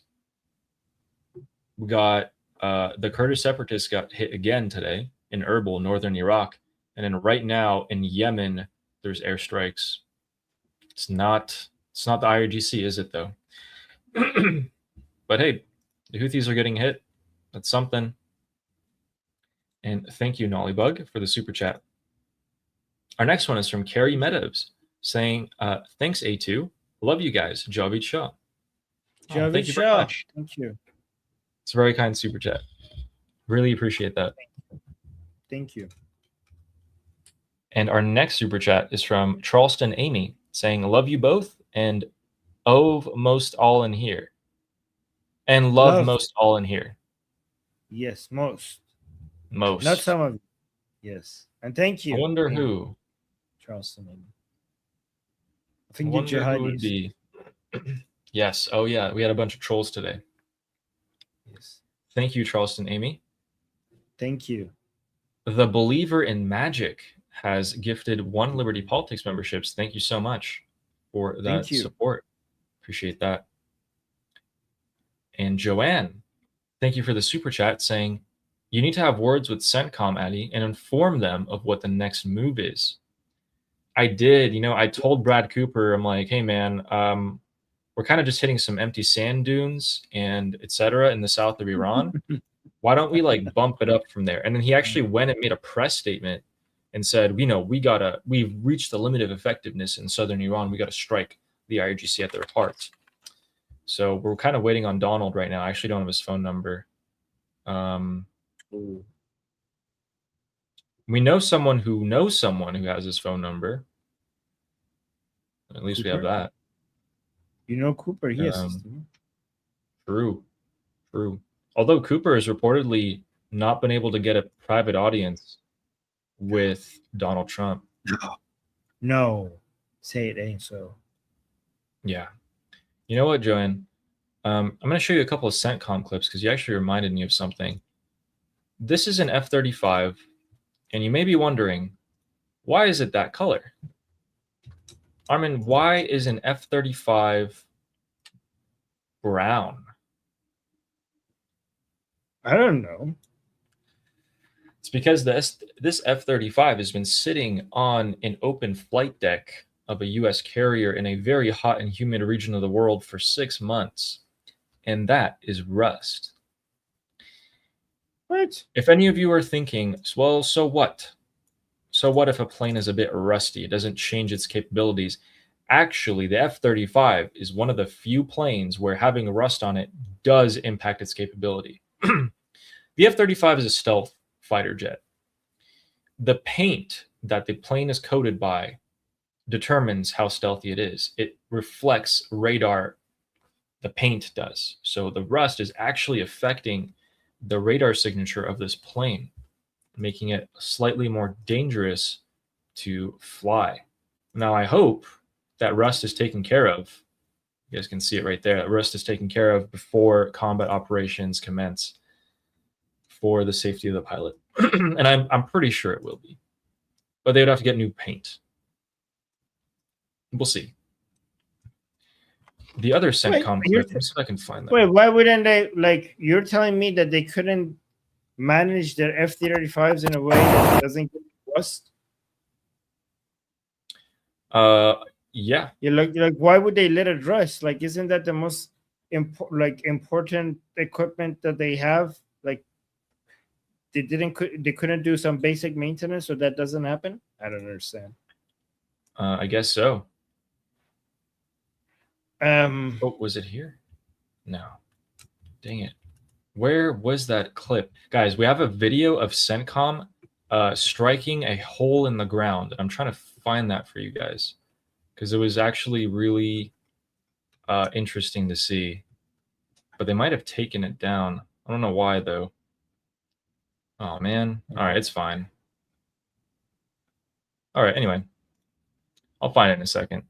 We got the Kurdish separatists got hit again today in Erbil, northern Iraq. And then right now in Yemen, there's airstrikes. It's not the IRGC, is it though? But hey, the Houthis are getting hit. That's something. And thank you, Nollybug, for the super chat. Our next one is from Carrie Meadows saying, thanks, A2. Love you guys. Javid Shah. Javid Shah. Very much. Thank you. It's a very kind super chat. Really appreciate that. Thank you. And our next super chat is from Charleston Amy saying, love you both and most all in here. And love most all in here. Yes, most. Most. Not some of you. Yes. And thank you. I wonder who. Charleston Amy. I think the jihadis. Who would be. Yes. Oh, yeah. We had a bunch of trolls today. Yes. Thank you, Charleston Amy. Thank you. The Believer in Magic has gifted 1 Liberty Politics memberships. Thank you so much for that support. Appreciate that. And Joanne, thank you for the super chat saying, you need to have words with CENTCOM, Addy, and inform them of what the next move is. I did. I told Brad Cooper, I'm like, hey, man, we're kind of just hitting some empty sand dunes and etc. in the south of Iran. Why don't we bump it up from there? And then he actually went and made a press statement and said, we've reached the limit of effectiveness in southern Iran. We got to strike the IRGC at their heart. So we're kind of waiting on Donald right now. I actually don't have his phone number. We know someone who knows someone who has his phone number. At least Cooper? we have that. Cooper, yes. True. Although Cooper has reportedly not been able to get a private audience with Donald Trump. No. Say it ain't so. Yeah. You know what, Joanne? I'm going to show you a couple of CENTCOM clips because you actually reminded me of something. This is an F-35, and you may be wondering, why is it that color? Armin, why is an F-35 brown? I don't know. It's because this F-35 has been sitting on an open flight deck of a U.S. carrier in a very hot and humid region of the world for 6 months. And that is rust. What? If any of you are thinking, well, so what? So what if a plane is a bit rusty? It doesn't change its capabilities. Actually, the F-35 is one of the few planes where having rust on it does impact its capability. The F-35 is a stealth fighter jet. The paint that the plane is coated by determines how stealthy it is. It reflects radar. The paint does. So the rust is actually affecting the radar signature of this plane, making it slightly more dangerous to fly. Now, I hope that rust is taken care of. You guys can see it right there. That rust is taken care of before combat operations commence for the safety of the pilot. And I'm pretty sure it will be. But they would have to get new paint. We'll see. The other CENTCOM clip, let me see if I can find that. Wait, why wouldn't they, like, you're telling me that they couldn't manage their F-35s in a way that doesn't get rust? Yeah. You're like, why would they let it rust? Like, isn't that the most important equipment that they have? Like, they couldn't do some basic maintenance so that doesn't happen? I don't understand. I guess so. Oh, was it here? No. Dang it. Where was that clip? Guys, we have a video of CENTCOM striking a hole in the ground. I'm trying to find that for you guys because it was actually really interesting to see. But they might have taken it down. I don't know why, though. Oh, man. All right, it's fine. All right, anyway. I'll find it in a second.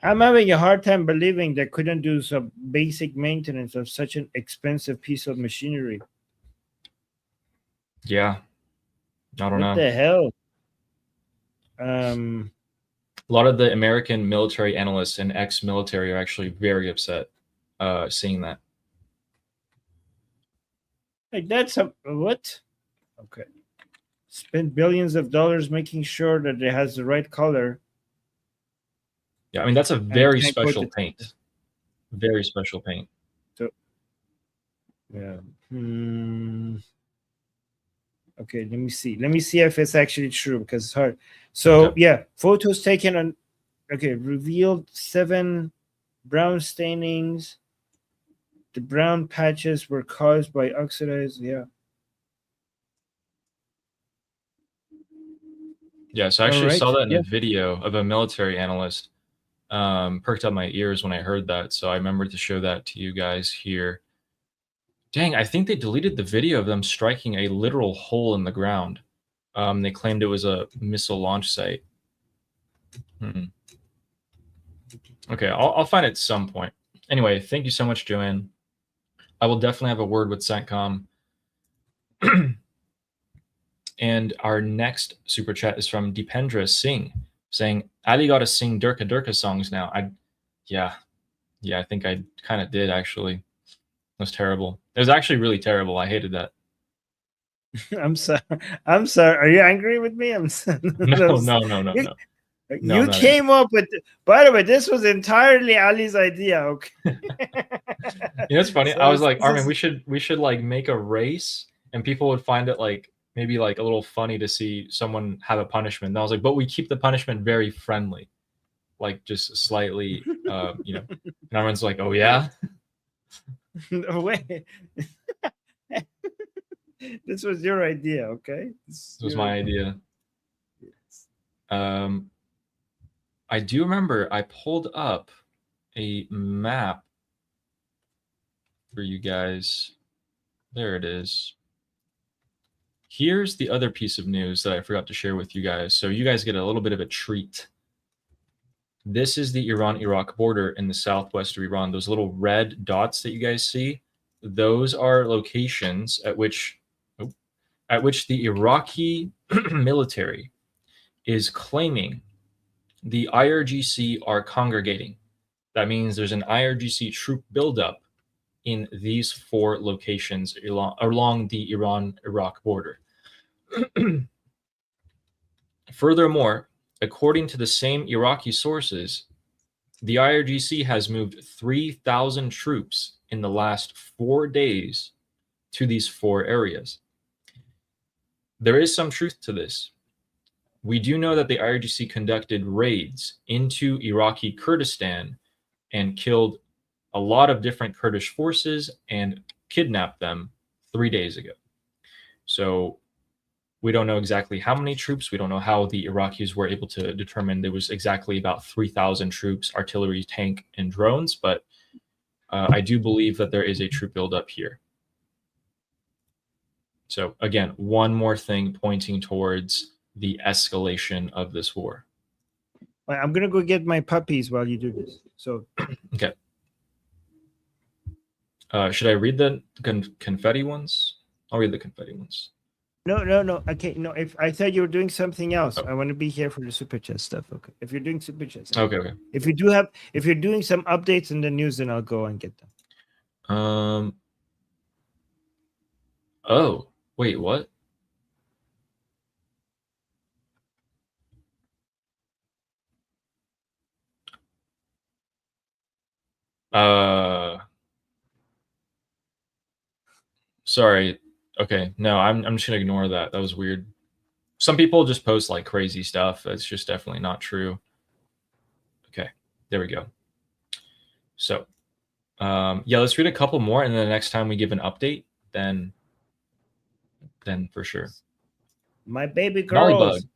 I'm having a hard time believing they couldn't do some basic maintenance of such an expensive piece of machinery. Yeah. I don't know. What the hell? A lot of the American military analysts and ex-military are actually very upset seeing that. Like, that's a what? Okay. Spend billions of dollars making sure that it has the right color. Yeah, I mean, that's a very special paint. Very special paint. So, yeah. Okay, let me see. Let me see if it's actually true because it's hard. So, Okay. yeah, photos taken on, okay, revealed 7 brown stainings. The brown patches were caused by oxidized, yeah. Yeah, so I actually saw that in yeah. a video of a military analyst. Perked up my ears when I heard that, so I remembered to show that to you guys here. Dang, I think they deleted the video of them striking a literal hole in the ground. They claimed it was a missile launch site. Okay, I'll find it at some point. Anyway, thank you so much, Joanne. I will definitely have a word with CENTCOM. And our next super chat is from Deependra Singh, saying, Ali got to sing Durka Durka songs now. Yeah, I think I kind of did, actually. It was terrible. It was actually really terrible. I hated that. I'm sorry. I'm sorry. Are you angry with me? No. You came up with, by the way, this was entirely Ali's idea. Okay. You know, it's funny. So I was like, Armin, we should like make a race, and people would find it like maybe like a little funny to see someone have a punishment. And I was like, but we keep the punishment very friendly, like just slightly, you know. And everyone's like, oh yeah. No way. This was your idea, okay? This was my idea. Yes. I do remember I pulled up a map for you guys. There it is. Here's the other piece of news that I forgot to share with you guys. So you guys get a little bit of a treat. This is the Iran-Iraq border in the southwest of Iran. Those little red dots that you guys see, those are locations at which the Iraqi military is claiming the IRGC are congregating. That means there's an IRGC troop buildup in these 4 locations along the Iran-Iraq border. Furthermore, according to the same Iraqi sources, the IRGC has moved 3,000 troops in the last 4 days to these 4 areas. There is some truth to this. We do know that the IRGC conducted raids into Iraqi Kurdistan and killed a lot of different Kurdish forces and kidnapped them 3 days ago. So we don't know exactly how many troops. We don't know how the Iraqis were able to determine there was exactly about 3,000 troops, artillery, tank, and drones. But I do believe that there is a troop buildup here. So again, one more thing pointing towards the escalation of this war. I'm gonna go get my puppies while you do this. So okay. Should I read the confetti ones? I'll read the confetti ones. No. Okay, no. If I thought you were doing something else, I want to be here for the super chat stuff. Okay. If you're doing super chats. Okay. If you're doing some updates in the news, then I'll go and get them. Oh, wait, what? Sorry. Okay, no, I'm just gonna ignore that. That was weird. Some people just post like crazy stuff. That's just definitely not true. Okay, there we go. So, yeah, let's read a couple more, and then the next time we give an update, then for sure. My baby girls. Nollybug.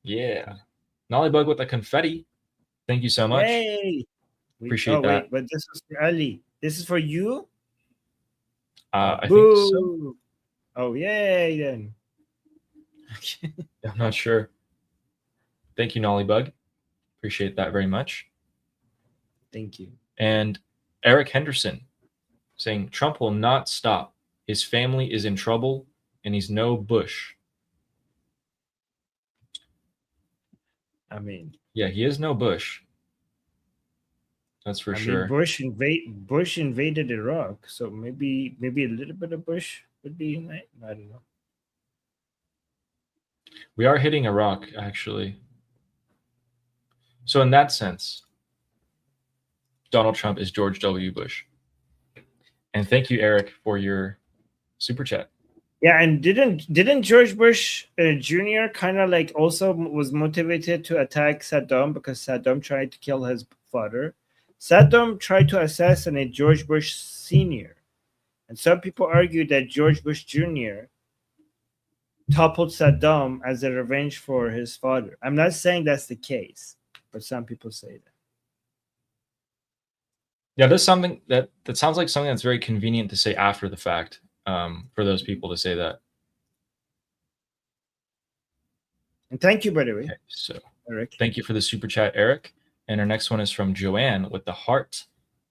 Yeah, Nollybug with the confetti. Thank you so much. Hey. Appreciate that. Wait, but this is for Ali. This is for you? I think so. Oh, yay, then. I'm not sure. Thank you, Nollybug. Appreciate that very much. Thank you. And Eric Henderson saying, Trump will not stop. His family is in trouble, and he's no Bush. I mean, yeah, he is no Bush. That's for sure. Mean, Bush invaded Iraq, so maybe a little bit of Bush would be in that. I don't know. We are hitting Iraq, actually. So in that sense, Donald Trump is George W. Bush. And thank you, Eric, for your super chat. Yeah, and didn't George Bush Jr. kind of like also was motivated to attack Saddam because Saddam tried to kill his father? Saddam tried to assassinate George Bush Sr. And some people argue that George Bush Jr. toppled Saddam as a revenge for his father. I'm not saying that's the case, but some people say that. Yeah, there's something that sounds like something that's very convenient to say after the fact, for those people to say that. And thank you, by the way. Okay, so Eric. Thank you for the super chat, Eric. And our next one is from Joanne with the heart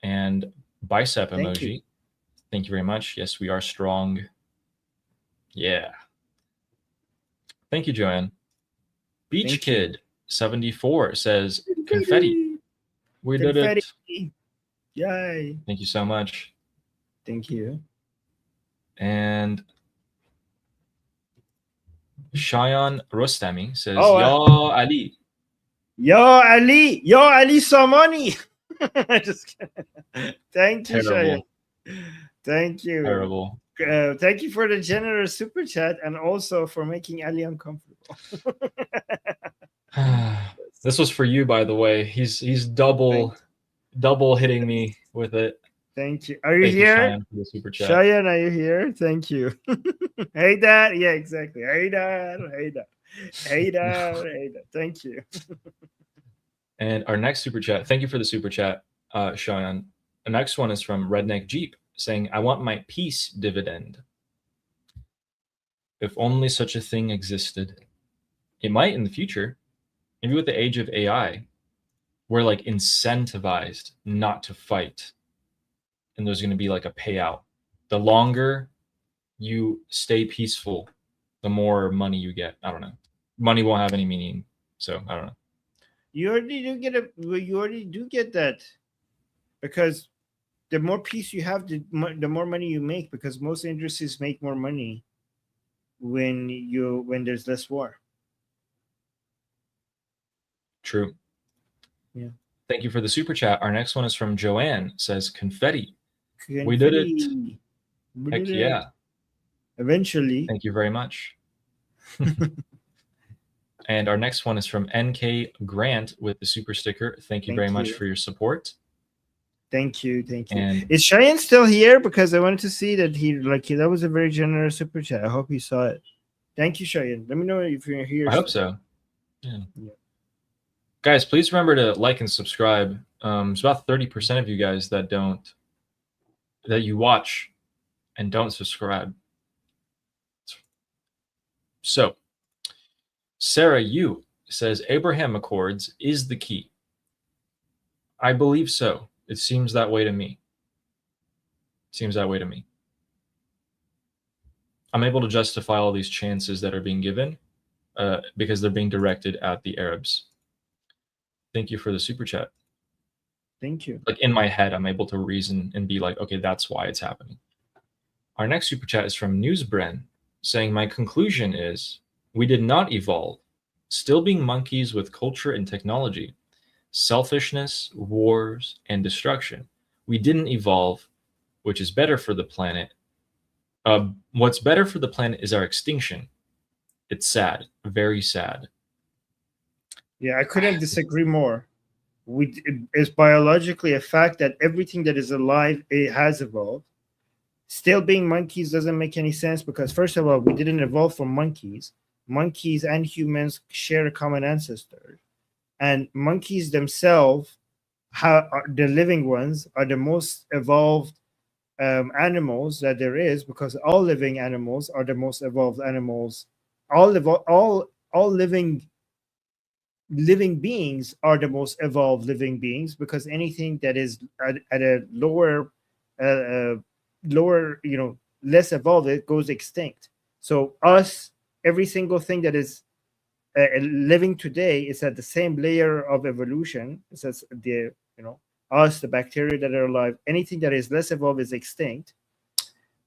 and bicep emoji. Thank you very much. Yes, we are strong. Yeah. Thank you, Joanne. Beach Kid 74 says confetti. We did it. Yay. Thank you so much. Thank you. And Shayan Rostami says, Oh, Yo Ali. Yo Ali Samani. Just kidding. Thank you, Shayan. Thank you. Terrible. Thank you for the generous super chat and also for making Ali uncomfortable. This was for you, by the way. He's double hitting me with it. Thank you. Are you here? Shayan, for the super chat. Shayan, are you here? Thank you. Hey, Dad. Yeah, exactly. Hey, Dad. Hey, Dad. Hey, Dad. Hey, Dad. Thank you. And our next super chat. Thank you for the super chat, Shayan. The next one is from Redneck Jeep saying, I want my peace dividend. If only such a thing existed. It might in the future. Maybe with the age of AI, we're like incentivized not to fight. And there's going to be like a payout. The longer you stay peaceful, the more money you get. I don't know. Money won't have any meaning. So I don't know. You already do get that, because the more peace you have, the more money you make, because most industries make more money when there's less war. True. Yeah. Thank you for the super chat. Our next one is from Joanne. Says confetti. We did it. Heck yeah. Eventually. Thank you very much. And our next one is from NK Grant with the super sticker. Thank you very much for your support. Thank you. And is Cheyenne still here? Because I wanted to see that that was a very generous super chat. I hope you saw it. Thank you, Cheyenne. Let me know if you're here. I hope so. Yeah. Guys, please remember to like and subscribe. There's about 30% of you guys that you watch and don't subscribe. So, Sarah Yu says Abraham Accords is the key. I believe so. It seems that way to me. I'm able to justify all these chances that are being given because they're being directed at the Arabs. Thank you for the super chat. Thank you. Like in my head, I'm able to reason and be like, okay, that's why it's happening. Our next super chat is from Newsbren saying, my conclusion is we did not evolve, still being monkeys with culture and technology, selfishness, wars, and destruction. We didn't evolve, which is better for the planet. What's better for the planet is our extinction. It's sad, very sad. Yeah, I couldn't disagree more. It's biologically a fact that everything that is alive, it has evolved. Still being monkeys doesn't make any sense because, first of all, we didn't evolve from monkeys. Monkeys and humans share a common ancestor. And monkeys themselves, the living ones, are the most evolved animals that there is, because all living animals are the most evolved animals. All living beings are the most evolved living beings, because anything that is at a lower, less evolved, it goes extinct. So every single thing that is living today is at the same layer of evolution. It says the bacteria that are alive. Anything that is less evolved is extinct.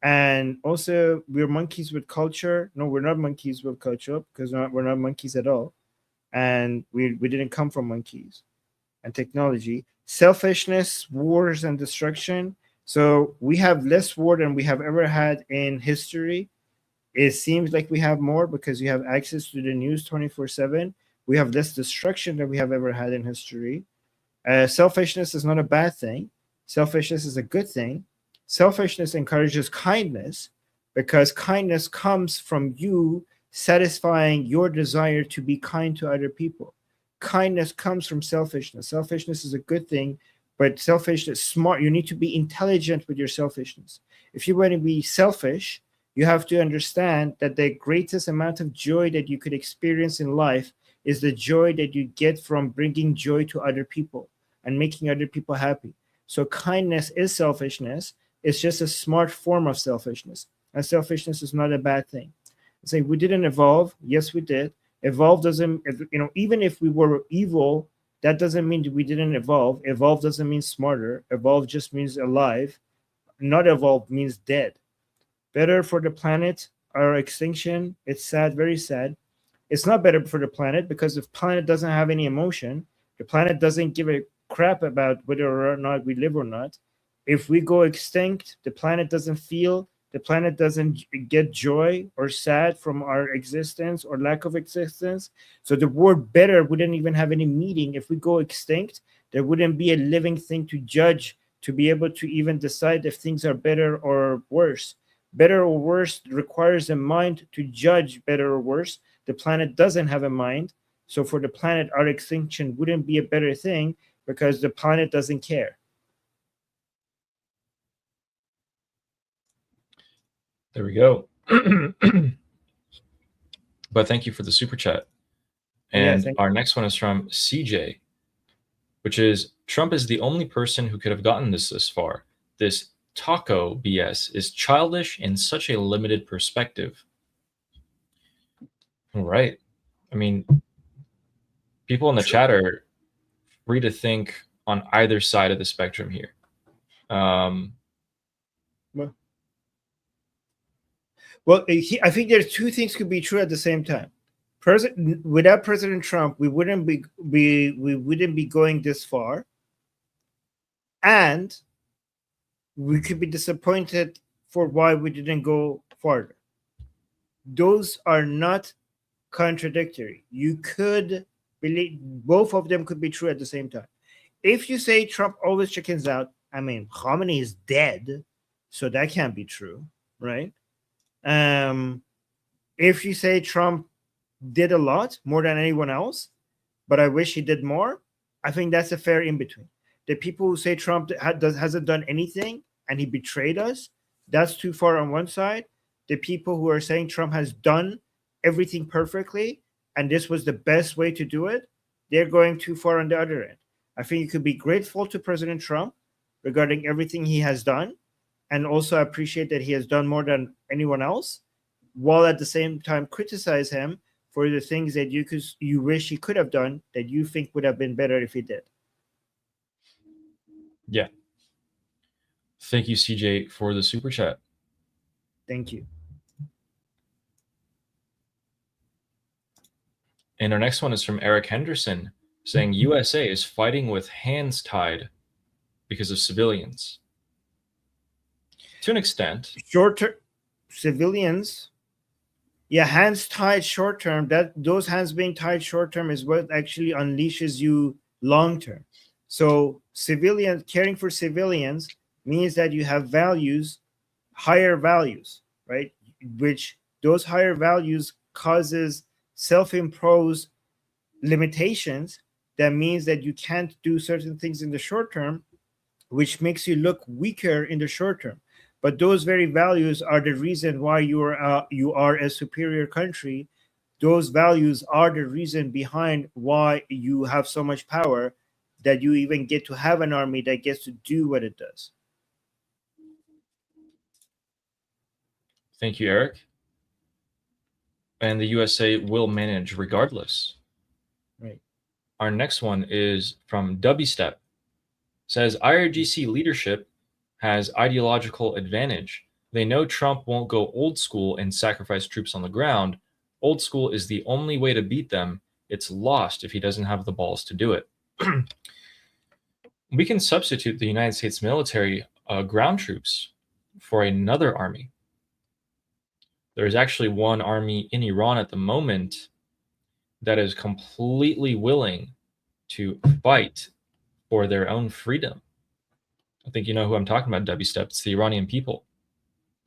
And also, we're monkeys with culture. No, we're not monkeys with culture, because we're not monkeys at all. And we didn't come from monkeys. And technology, selfishness, wars, and destruction. So we have less war than we have ever had in history. It seems like we have more because you have access to the news 24/7. We have less destruction than we have ever had in history. Selfishness is not a bad thing. Selfishness is a good thing. Selfishness encourages kindness, because kindness comes from you satisfying your desire to be kind to other people. Kindness comes from selfishness. Selfishness is a good thing, but selfishness, smart. You need to be intelligent with your selfishness. If you want to be selfish, you have to understand that the greatest amount of joy that you could experience in life is the joy that you get from bringing joy to other people and making other people happy. So kindness is selfishness. It's just a smart form of selfishness. And selfishness is not a bad thing. Say we didn't evolve. Yes, we did. Evolve doesn't, even if we were evil, that doesn't mean we didn't evolve. Evolve doesn't mean smarter. Evolve just means alive. Not evolve means dead. Better for the planet, our extinction. It's sad, very sad. It's not better for the planet, because the planet doesn't have any emotion. The planet doesn't give a crap about whether or not we live or not. If we go extinct, the planet doesn't feel, the planet doesn't get joy or sad from our existence or lack of existence. So the word better wouldn't even have any meaning. If we go extinct, there wouldn't be a living thing to judge, to be able to even decide if things are better or worse. Better or worse requires a mind to judge better or worse. The planet doesn't have a mind. So for the planet, our extinction wouldn't be a better thing, because the planet doesn't care. There we go. But thank you for the super chat. And our next one is from CJ, which is, Trump is the only person who could have gotten this far. This taco BS is childish in such a limited perspective. All right. I mean, people in the chat are free to think on either side of the spectrum here. Well, I think there's two things could be true at the same time. Without President Trump, we wouldn't be going this far, and we could be disappointed for why we didn't go farther. those are not contradictory. You could believe both of them could be true at the same time. If you say Trump always chickens out, I mean, Khamenei is dead, so that can't be true, right? If you say Trump did a lot more than anyone else, but I wish he did more, I think that's a fair in between. The people who say Trump hasn't done anything and he betrayed us, that's too far on one side. The people who are saying Trump has done everything perfectly and this was the best way to do it, they're going too far on the other end. I think you could be grateful to President Trump regarding everything he has done and also appreciate that he has done more than anyone else, while at the same time criticize him for the things that you wish he could have done that you think would have been better if he did. Yeah. Thank you, CJ, for the super chat. Thank you. And our next one is from Eric Henderson, saying USA is fighting with hands tied because of civilians. To an extent. Short-term civilians, yeah, hands tied short term, that those hands being tied short term is what actually unleashes you long term. So civilians, caring for civilians means that you have values, higher values, right? Which those higher values causes self-imposed limitations. That means that you can't do certain things in the short term, which makes you look weaker in the short term. But those very values are the reason why you are a superior country. Those values are the reason behind why you have so much power that you even get to have an army that gets to do what it does. Thank you, Eric. And the USA will manage regardless. Right. Our next one is from Dubstep. Says IRGC leadership has ideological advantage. They know Trump won't go old school and sacrifice troops on the ground. Old school is the only way to beat them. It's lost if he doesn't have the balls to do it. We can substitute the United States military ground troops for another army. There is actually one army in Iran at the moment that is completely willing to fight for their own freedom. I think you know who I'm talking about, Debbie Step. It's the Iranian people.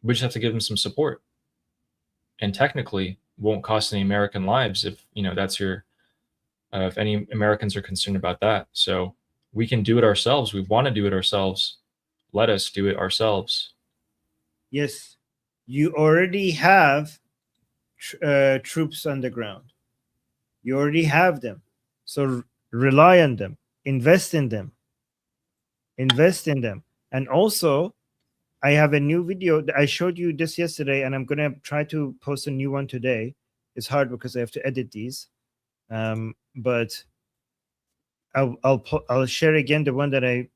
We just have to give them some support. And technically, won't cost any American lives if, that's your, if any Americans are concerned about that. So we can do it ourselves. We want to do it ourselves. Let us do it ourselves. Yes, you already have troops on the ground. You already have them. So rely on them. Invest in them. And also, I have a new video. I showed you this yesterday, and I'm going to try to post a new one today. It's hard because I have to edit these. But I'll share again the one that I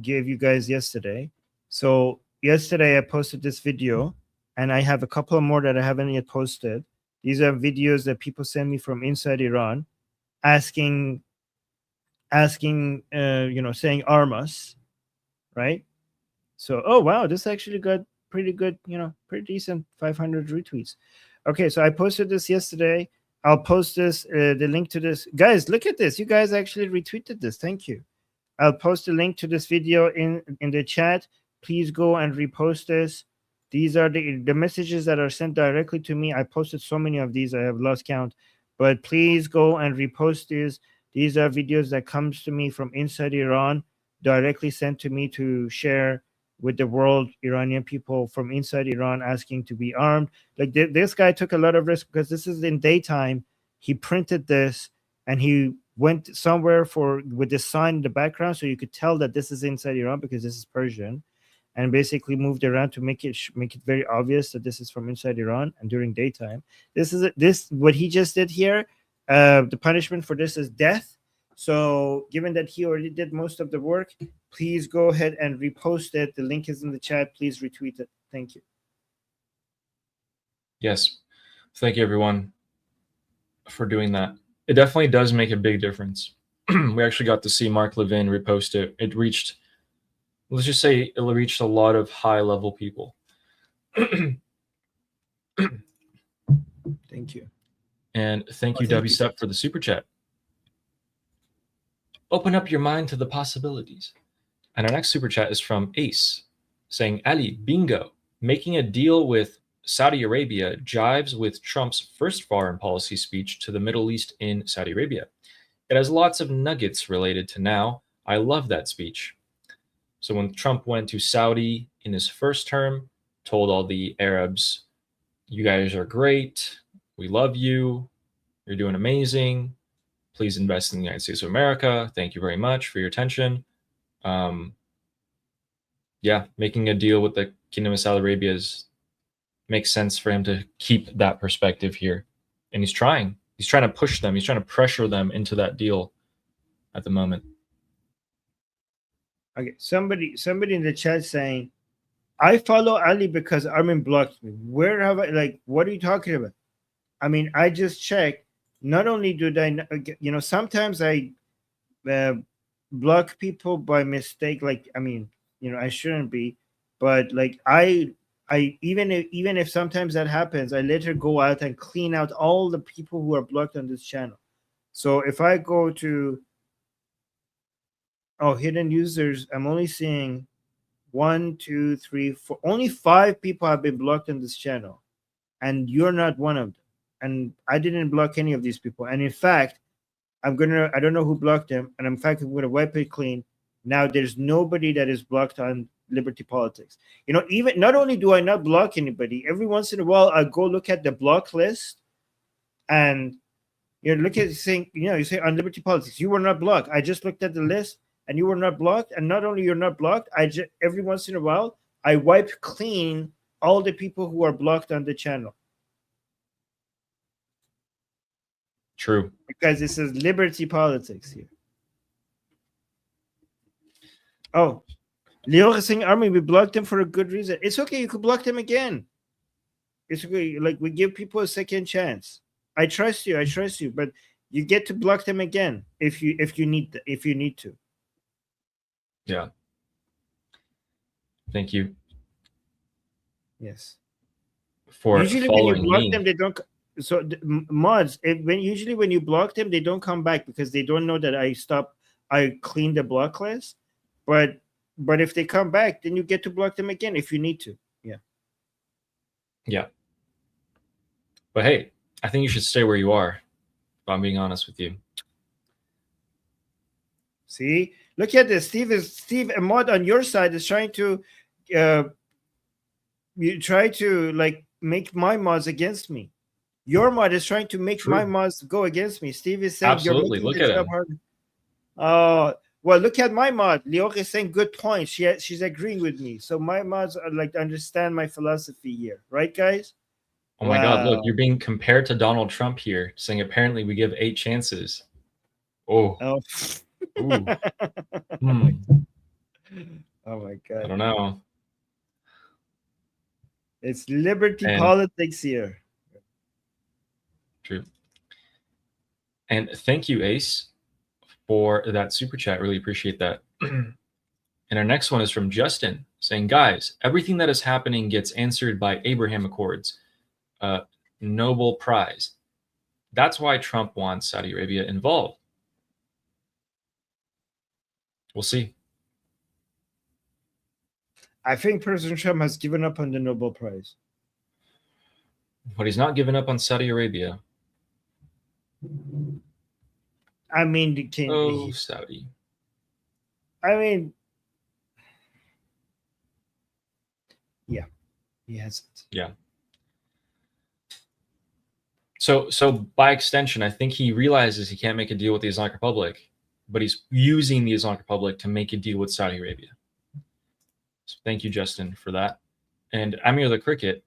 gave you guys yesterday. So yesterday I posted this video, and I have a couple more that I haven't yet posted. These are videos that people send me from inside Iran, asking, saying arm us, right? So, oh wow, this actually got pretty good, pretty decent 500 retweets. Okay, so I posted this yesterday. I'll post this, the link to this. Guys, look at this. You guys actually retweeted this. Thank you. I'll post a link to this video in the chat. Please go and repost this. These are the messages that are sent directly to me. I posted so many of these, I have lost count. But please go and repost these. These are videos that comes to me from inside Iran, directly sent to me to share with the world. Iranian people from inside Iran asking to be armed. Like this guy took a lot of risk because this is in daytime. He printed this and he went somewhere with the sign in the background so you could tell that this is inside Iran because this is Persian, and basically moved around to make it very obvious that this is from inside Iran and during daytime. What he just did here. The punishment for this is death. So given that he already did most of the work, please go ahead and repost it. The link is in the chat. Please retweet it. Thank you. Yes. Thank you, everyone, for doing that. It definitely does make a big difference. We actually got to see Mark Levin repost it. It reached, let's just say it reached a lot of high-level people. Thank you. And thank you, thank you, WSEP, guys. for the super chat. Open up your mind to the possibilities. And our next super chat is from Ace, saying, Ali, bingo. Making a deal with Saudi Arabia jives with Trump's first foreign policy speech to the Middle East in Saudi Arabia. It has lots of nuggets related to now. I love that speech. So when Trump went to Saudi in his first term, told all the Arabs, you guys are great. We love you. You're doing amazing. Please invest in the United States of America. Thank you very much for your attention. Yeah, making a deal with the Kingdom of Saudi Arabia makes sense for him to keep that perspective here. And he's trying to push them. He's trying to pressure them into that deal at the moment. Okay, somebody in the chat saying, I follow Ali because Armin blocked me. Where have I, like, what are you talking about? I mean, I just checked. Not only do I, you know, sometimes I block people by mistake. Like, I mean, you know, I shouldn't be, but like, I even if sometimes that happens, I later go out and clean out all the people who are blocked on this channel. So if I go to, hidden users, I'm only seeing 1, 2, 3, 4. Only 5 people have been blocked on this channel, and you're not one of them. And I didn't block any of these people. And in fact, I don't know who blocked them. And in fact, I'm gonna wipe it clean. Now there's nobody that is blocked on Liberty Politics. You know, even not only do I not block anybody, every once in a while I go look at the block list, and you know, look at saying, you know, you say on Liberty Politics, you were not blocked. I just looked at the list and you were not blocked. And not only you're not blocked, every once in a while I wipe clean all the people who are blocked on the channel. True. Because this is Liberty Politics here. Oh, Leo is saying, Army, we blocked them for a good reason. It's okay. You could block them again. It's okay. Like, we give people a second chance. I trust you, but you get to block them again if you need to. Yeah. Thank you. Yes. For usually when you block them, they don't. So mods, usually when you block them, they don't come back because they don't know that I cleaned the block list. But if they come back, then you get to block them again if you need to. Yeah. Yeah. But hey, I think you should stay where you are, if I'm being honest with you. See, look at this. Steve, a mod on your side is trying to you try to like make my mods against me. Your mod is trying to make True. my mods go against me. Steve is saying absolutely. You're look making at the him. job harder. Oh, well, look at my mod. Leo is saying good point. She's agreeing with me. So my mods are like understand my philosophy here, right, guys? Oh my God! Look, you're being compared to Donald Trump here, saying apparently we give 8 chances. Oh. Ooh. Oh my God! I don't know. It's Liberty Politics here. True. And thank you, Ace, for that super chat. Really appreciate that. And our next one is from Justin, saying, guys, everything that is happening gets answered by Abraham Accords, Nobel Prize. That's why Trump wants Saudi Arabia involved. We'll see. I think President Trump has given up on the Nobel Prize. But he's not given up on Saudi Arabia. I mean, Saudi. I mean, yeah, he hasn't. Yeah. So by extension, I think he realizes he can't make a deal with the Islamic Republic, but he's using the Islamic Republic to make a deal with Saudi Arabia. So thank you, Justin, for that. And Amir the Cricket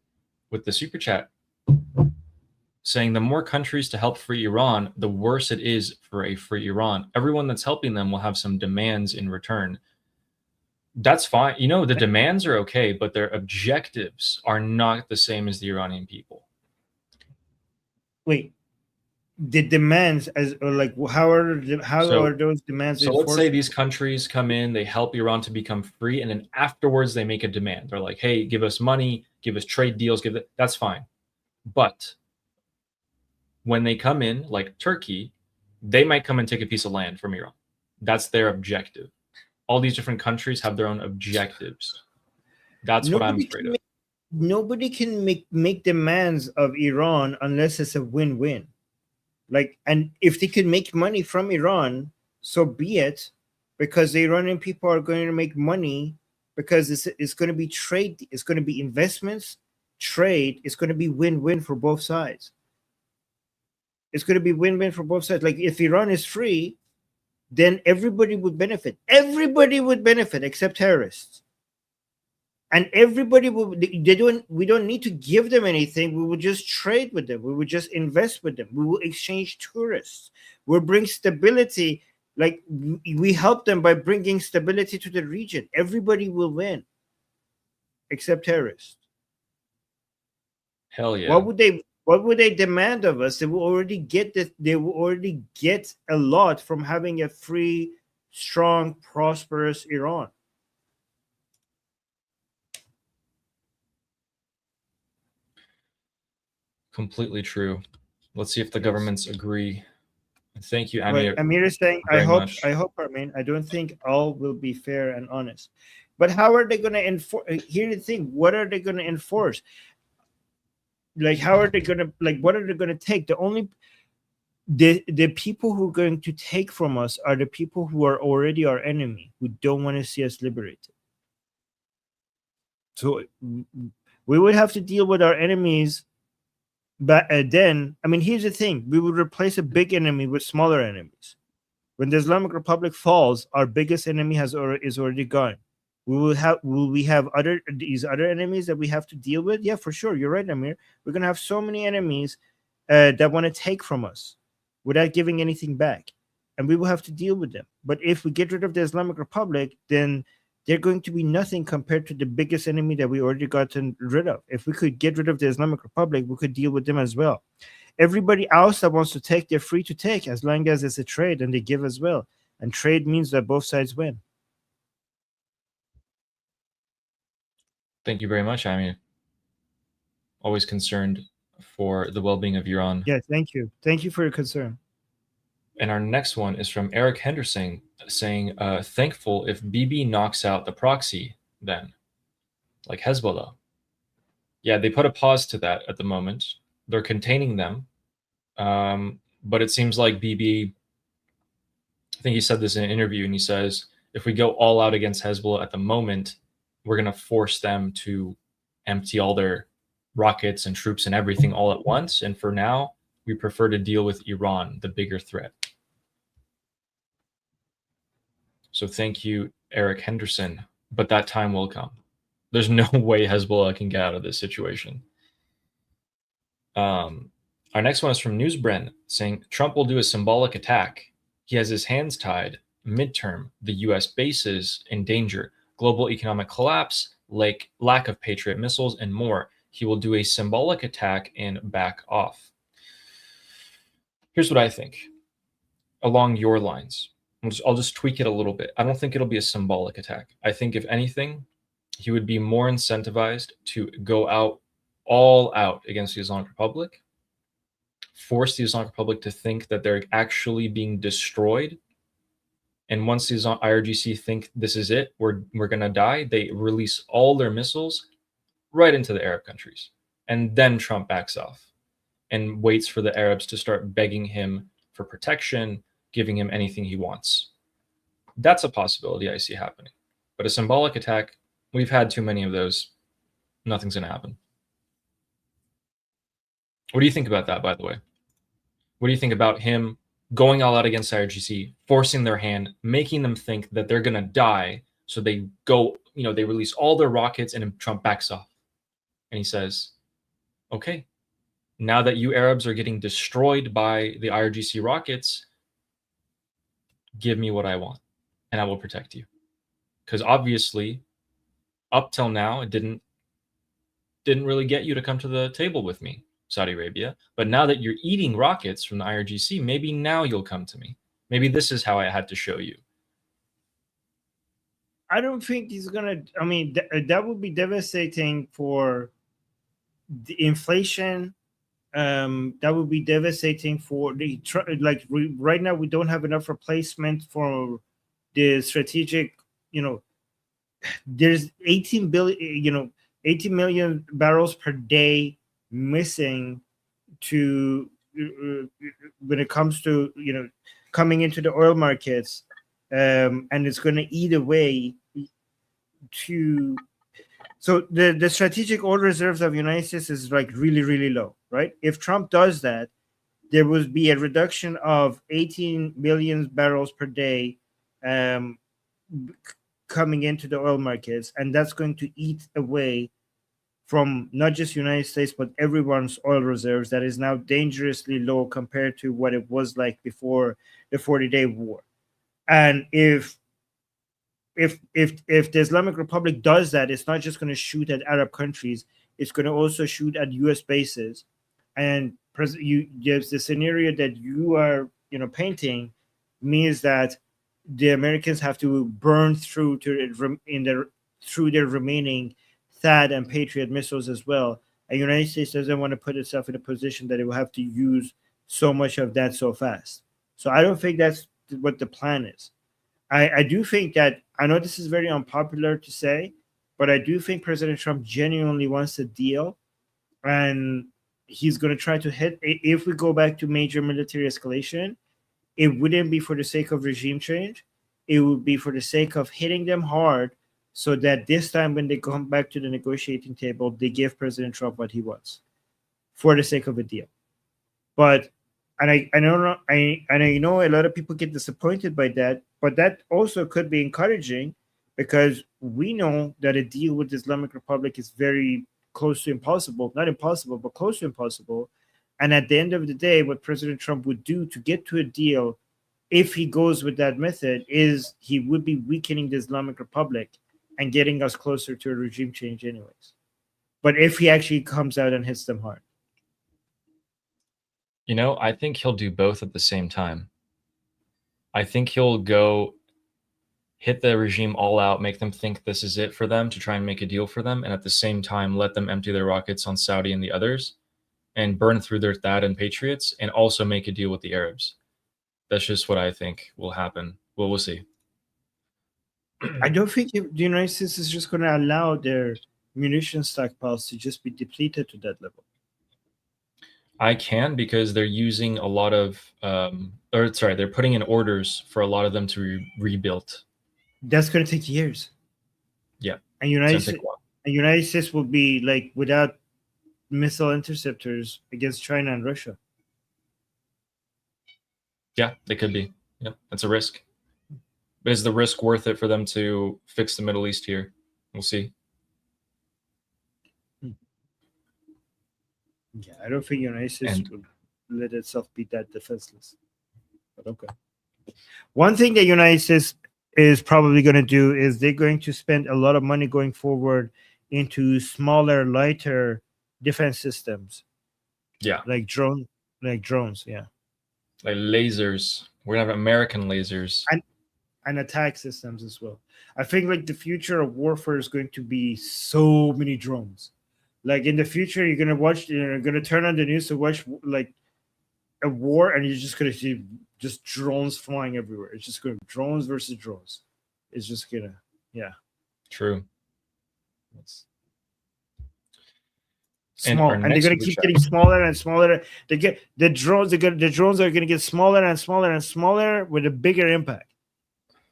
with the super chat saying the more countries to help free Iran, the worse it is for a free Iran. Everyone that's helping them will have some demands in return. That's fine. You know, the demands are okay, but their objectives are not the same as the Iranian people. Wait, the demands how are those demands? So let's say these countries come in, they help Iran to become free, and then afterwards they make a demand. They're like, hey, give us money, give us trade deals, that's fine. But when they come in, like Turkey, they might come and take a piece of land from Iran. That's their objective. All these different countries have their own objectives. That's what I'm afraid of. Nobody can make demands of Iran unless it's a win-win. Like, and if they can make money from Iran, so be it, because the Iranian people are going to make money, because it's going to be trade, it's going to be investments, trade, it's going to be win-win for both sides. It's going to be win-win for both sides. Like, if Iran is free, then everybody would benefit. Everybody would benefit except terrorists. And everybody will, we don't need to give them anything. We will just trade with them. We will just invest with them. We will exchange tourists. We'll bring stability. Like, we help them by bringing stability to the region. Everybody will win except terrorists. Hell yeah. What would they demand of us? They will already get this. They will already get a lot from having a free, strong, prosperous Iran. Completely true. Let's see if the governments agree. Thank you, Amir. Amir is saying, I hope, Armin, I don't think all will be fair and honest. But how are they going to enforce? Here's the thing: what are they going to enforce? Like, how are they going to, like, what are they going to take? The people who are going to take from us are the people who are already our enemy, who don't want to see us liberated. So we would have to deal with our enemies. But then, I mean, here's the thing: we would replace a big enemy with smaller enemies. When the Islamic Republic falls, our biggest enemy is already gone. Will we have these other enemies that we have to deal with? Yeah, for sure. You're right, Amir. We're gonna have so many enemies that want to take from us without giving anything back, and we will have to deal with them. But if we get rid of the Islamic Republic, then they're going to be nothing compared to the biggest enemy that we already gotten rid of. If we could get rid of the Islamic Republic, we could deal with them as well. Everybody else that wants to take, they're free to take, as long as it's a trade and they give as well. And trade means that both sides win. Thank you very much, Amir. Always concerned for the well-being of Iran. Yeah, thank you. Thank you for your concern. And our next one is from Eric Henderson saying, thankful if Bibi knocks out the proxy then, like Hezbollah. Yeah, they put a pause to that at the moment. They're containing them. But it seems like Bibi, I think he said this in an interview, and he says, if we go all out against Hezbollah at the moment, we're going to force them to empty all their rockets and troops and everything all at once. And for now, we prefer to deal with Iran, the bigger threat. So thank you, Eric Henderson. But that time will come. There's no way Hezbollah can get out of this situation. Our next one is from Newsbren saying, Trump will do a symbolic attack. He has his hands tied. Midterm, the U.S. bases in danger. Global economic collapse, lack of Patriot missiles, and more. He will do a symbolic attack and back off. Here's what I think. Along your lines, I'll just tweak it a little bit. I don't think it'll be a symbolic attack. I think, if anything, he would be more incentivized to go all out against the Islamic Republic, force the Islamic Republic to think that they're actually being destroyed. And once the IRGC think this is it, we're going to die, they release all their missiles right into the Arab countries. And then Trump backs off and waits for the Arabs to start begging him for protection, giving him anything he wants. That's a possibility I see happening. But a symbolic attack, we've had too many of those. Nothing's going to happen. What do you think about that, by the way? What do you think about him going all out against IRGC, forcing their hand, making them think that they're going to die, so they go, they release all their rockets, and Trump backs off. And he says, okay, now that you Arabs are getting destroyed by the IRGC rockets, give me what I want, and I will protect you. Because obviously, up till now, it didn't really get you to come to the table with me, Saudi Arabia. But now that you're eating rockets from the IRGC, maybe now you'll come to me. Maybe this is how I had to show you. I don't think he's gonna. I mean, that would be devastating for the inflation, that would be devastating for the right now. We don't have enough replacement for the strategic. There's 18 billion, 18 million barrels per day missing to when it comes to coming into the oil markets, and it's going to eat away to. So the strategic oil reserves of the United States is like really, really low, right? If Trump does that, there would be a reduction of 18 million barrels per day coming into the oil markets, and that's going to eat away from not just United States, but everyone's oil reserves that is now dangerously low compared to what it was like before the 40-day war. And if the Islamic Republic does that, it's not just going to shoot at Arab countries, it's going to also shoot at US bases. And there's the scenario that you are painting means that the Americans have to burn through through their remaining THAAD and Patriot missiles as well. And the United States doesn't want to put itself in a position that it will have to use so much of that so fast. So I don't think that's what the plan is. I do think that, I know this is very unpopular to say, but I do think President Trump genuinely wants a deal, and he's going to try to hit. If we go back to major military escalation, it wouldn't be for the sake of regime change. It would be for the sake of hitting them hard, so that this time when they come back to the negotiating table, they give President Trump what he wants for the sake of a deal. But I know a lot of people get disappointed by that, but that also could be encouraging, because we know that a deal with the Islamic Republic is very close to impossible. Not impossible, but close to impossible. And at the end of the day, what President Trump would do to get to a deal, if he goes with that method, is he would be weakening the Islamic Republic and getting us closer to a regime change anyways. But if he actually comes out and hits them hard. I think he'll do both at the same time. I think he'll go hit the regime all out, make them think this is it for them to try and make a deal for them, and at the same time let them empty their rockets on Saudi and the others and burn through their THAAD and Patriots, and also make a deal with the Arabs. That's just what I think will happen. Well, we'll see. I don't think the United States is just going to allow their munition stockpiles to just be depleted to that level. I can, because they're using a lot of, they're putting in orders for a lot of them to be rebuilt. That's going to take years. Yeah. And United States will be like without missile interceptors against China and Russia. Yeah, they could be. Yep, that's a risk. But is the risk worth it for them to fix the Middle East here? We'll see. Yeah, I don't think the United States would let itself be that defenseless. But okay. One thing the United States is probably going to do is they're going to spend a lot of money going forward into smaller, lighter defense systems. Yeah. Like drones, yeah. Like lasers. We're going to have American lasers. And attack systems as well. I think like the future of warfare is going to be so many drones. Like in the future, you're gonna turn on the news to watch like a war, and you're just gonna see just drones flying everywhere. It's just going to drones versus drones. It's just gonna, yeah. True. It's small, and they're gonna keep getting smaller and smaller. The drones are gonna get smaller and smaller and smaller with a bigger impact.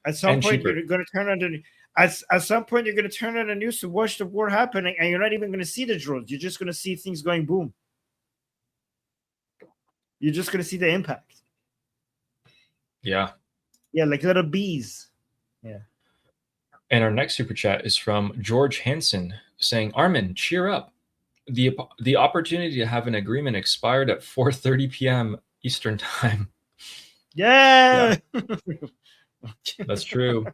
At some point, you're gonna turn on the. At some point, you're going to turn on the news to watch the war happening, and you're not even going to see the drones. You're just going to see things going boom. You're just going to see the impact. Yeah. Yeah, like little bees. Yeah. And our next super chat is from George Hansen saying, Armin, cheer up. The opportunity to have an agreement expired at 4:30 p.m. Eastern time. Yeah. That's true.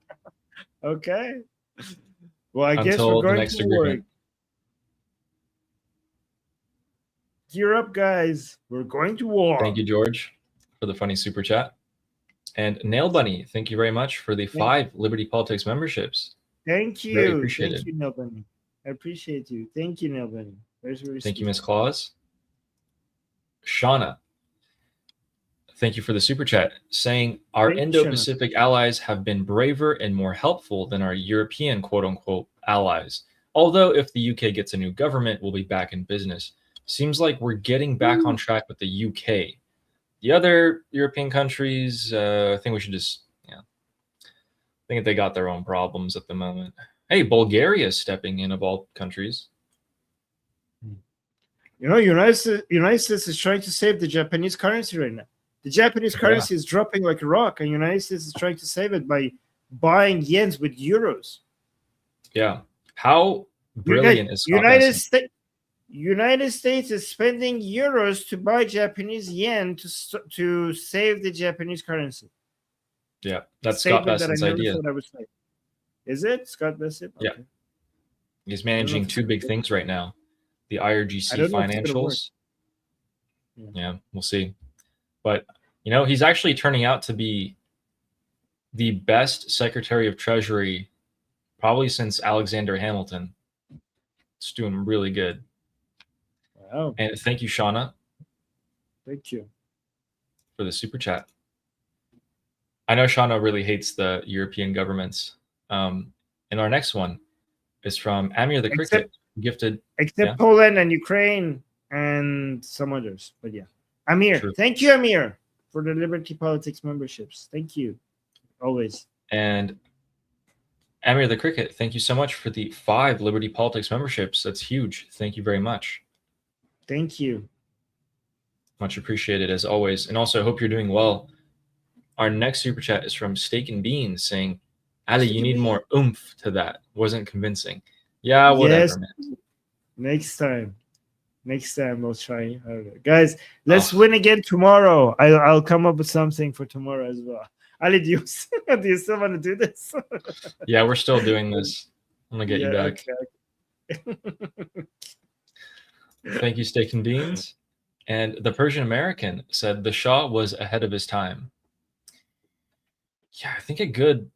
Okay. Well, I guess we're going to work. Gear up, guys. We're going to war. Thank you, George, for the funny super chat. And Nail Bunny, thank you very much for the 5 Liberty Politics memberships. Thank you. Very appreciated. Thank you, Nail Bunny. I appreciate you. Thank you, Nail Bunny. Thank you, Miss Claus. Shauna, thank you for the super chat, saying our Thank you, Indo-Pacific allies have been braver and more helpful than our European quote-unquote allies. Although if the UK gets a new government, we'll be back in business. Seems like we're getting back on track with the UK. The other European countries, I think we should just, I think they got their own problems at the moment. Hey, Bulgaria is stepping in of all countries. You know, United States is trying to save the Japanese currency right now. The Japanese currency is dropping like a rock, and United States is trying to save it by buying yens with euros. Yeah. How brilliant is Scott United States is spending euros to buy Japanese yen to save the Japanese currency. Yeah, that's Scott Besant's idea. Is it Scott Bessent? Yeah. Okay. He's managing two big things right now. The IRGC financials. Yeah, we'll see. But, you know, he's actually turning out to be the best Secretary of Treasury probably since Alexander Hamilton. It's doing really good. Wow. And thank you, Shauna. Thank you for the super chat. I know Shauna really hates the European governments. And our next one is from Amir the Cricket, gifted. Except Poland and Ukraine and some others. But yeah. Amir. True. Thank you, Amir, for the Liberty Politics memberships. Thank you. Always. And Amir the Cricket, thank you so much for the 5 Liberty Politics memberships. That's huge. Thank you very much. Thank you. Much appreciated as always. And also, I hope you're doing well. Our next super chat is from Steak and Beans saying, Ali, you need more oomph to that. Wasn't convincing. Yeah, whatever, yes. Man. Next time we'll try. Guys, let's win again tomorrow. I'll come up with something for tomorrow as well. Ali, do you still want to do this? Yeah, we're still doing this. I'm going to get you back. Okay. Thank you, Steak and Beans. And the Persian American said the Shah was ahead of his time. Yeah, I think a good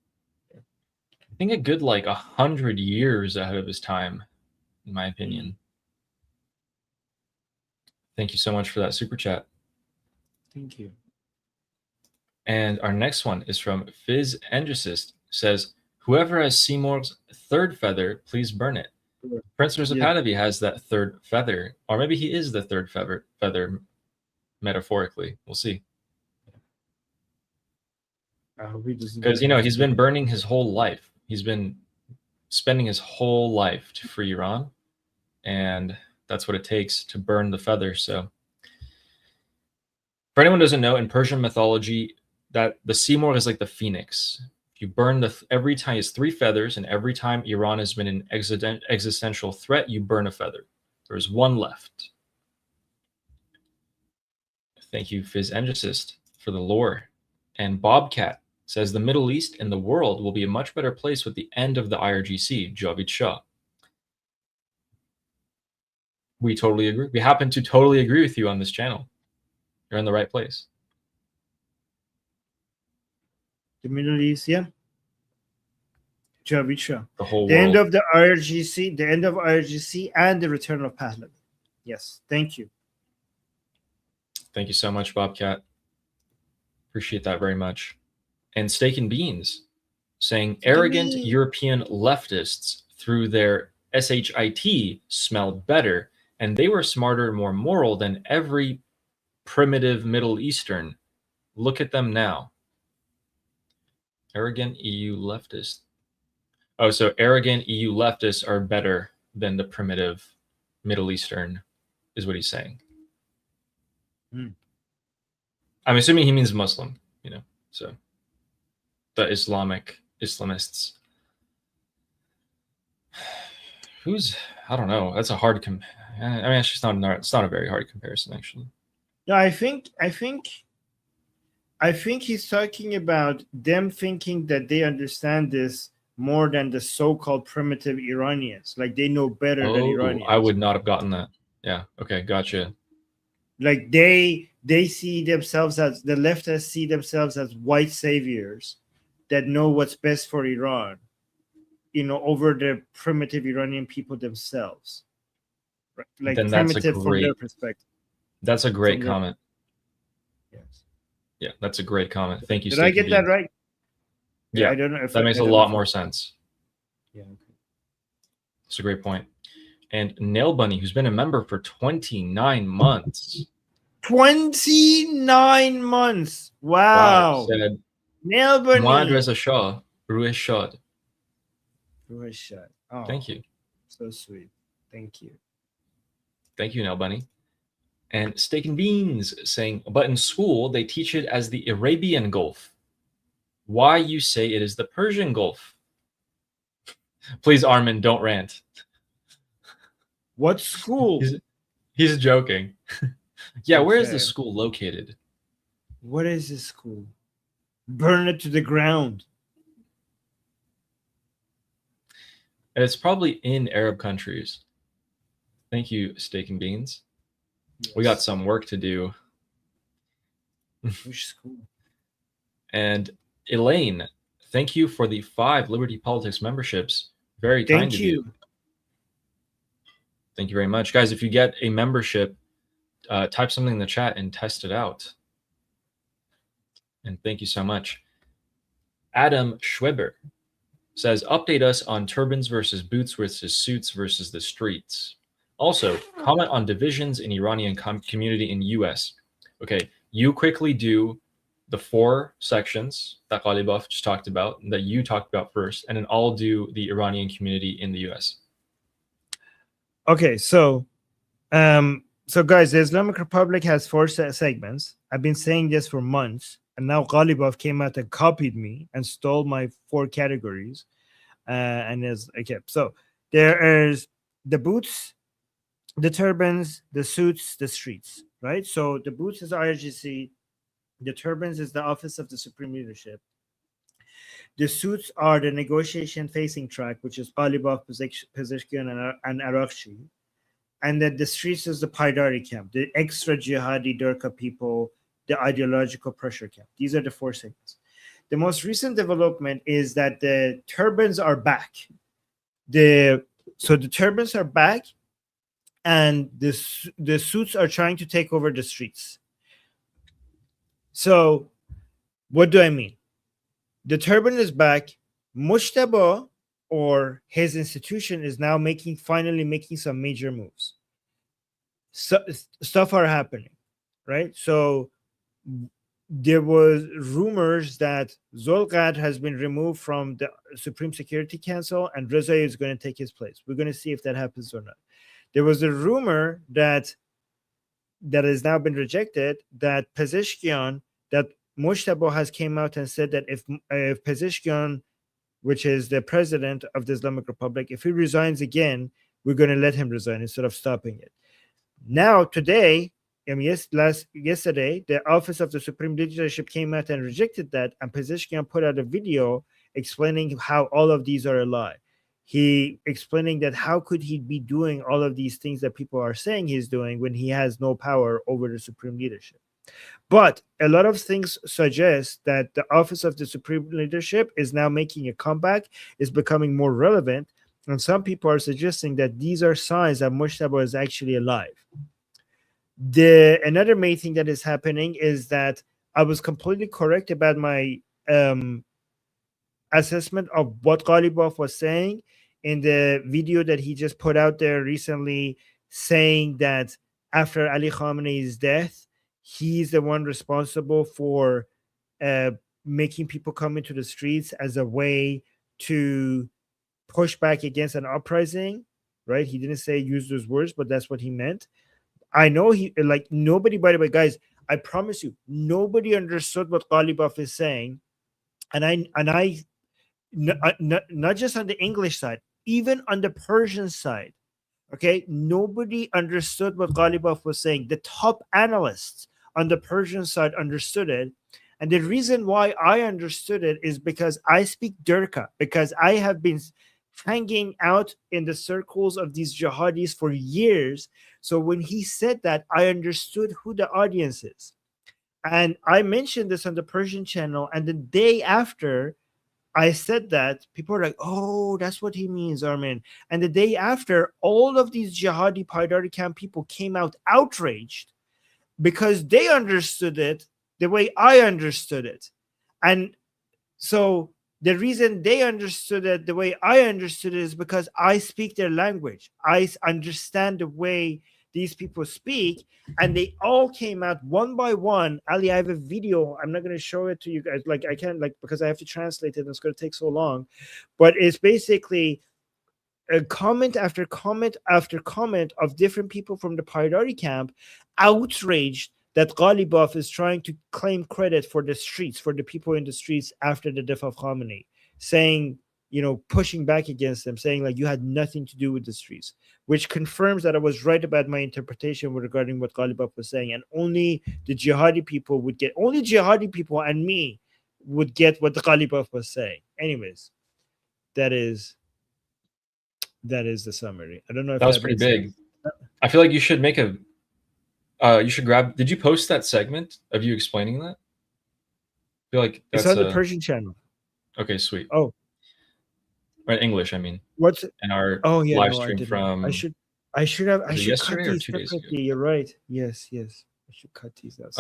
like 100 years ahead of his time, in my opinion. Thank you so much for that super chat. Thank you. And our next one is from Fizz Endricist, says, whoever has Seymour's third feather, please burn it. Prince Ruzapadavi has that third feather, or maybe he is the third feather metaphorically. We'll see. Because, you know, he's been burning his whole life. He's been spending his whole life to free Iran, and that's what it takes to burn the feather. So for anyone who doesn't know, in Persian mythology, that the Seymour is like the phoenix. You burn every time, it's 3 feathers, and every time Iran has been an existential threat, you burn a feather. There's 1 left. Thank you, Fizz Endricist, for the lore. And Bobcat says the Middle East and the world will be a much better place with the end of the IRGC, Javid Shah. We totally agree. We happen to totally agree with you on this channel. You're in the right place. The Middle East, yeah. Javid Shah. The whole the world. End of the IRGC, and the return of Pahlavi. Yes, thank you. Thank you so much, Bobcat. Appreciate that very much. And Steak and Beans saying arrogant European leftists through their SHIT smelled better, and they were smarter, more moral than every primitive Middle Eastern. Look at them now. Arrogant EU leftists. Oh, so arrogant EU leftists are better than the primitive Middle Eastern, is what he's saying. I'm assuming he means Muslim, you know, so the Islamists. I don't know. That's a hard I mean, it's not a very hard comparison, actually. No, I think he's talking about them thinking that they understand this more than the so-called primitive Iranians. Like they know better than Iranians. I would not have gotten that. Yeah. Okay. Gotcha. Like they see themselves as the leftists see themselves as white saviors that know what's best for Iran, you know, over the primitive Iranian people themselves. Like then primitive from their perspective. That's a great From the- comment. Yes. Yeah, that's a great comment. Thank you. Did I Steak and get that Beans. right? Yeah, I don't know if that makes I a don't know lot if- more sense. Yeah. Okay. It's a great point. And Nail Bunny, who's been a member for 29 months. 29 months. Wow. Said, Nail Bunny. Moi, Reza Shah, Ruiz Shad. Ruiz Shad. Oh, Thank you. so sweet. Thank you. Thank you, Nail Bunny. And Steak and Beans saying, but in school, they teach it as the Arabian Gulf. Why you say it is the Persian Gulf? Please, Armin, don't rant. What school? He's joking. Yeah, where is Okay. the school located? What is this school? Burn it to the ground. And it's probably in Arab countries. Thank you, Steak and Beans. We got Yes. some work to do. Which school? And Elaine, thank you for the 5 Liberty Politics memberships. Very kind Thank of you. Thank you very much. Guys, if you get a membership, type something in the chat and test it out. And thank you so much. Adam Schweber says, update us on turbans versus boots versus suits versus the streets. Also, comment on divisions in Iranian community in US. Okay, you quickly do the 4 sections that Ghalibaf just talked about, that you talked about first, and then I'll do the Iranian community in the US. Okay, so guys, the Islamic Republic has 4 segments. I've been saying this for months, and now Ghalibaf came out and copied me and stole my 4 categories. And is okay. So there is the boots, the turbans, the suits, the streets, right? So the boots is IRGC, the turbans is the Office of the Supreme Leadership. The suits are the negotiation facing track, which is Ghalibaf, Pezeshkian, and Arakchi. And then the streets is the Paidari camp, the extra jihadi Durka people, the ideological pressure camp. These are the 4 segments. The most recent development is that the turbans are back. So the turbans are back, and the suits are trying to take over the streets. So what do I mean? The turban is back. Mujtaba, or his institution, is now finally making some major moves. So stuff are happening, right? So there was rumors that Zolgad has been removed from the Supreme Security Council and Reza is going to take his place. We're going to see if that happens or not. There was a rumor that has now been rejected, that Pezeshkian, that Mujtaba has came out and said that if Pezeshkian, which is the president of the Islamic Republic, if he resigns again, we're going to let him resign instead of stopping it. Now, today, yesterday, the Office of the Supreme Leadership came out and rejected that, and Pezeshkian put out a video explaining how all of these are a lie. He explaining that how could he be doing all of these things that people are saying he's doing when he has no power over the Supreme Leadership. But a lot of things suggest that the Office of the Supreme Leadership is now making a comeback, is becoming more relevant, and some people are suggesting that these are signs that Mujtaba is actually alive. Another main thing that is happening is that I was completely correct about my assessment of what Ghalibaf was saying in the video that he just put out there recently, saying that after Ali Khamenei's death, he's the one responsible for making people come into the streets as a way to push back against an uprising, right? He didn't say use those words, but that's what he meant. I know nobody, by the way, guys, I promise you, nobody understood what Ghalibaf is saying. And not just on the English side, even on the Persian side, okay, nobody understood what Ghalibaf was saying. The top analysts on the Persian side understood it. And the reason why I understood it is because I speak Durka, because I have been hanging out in the circles of these jihadis for years. So when he said that, I understood who the audience is. And I mentioned this on the Persian channel. And the day after I said that, people are like, oh, that's what he means, Armin. And the day after, all of these jihadi Paidari camp people came out outraged because they understood it the way I understood it. And so the reason they understood it the way I understood it is because I speak their language. I understand the way these people speak, and they all came out one by one. Ali, I have a video. I'm not going to show it to you guys. Like, I can't, like, because I have to translate it, and it's going to take so long. But it's basically a comment after comment after comment of different people from the Paidari camp outraged that Ghalibaf is trying to claim credit for the streets, for the people in the streets after the death of Khamenei, saying, pushing back against them, saying like you had nothing to do with the streets, which confirms that I was right about my interpretation regarding what Ghalibaf was saying. And only the jihadi people would get, only jihadi people and me would get what the Ghalibaf was saying. Anyways, that is the summary. I don't know if that was pretty big. sense. I feel like you should make a you should grab, did you post that segment of you explaining that? I feel like that's it's on the Persian channel. Okay, sweet. Oh, or in English, I mean. What's it? In our live no, stream from I should cut yesterday or these 2 days ago? separately. You're right. Yes. I should cut these out.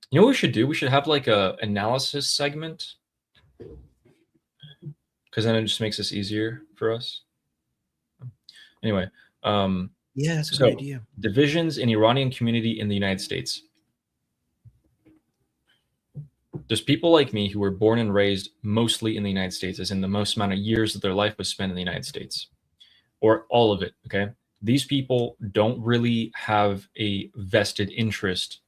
You know what we should do? We should have like a analysis segment, because then it just makes this easier for us. Anyway, yeah, that's a so good idea. divisions in Iranian community in the United States. There's people like me who were born and raised mostly in the United States, as in the most amount of years that their life was spent in the United States, or all of it. Okay, these people don't really have a vested interest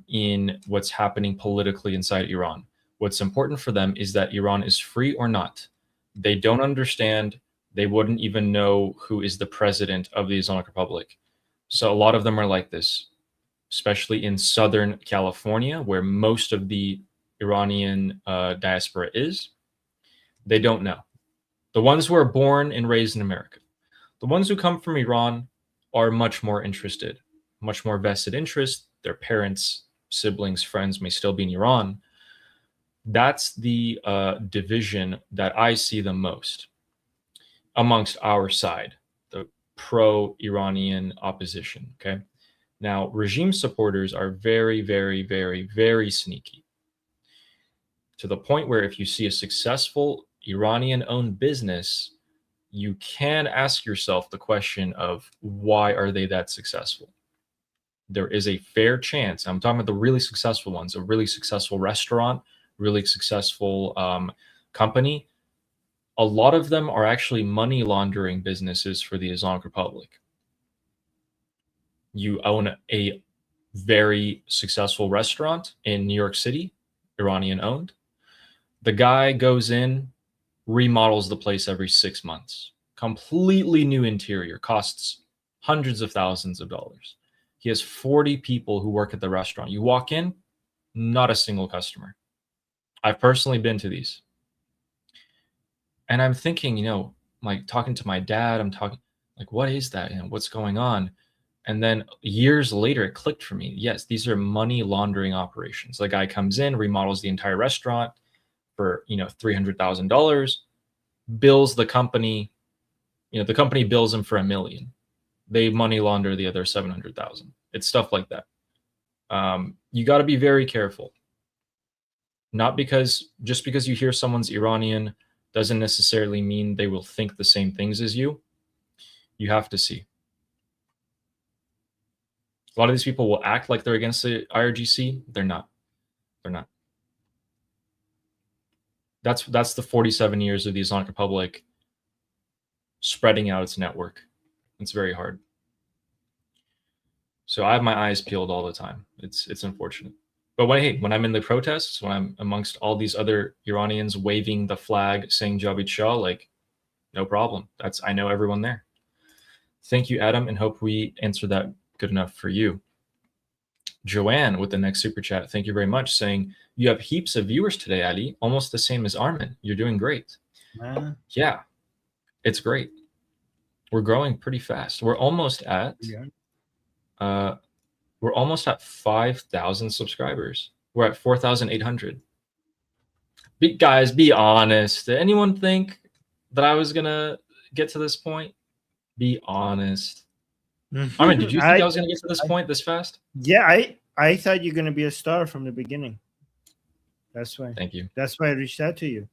in what's happening politically inside Iran. What's important for them is that Iran is free or not. They don't understand. They wouldn't even know who is the president of the Islamic Republic. So a lot of them are like this, especially in Southern California, where most of the Iranian diaspora is. They don't know. The ones who are born and raised in America, the ones who come from Iran are much more interested, much more vested interest. Their parents, siblings, friends may still be in Iran. That's the division that I see the most amongst our side, the pro-Iranian opposition. Okay. Now, regime supporters are very, very, very, very sneaky, to the point where if you see a successful Iranian-owned business, you can ask yourself the question of why are they that successful? There is a fair chance, I'm talking about the really successful ones, a really successful restaurant, really successful company. A lot of them are actually money laundering businesses for the Islamic Republic. You own a very successful restaurant in New York City, Iranian owned. The guy goes in, remodels the place every 6 months. Completely new interior, costs hundreds of thousands of dollars. He has 40 people who work at the restaurant. You walk in, not a single customer. I've personally been to these. And I'm thinking, like talking to my dad, I'm talking like, what is that? What's going on? And then years later, it clicked for me. Yes, these are money laundering operations. The guy comes in, remodels the entire restaurant for, $300,000, bills the company, the company bills him for $1 million. They money launder the other 700,000. It's stuff like that. You got to be very careful. Not just because you hear someone's Iranian doesn't necessarily mean they will think the same things as you. You have to see. A lot of these people will act like they're against the IRGC. They're not. They're not. That's the 47 years of the Islamic Republic spreading out its network. It's very hard. So I have my eyes peeled all the time. It's unfortunate. But when I'm in the protests, when I'm amongst all these other Iranians waving the flag, saying Javid Shah, like, no problem. I know everyone there. Thank you, Adam, and hope we answered that good enough for you. Joanne with the next super chat. Thank you very much, saying you have heaps of viewers today, Ali, almost the same as Armin. You're doing great. Yeah, it's great. We're growing pretty fast. We're almost at 5,000 subscribers. We're at 4,800. Guys, be honest. Did anyone think that I was gonna get to this point? Be honest. I mean, did you think I was going to get to this point this fast? Yeah, I thought you're gonna be a star from the beginning. That's why. Thank you. That's why I reached out to you.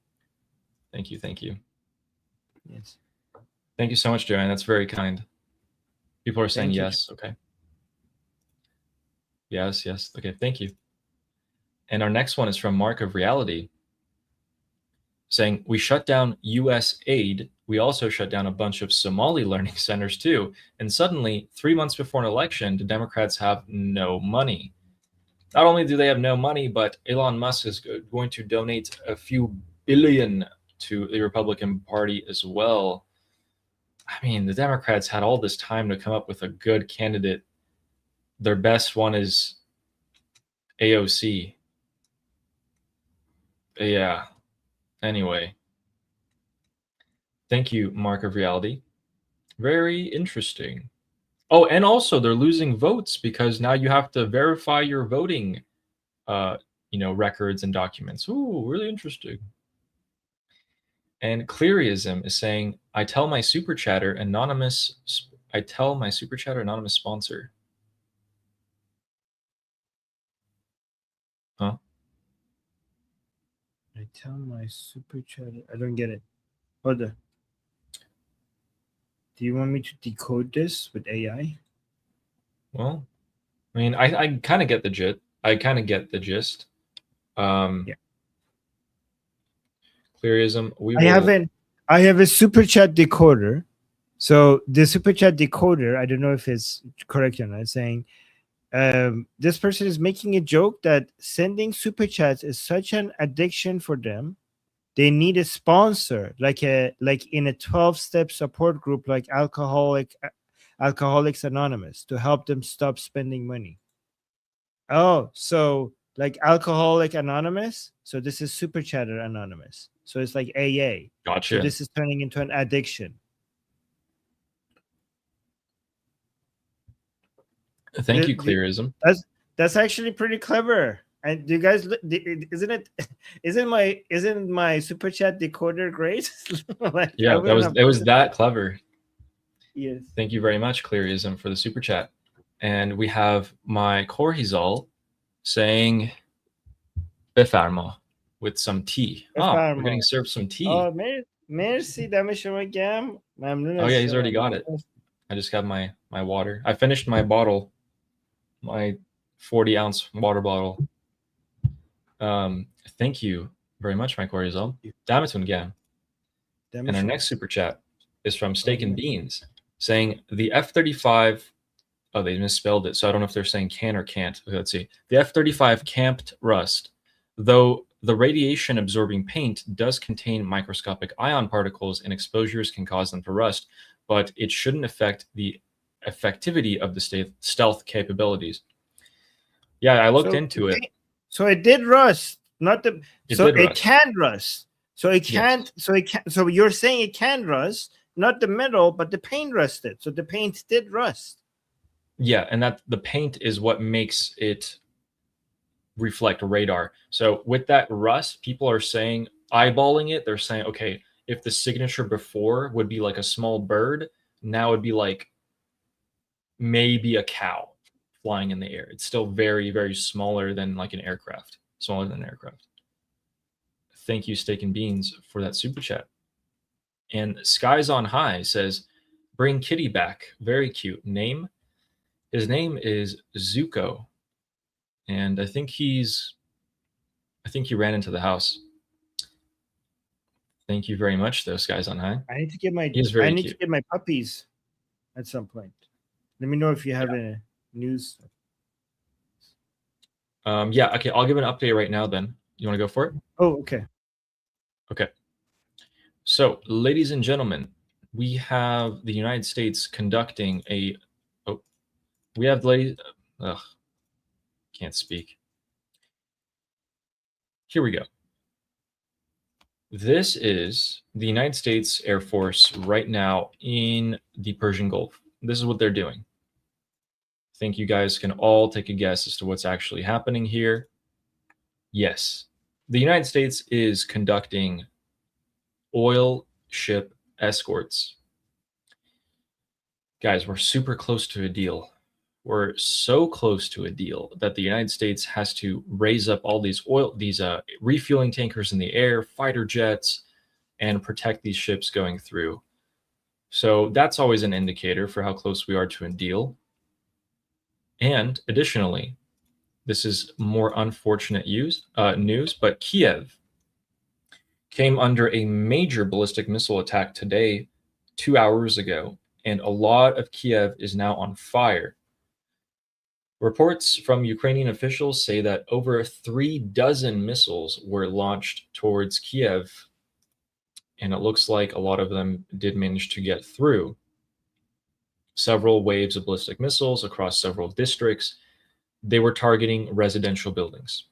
Thank you. Thank you. Yes. Thank you so much, Joanne. That's very kind. People are saying Thank you. yes. Okay. Yes, yes. Okay, thank you. And our next one is from Mark of Reality, saying, we shut down US aid. We also shut down a bunch of Somali learning centers too. And suddenly, 3 months before an election, the Democrats have no money. Not only do they have no money, but Elon Musk is going to donate a few billion to the Republican Party as well. I mean, the Democrats had all this time to come up with a good candidate. Their best one is AOC. Yeah. Anyway. Thank you, Mark of Reality. Very interesting. Oh, and also they're losing votes because now you have to verify your voting, records and documents. Ooh, really interesting. And Clearism is saying, I tell my super chatter anonymous sponsor. Huh? I tell my super chat. I don't get it. Hold on. Do you want me to decode this with AI? Well, I mean, I kind of get the gist. Yeah. Clearism. I have a super chat decoder. So the super chat decoder, I don't know if it's correct or not, saying this person is making a joke that sending super chats is such an addiction for them. They need a sponsor, like in a 12-step support group like Alcoholics Anonymous, to help them stop spending money. Oh, so like Alcoholic Anonymous. So this is Super Chatter Anonymous. So it's like AA. Gotcha. So this is turning into an addiction. Thank you, Clearism. That's actually pretty clever. And do you guys, isn't my super chat decoder great? Like, yeah, it was that clever. Yes. Thank you very much, Clearism, for the super chat. And we have my Corhizal saying بفرما with some tea. Oh, we're getting served some tea. Oh, merci. دم شما گرم. ممنون. Oh yeah, he's already got it. I just got my water. I finished my bottle, my 40-ounce water bottle. Thank you very much, my Corhizal. Damitun again. And our next super chat is from Steak and Beans, saying the F-35. Oh, they misspelled it, so I don't know if they're saying can or can't. Okay, let's see. The F-35 camped rust, though the radiation-absorbing paint does contain microscopic ion particles and exposures can cause them to rust, but it shouldn't affect the effectivity of the stealth capabilities. Yeah, I looked into it. So it did rust, not the. It can rust. So it can't. Yes. So you're saying it can rust, not the metal, but the paint rusted. So the paint did rust. Yeah, and that the paint is what makes it reflect radar. So with that rust, people are saying, eyeballing it, they're saying, okay, if the signature before would be like a small bird, now it'd be like maybe a cow flying in the air. It's still very, very smaller than like an aircraft. Smaller than an aircraft. Thank you, Steak and Beans, for that super chat. And Skies on High says, bring Kitty back. Very cute name. His name is Zuko, and I think he ran into the house. Thank you very much, though, Skies on High. I need to get my to get my puppies at some point. Let me know if you have any news. Yeah, okay, I'll give an update right now then. You want to go for it? Oh, okay. Okay. So, ladies and gentlemen, we have the United States conducting a we have can't speak. Here we go. This is the United States Air Force right now in the Persian Gulf. This is what they're doing. I think you guys can all take a guess as to what's actually happening here. Yes, the United States is conducting oil ship escorts. Guys, we're super close to a deal. We're so close to a deal that the United States has to raise up all these refueling tankers in the air, fighter jets, and protect these ships going through. So that's always an indicator for how close we are to a deal. And additionally, this is more unfortunate news, but Kiev came under a major ballistic missile attack today, 2 hours ago, and a lot of Kiev is now on fire. Reports from Ukrainian officials say that over 36 missiles were launched towards Kiev, and it looks like a lot of them did manage to get through. Several waves of ballistic missiles across several districts. They were targeting residential buildings.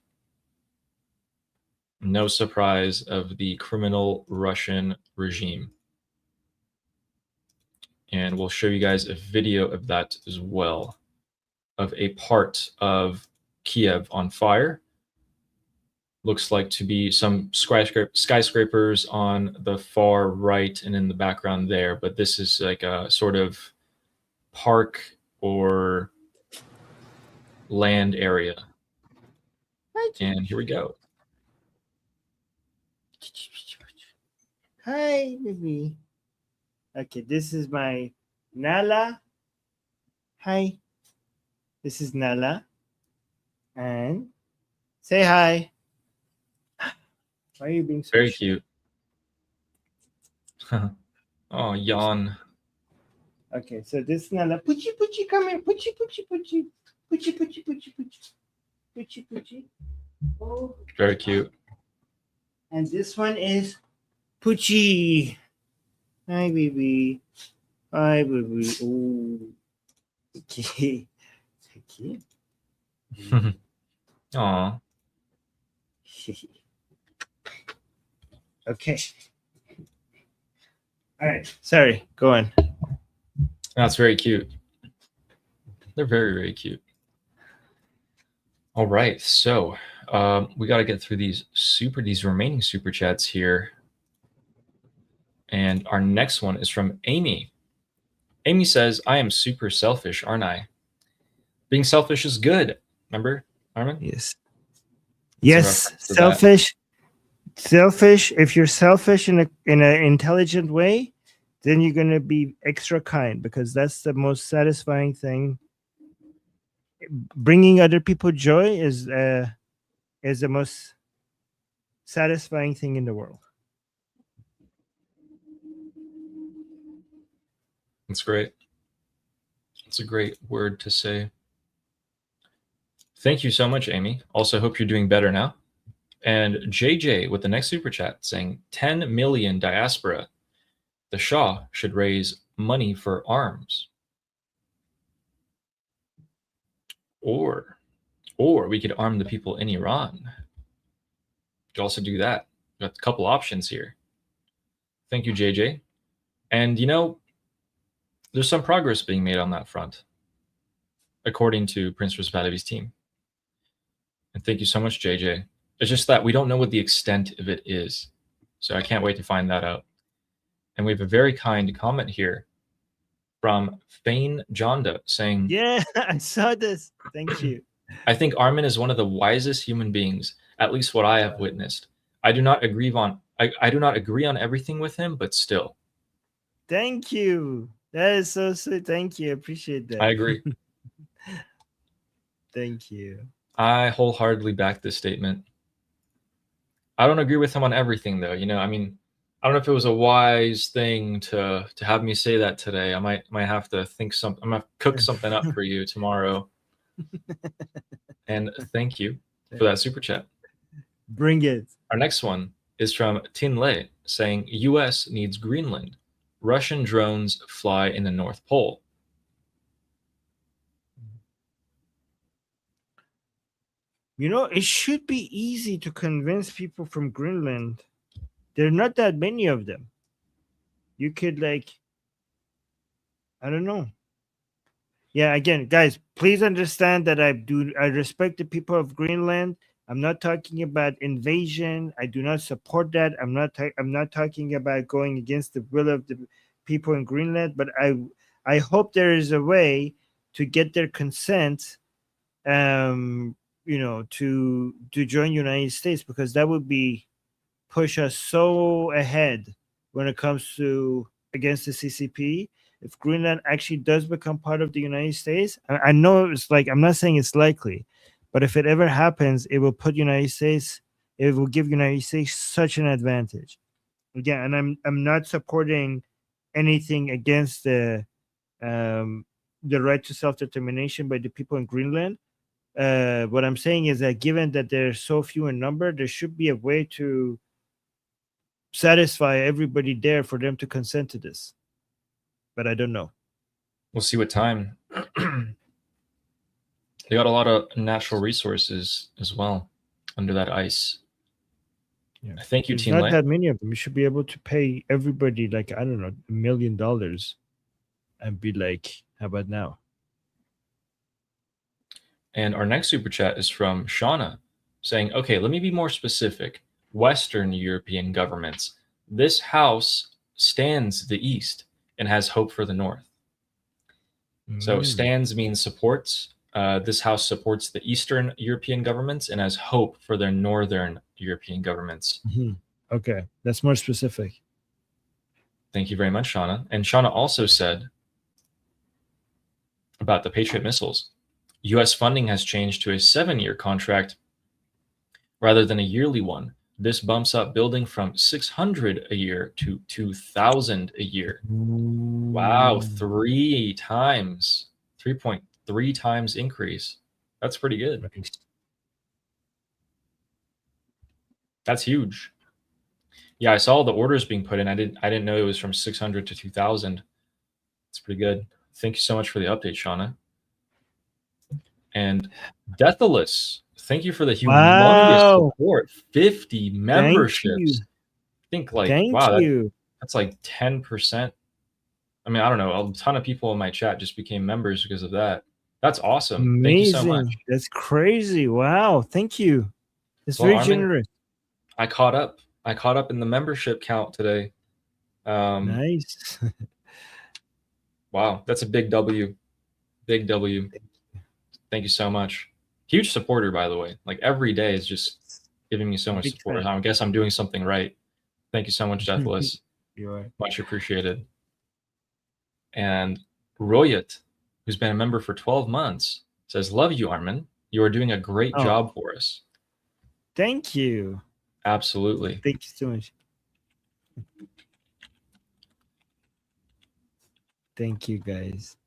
No surprise of the criminal Russian regime. And we'll show you guys a video of that as well, of a part of Kiev on fire. Looks like to be some skyscrapers on the far right and in the background there, but this is like a sort of park or land area. And here we go. Hi, baby. Okay, this is my Nala. Hi. This is Nala. And say hi. Why are you being so Very shy? cute. Oh, yawn. Okay, so this is Nala. Poochie, poochie, come here. Poochie, poochie, poochie. Poochie, poochie, poochie, poochie. Poochie, poochie. Oh. Very cute. And this one is Poochie. Hi, baby. Hi, baby. Oh. Okay. Okay. Aw. Okay. All right. Sorry. Go on. That's very cute. They're very, very cute. All right. So we got to get through these remaining super chats here. And our next one is from Amy. Amy says, I am super selfish, aren't I? Being selfish is good. Remember, Armin? Yes. It's a Yes. reference to that. Selfish. Selfish. If you're selfish in an intelligent way, then you're gonna be extra kind, because that's the most satisfying thing. Bringing other people joy is the most satisfying thing in the world. That's great. It's a great word to say. Thank you so much, Amy. Also, hope you're doing better now. And JJ with the next super chat saying 10 million diaspora. The Shah should raise money for arms. Or we could arm the people in Iran. We could also do that. We've got a couple options here. Thank you, JJ. And you know, there's some progress being made on that front, according to Prince Rizvanovi's team. And thank you so much, JJ. It's just that we don't know what the extent of it is. So I can't wait to find that out. And we have a very kind comment here from Fane Jonda saying, Yeah, I saw this. Thank you. I think Armin is one of the wisest human beings, at least what I have witnessed. I do not agree on everything with him, but still. Thank you. That is so sweet. Thank you. Appreciate that. I agree. Thank you. I wholeheartedly back this statement. I don't agree with him on everything, though. You know, I mean, I don't know if it was a wise thing to have me say that today. I might have to think something. I'm gonna cook something up for you tomorrow. And thank you for that super chat. Bring it. Our next one is from Tin Lei saying, U.S. needs Greenland. Russian drones fly in the North Pole. You know, it should be easy to convince people from Greenland. There are not that many of them. You could, like, I don't know. Yeah, again, guys, please understand that I respect the people of Greenland. I'm not talking about invasion. I do not support that. I'm not talking about going against the will of the people in Greenland, but I hope there is a way to get their consent, to join United States, because that would be push us so ahead when it comes to against the CCP. If Greenland actually does become part of the United States, I know it's like, I'm not saying it's likely, but if it ever happens, it will put United States, it will give United States such an advantage. Again, and I'm not supporting anything against the right to self-determination by the people in Greenland. What I'm saying is that given that they're so few in number, there should be a way to satisfy everybody there for them to consent to this. But I don't know. We'll see what time. They got a lot of natural resources as well under that ice. Yeah. Thank you, There's Team not Light. that many of them. You should be able to pay everybody, like, I don't know, $1 million and be like, how about now? And our next super chat is from Shauna saying, okay, let me be more specific. Western European governments. This house stands the East and has hope for the North. So stands means supports. This house supports the Eastern European governments and has hope for their Northern European governments. Okay, that's more specific. Thank you very much, Shauna. And Shauna also said about the Patriot missiles. U.S. funding has changed to a 7-year contract rather than a yearly one. This bumps up building from 600 a year to 2,000 a year. Wow, 3.3 times increase. That's pretty good. That's huge. Yeah, I saw the orders being put in. I didn't know it was from 600 to 2,000. It's pretty good. Thank you so much for the update, Shauna. And Deathless, thank you for the humongous support. 50 memberships. I think that's like 10%. I mean, I don't know. A ton of people in my chat just became members because of that. That's awesome. Amazing. Thank you so much. That's crazy. Wow. Thank you. It's very Armin, generous. I caught up in the membership count today. Nice. Wow, that's a big W. Big W. Thank you so much. Huge supporter, by the way. Like every day is just giving me so much support. I guess I'm doing something right. Thank you so much, Deathless. You're right. Much appreciated. And Royat, who's been a member for 12 months, says, love you, Armin. You are doing a great job for us. Thank you. Absolutely. Thank you so much. Thank you, guys.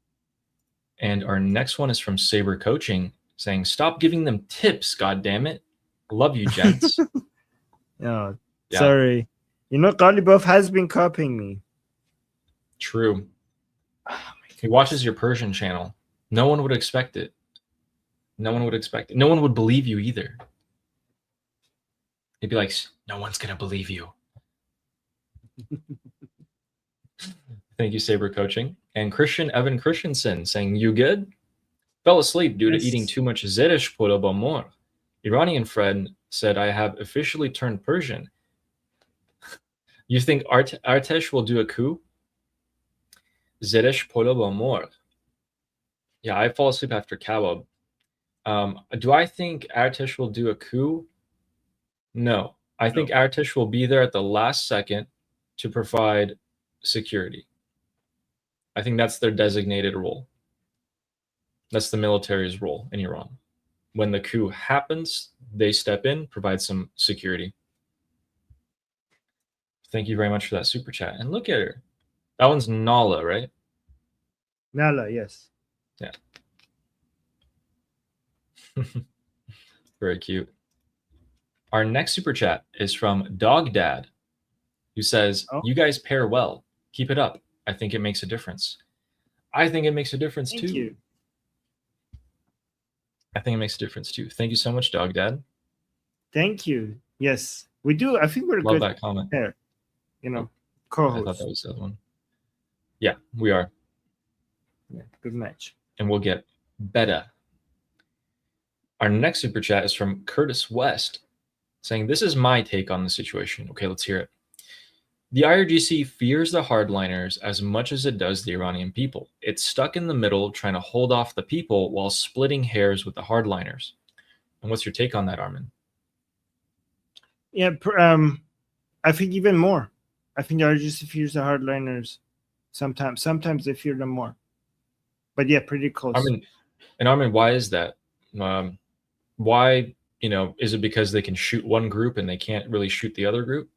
And our next one is from Saber Coaching, saying, stop giving them tips, God damn it. Love you, gents. Sorry. You know, Galibov has been copying me. True. He watches your Persian channel. No one would expect it. No one would expect it. No one would believe you either. He'd be like, no one's going to believe you. Thank you, Saber Coaching. And Christian Evan Christensen saying, you good? Fell asleep due to eating too much zerish pour le bon mort. Iranian friend said, I have officially turned Persian. You think Artesh will do a coup? Zerish pour le bon mort. Yeah, I fall asleep after kebab. Do I think Artesh will do a coup? No. I think Artesh will be there at the last second to provide security. I think that's their designated role. That's the military's role in Iran. When the coup happens, they step in, provide some security. Thank you very much for that super chat. And look at her. That one's Nala, right? Nala, yes. Yeah. Very cute. Our next super chat is from Dog Dad, who says, you guys pair well. Keep it up. I think it makes a difference. I think it makes a difference too. Thank you. I think it makes a difference too. Thank you so much, Dog Dad. Thank you. Yes, we do. I think we're Love good. that comment. Pair. You know, co-host. I thought that was the other one. Yeah, we are. Yeah, good match. And we'll get better. Our next super chat is from Curtis West, saying, this is my take on the situation. Okay, let's hear it. The IRGC fears the hardliners as much as it does the Iranian people. It's stuck in the middle, trying to hold off the people while splitting hairs with the hardliners. And what's your take on that, Armin? Yeah, I think even more. I think the IRGC fears the hardliners. Sometimes they fear them more. But yeah, pretty close. Armin, why is that? Why, is it because they can shoot one group and they can't really shoot the other group?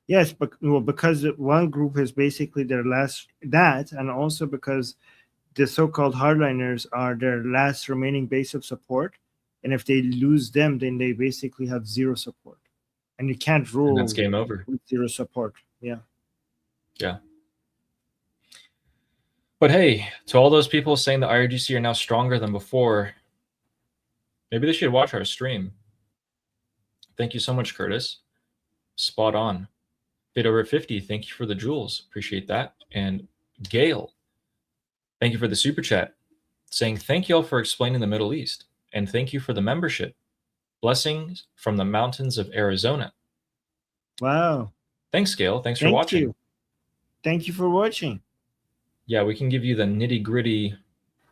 Yes, but because one group is basically their last and also because the so-called hardliners are their last remaining base of support, and if they lose them, then they basically have zero support, and you can't rule. And that's game over with zero support. Yeah. But hey, to all those people saying the IRGC are now stronger than before, maybe they should watch our stream. Thank you so much, Curtis. Spot on. Bit over 50, thank you for the jewels. Appreciate that. And Gail, thank you for the super chat, saying thank you all for explaining the Middle East. And thank you for the membership. Blessings from the mountains of Arizona. Wow. Thanks, Gail. Thanks for watching. Thank you for watching. Yeah, we can give you the nitty-gritty,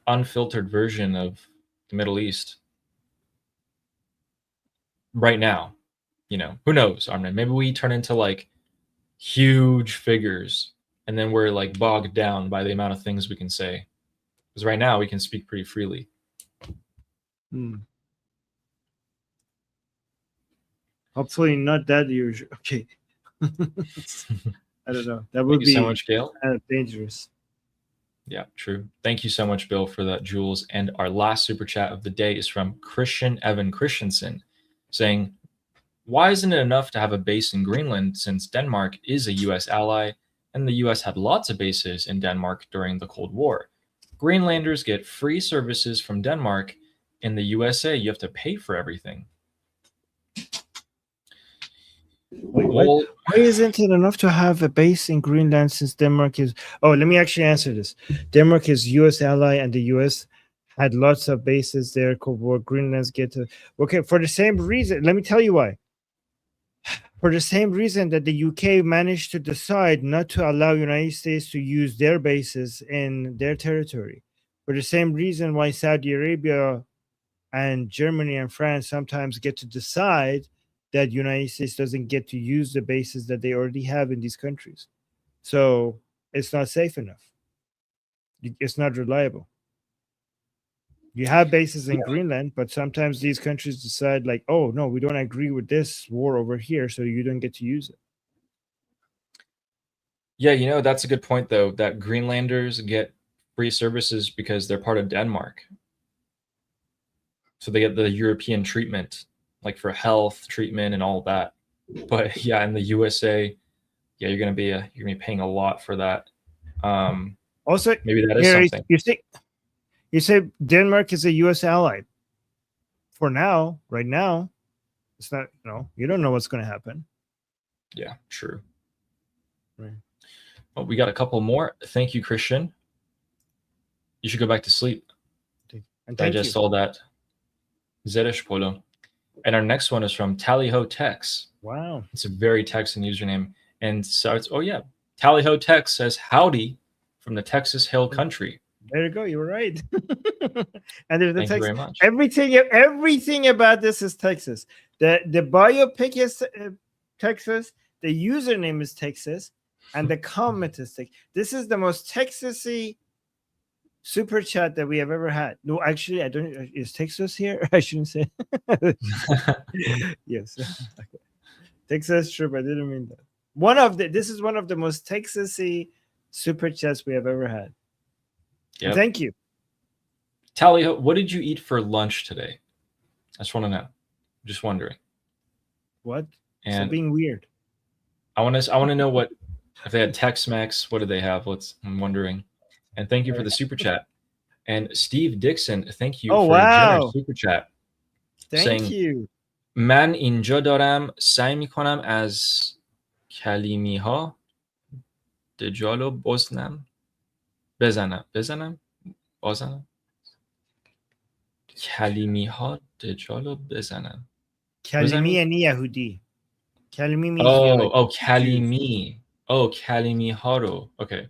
unfiltered version of the Middle East right now. Who knows, Armin? Maybe we turn into like huge figures and then we're like bogged down by the amount of things we can say. Because right now we can speak pretty freely. Hopefully not that usual. Okay. I don't know. That would Thank be you so much, Gail. Dangerous. Yeah, true. Thank you so much, Bill, for that, Jules. And our last super chat of the day is from Christian Evan Christensen, saying, why isn't it enough to have a base in Greenland since Denmark is a U.S. ally and the U.S. had lots of bases in Denmark during the Cold War? Greenlanders get free services from Denmark. In the USA, you have to pay for everything. Why isn't it enough to have a base in Greenland since Denmark is... Oh, let me actually answer this. Denmark is U.S. ally and the U.S. had lots of bases there. Cold War. Greenland's get to... Okay, for the same reason. Let me tell you why. For the same reason that the UK managed to decide not to allow United States to use their bases in their territory. For the same reason why Saudi Arabia and Germany and France sometimes get to decide that United States doesn't get to use the bases that they already have in these countries. So it's not safe enough. It's not reliable. You have bases in Greenland, but sometimes these countries decide like, oh, no, we don't agree with this war over here, so you don't get to use it. Yeah, that's a good point, though, that Greenlanders get free services because they're part of Denmark. So they get the European treatment, like for health treatment and all that. But yeah, in the USA, yeah, you're gonna be paying a lot for that. Also, maybe that is something. You say Denmark is a U.S. ally. For now, right now, it's not. You don't know what's going to happen. Yeah, true. Right. Well, we got a couple more. Thank you, Christian. You should go back to sleep. Digest all that. Zeresh Polo. And our next one is from Tallyho Tex. Wow. It's a very Texan username. And so it's, Tallyho Tex says, howdy from the Texas Hill Country. There you go. You were right. And there's the Thank you very much. Everything about this is Texas. The biopic is Texas. The username is Texas. And the comment is Texas. This is the most Texas-y super chat that we have ever had. No, actually, I don't. Is Texas here? I shouldn't say. Yes. Okay. Texas trip. I didn't mean that. This is one of the most Texas-y super chats we have ever had. Yep. Thank you. Tally, what did you eat for lunch today? I just want to know. I'm just wondering. What? And so being weird. I want to know what, if they had Tex-Mex, what did they have? I'm wondering. And thank you for the super chat. And Steve Dixon, thank you for a generous super chat. Thank you. من اینجا دارم سعی میکنم از کلیمی ها دجالو بزنم کلیمی ها دجالو بزنم. کلیمی یعنی یهودی. Kalimi means yeah, like Jews. Kalimi. Oh, Kalimi Haro. Okay.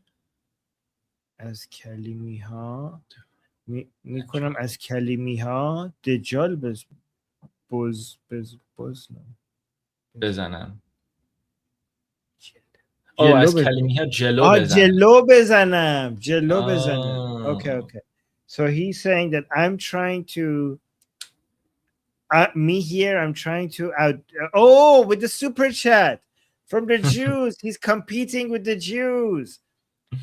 از کلمی ها میکنم از کلمی ها دجال بزنم. جلو از بزنم. کلمی ها جلو بزنم. جلو بزنم. Okay. So he's saying that I'm trying to I'm trying to with the super chat from the Jews. He's competing with the Jews.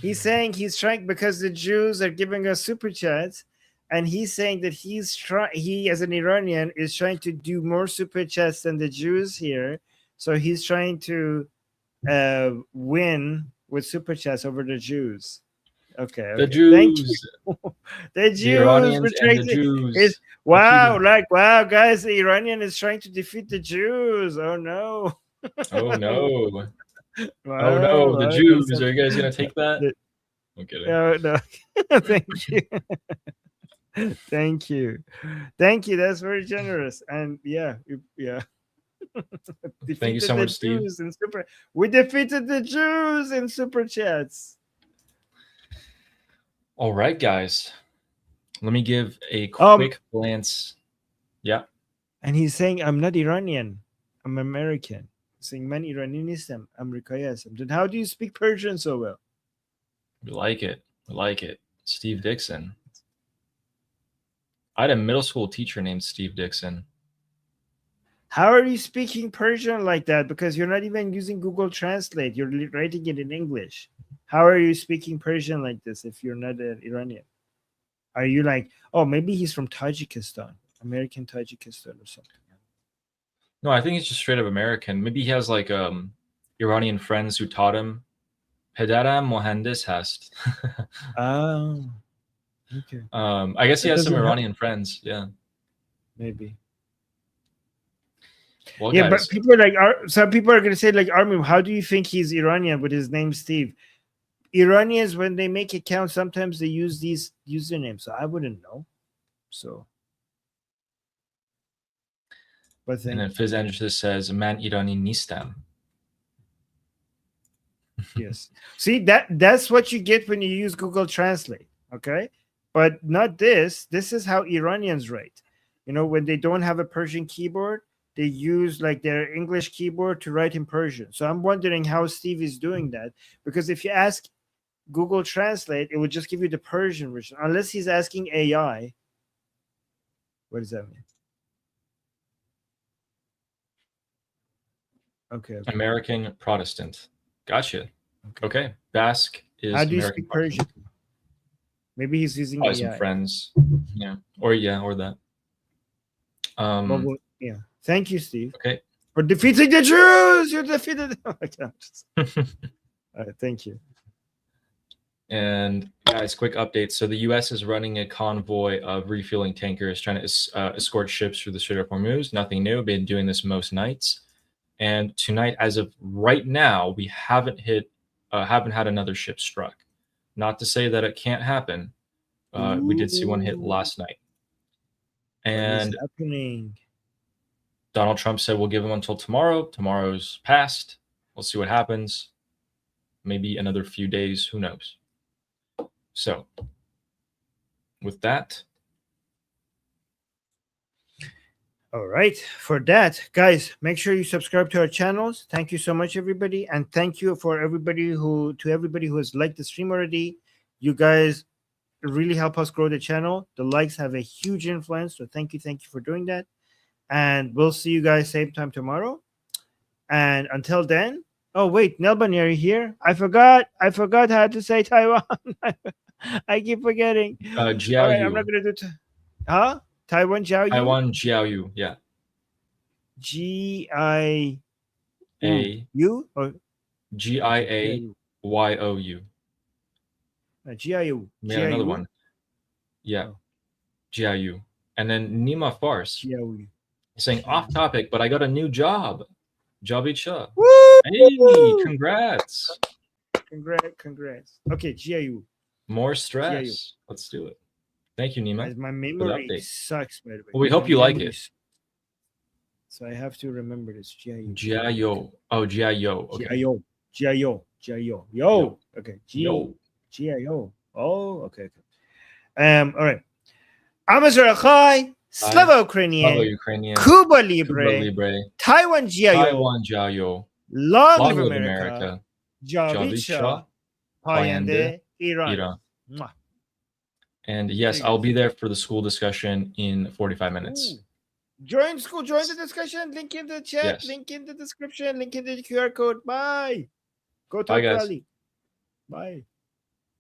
He's saying he's trying because the Jews are giving us super chats, and he's saying that he as an Iranian is trying to do more super chats than the Jews here. So he's trying to win with super chats over the Jews. Okay. The Jews. Thank you. The Jews. The Iranians and the Jews. Wow, guys, the Iranian is trying to defeat the Jews. Oh no. Oh no. Wow, oh no, the Jews. Are you guys gonna take that? I'm kidding. No. Thank you. Thank you. That's very generous. And yeah. Thank you so much, Steve. We defeated the Jews in super chats. All right, guys. Let me give a quick glance. Yeah. And he's saying, I'm not Iranian. I'm American. He's saying, man Iranian ism, Amerikaya ism. Then how do you speak Persian so well? We like it. Steve Dixon. I had a middle school teacher named Steve Dixon. How are you speaking Persian like that? Because you're not even using Google Translate. You're writing it in English. How are you speaking Persian like this if you're not an Iranian? Are you like, maybe he's from Tajikistan, American Tajikistan or something? No, I think he's just straight up American. Maybe he has like Iranian friends who taught him. Pedaram mohandis hast. Oh, okay. I guess he has some Iranian friends. Yeah, maybe. Well, yeah, guys, but people are like, some people are going to say like, Armin, how do you think he's Iranian with his name Steve? Iranians, when they make accounts, sometimes they use these usernames, so I wouldn't know. So, but then, and then Fizz Anderson says, "Man Irani nistam." Yes. See, that's what you get when you use Google Translate. Okay, but not this. This is how Iranians write. You know, when they don't have a Persian keyboard, they use like their English keyboard to write in Persian. So I'm wondering how Steve is doing that, because if you ask Google Translate, it would just give you the Persian version, unless he's asking AI. What does that mean? Okay. American Protestant. Gotcha. Okay. Basque is how do you American speak Persian? Maybe he's using probably AI. some friends. Yeah, or that. Yeah. Thank you, Steve. Okay. For defeating the Jews, you defeated them. All right, thank you. And guys, quick update. So the U.S. is running a convoy of refueling tankers trying to escort ships through the Strait of Hormuz. Nothing new. Been doing this most nights. And tonight, as of right now, we haven't had another ship struck. Not to say that it can't happen. We did see one hit last night. And what is happening? Donald Trump said we'll give him until tomorrow. Tomorrow's passed. We'll see what happens. Maybe another few days. Who knows? So, with that. All right. For that, guys, make sure you subscribe to our channels. Thank you so much, everybody. And thank you for everybody who has liked the stream already. You guys really help us grow the channel. The likes have a huge influence. So thank you for doing that. And we'll see you guys same time tomorrow. And until then, oh wait, Nelban, are you here? I forgot how to say Taiwan. I keep forgetting. Jiao All right, Yu. I'm not gonna do Taiwan Jiao Yu. Taiwan Jiao Yu, yeah. GIAU or GIAYOU. GIU. Yeah, another one. Yeah. GIU. And then Nima Fars. GIU. Saying off topic, but I got a new job. Javicha. Woo! Hey, congrats. Congrats. Okay, GIU. More stress. GIU. Let's do it. Thank you, Nima. My memory sucks, by the way. Well, we hope you like it. So I have to remember this. GIO. GIO. Oh, GIO. Okay. GIO. GIO. GIO. Yo. Okay. Yo. GIO. Oh, okay. All right. Amazon Chai, Slava Slava Ukrainian, Ukrainian. Cuba Cuba Libre, Libre. Taiwan GIO, Taiwan GIO. Long Long live live America, America. Javid Javid Shah, Shah, Payende, Iran. Iran. Mwah. And yes, See you I'll guys. be there for the school discussion in 45 minutes. Ooh. Join school, join the discussion. Link in the chat, Yes. link in the description, link in the QR code. Bye. Go to Bye, the guys. rally. Bye.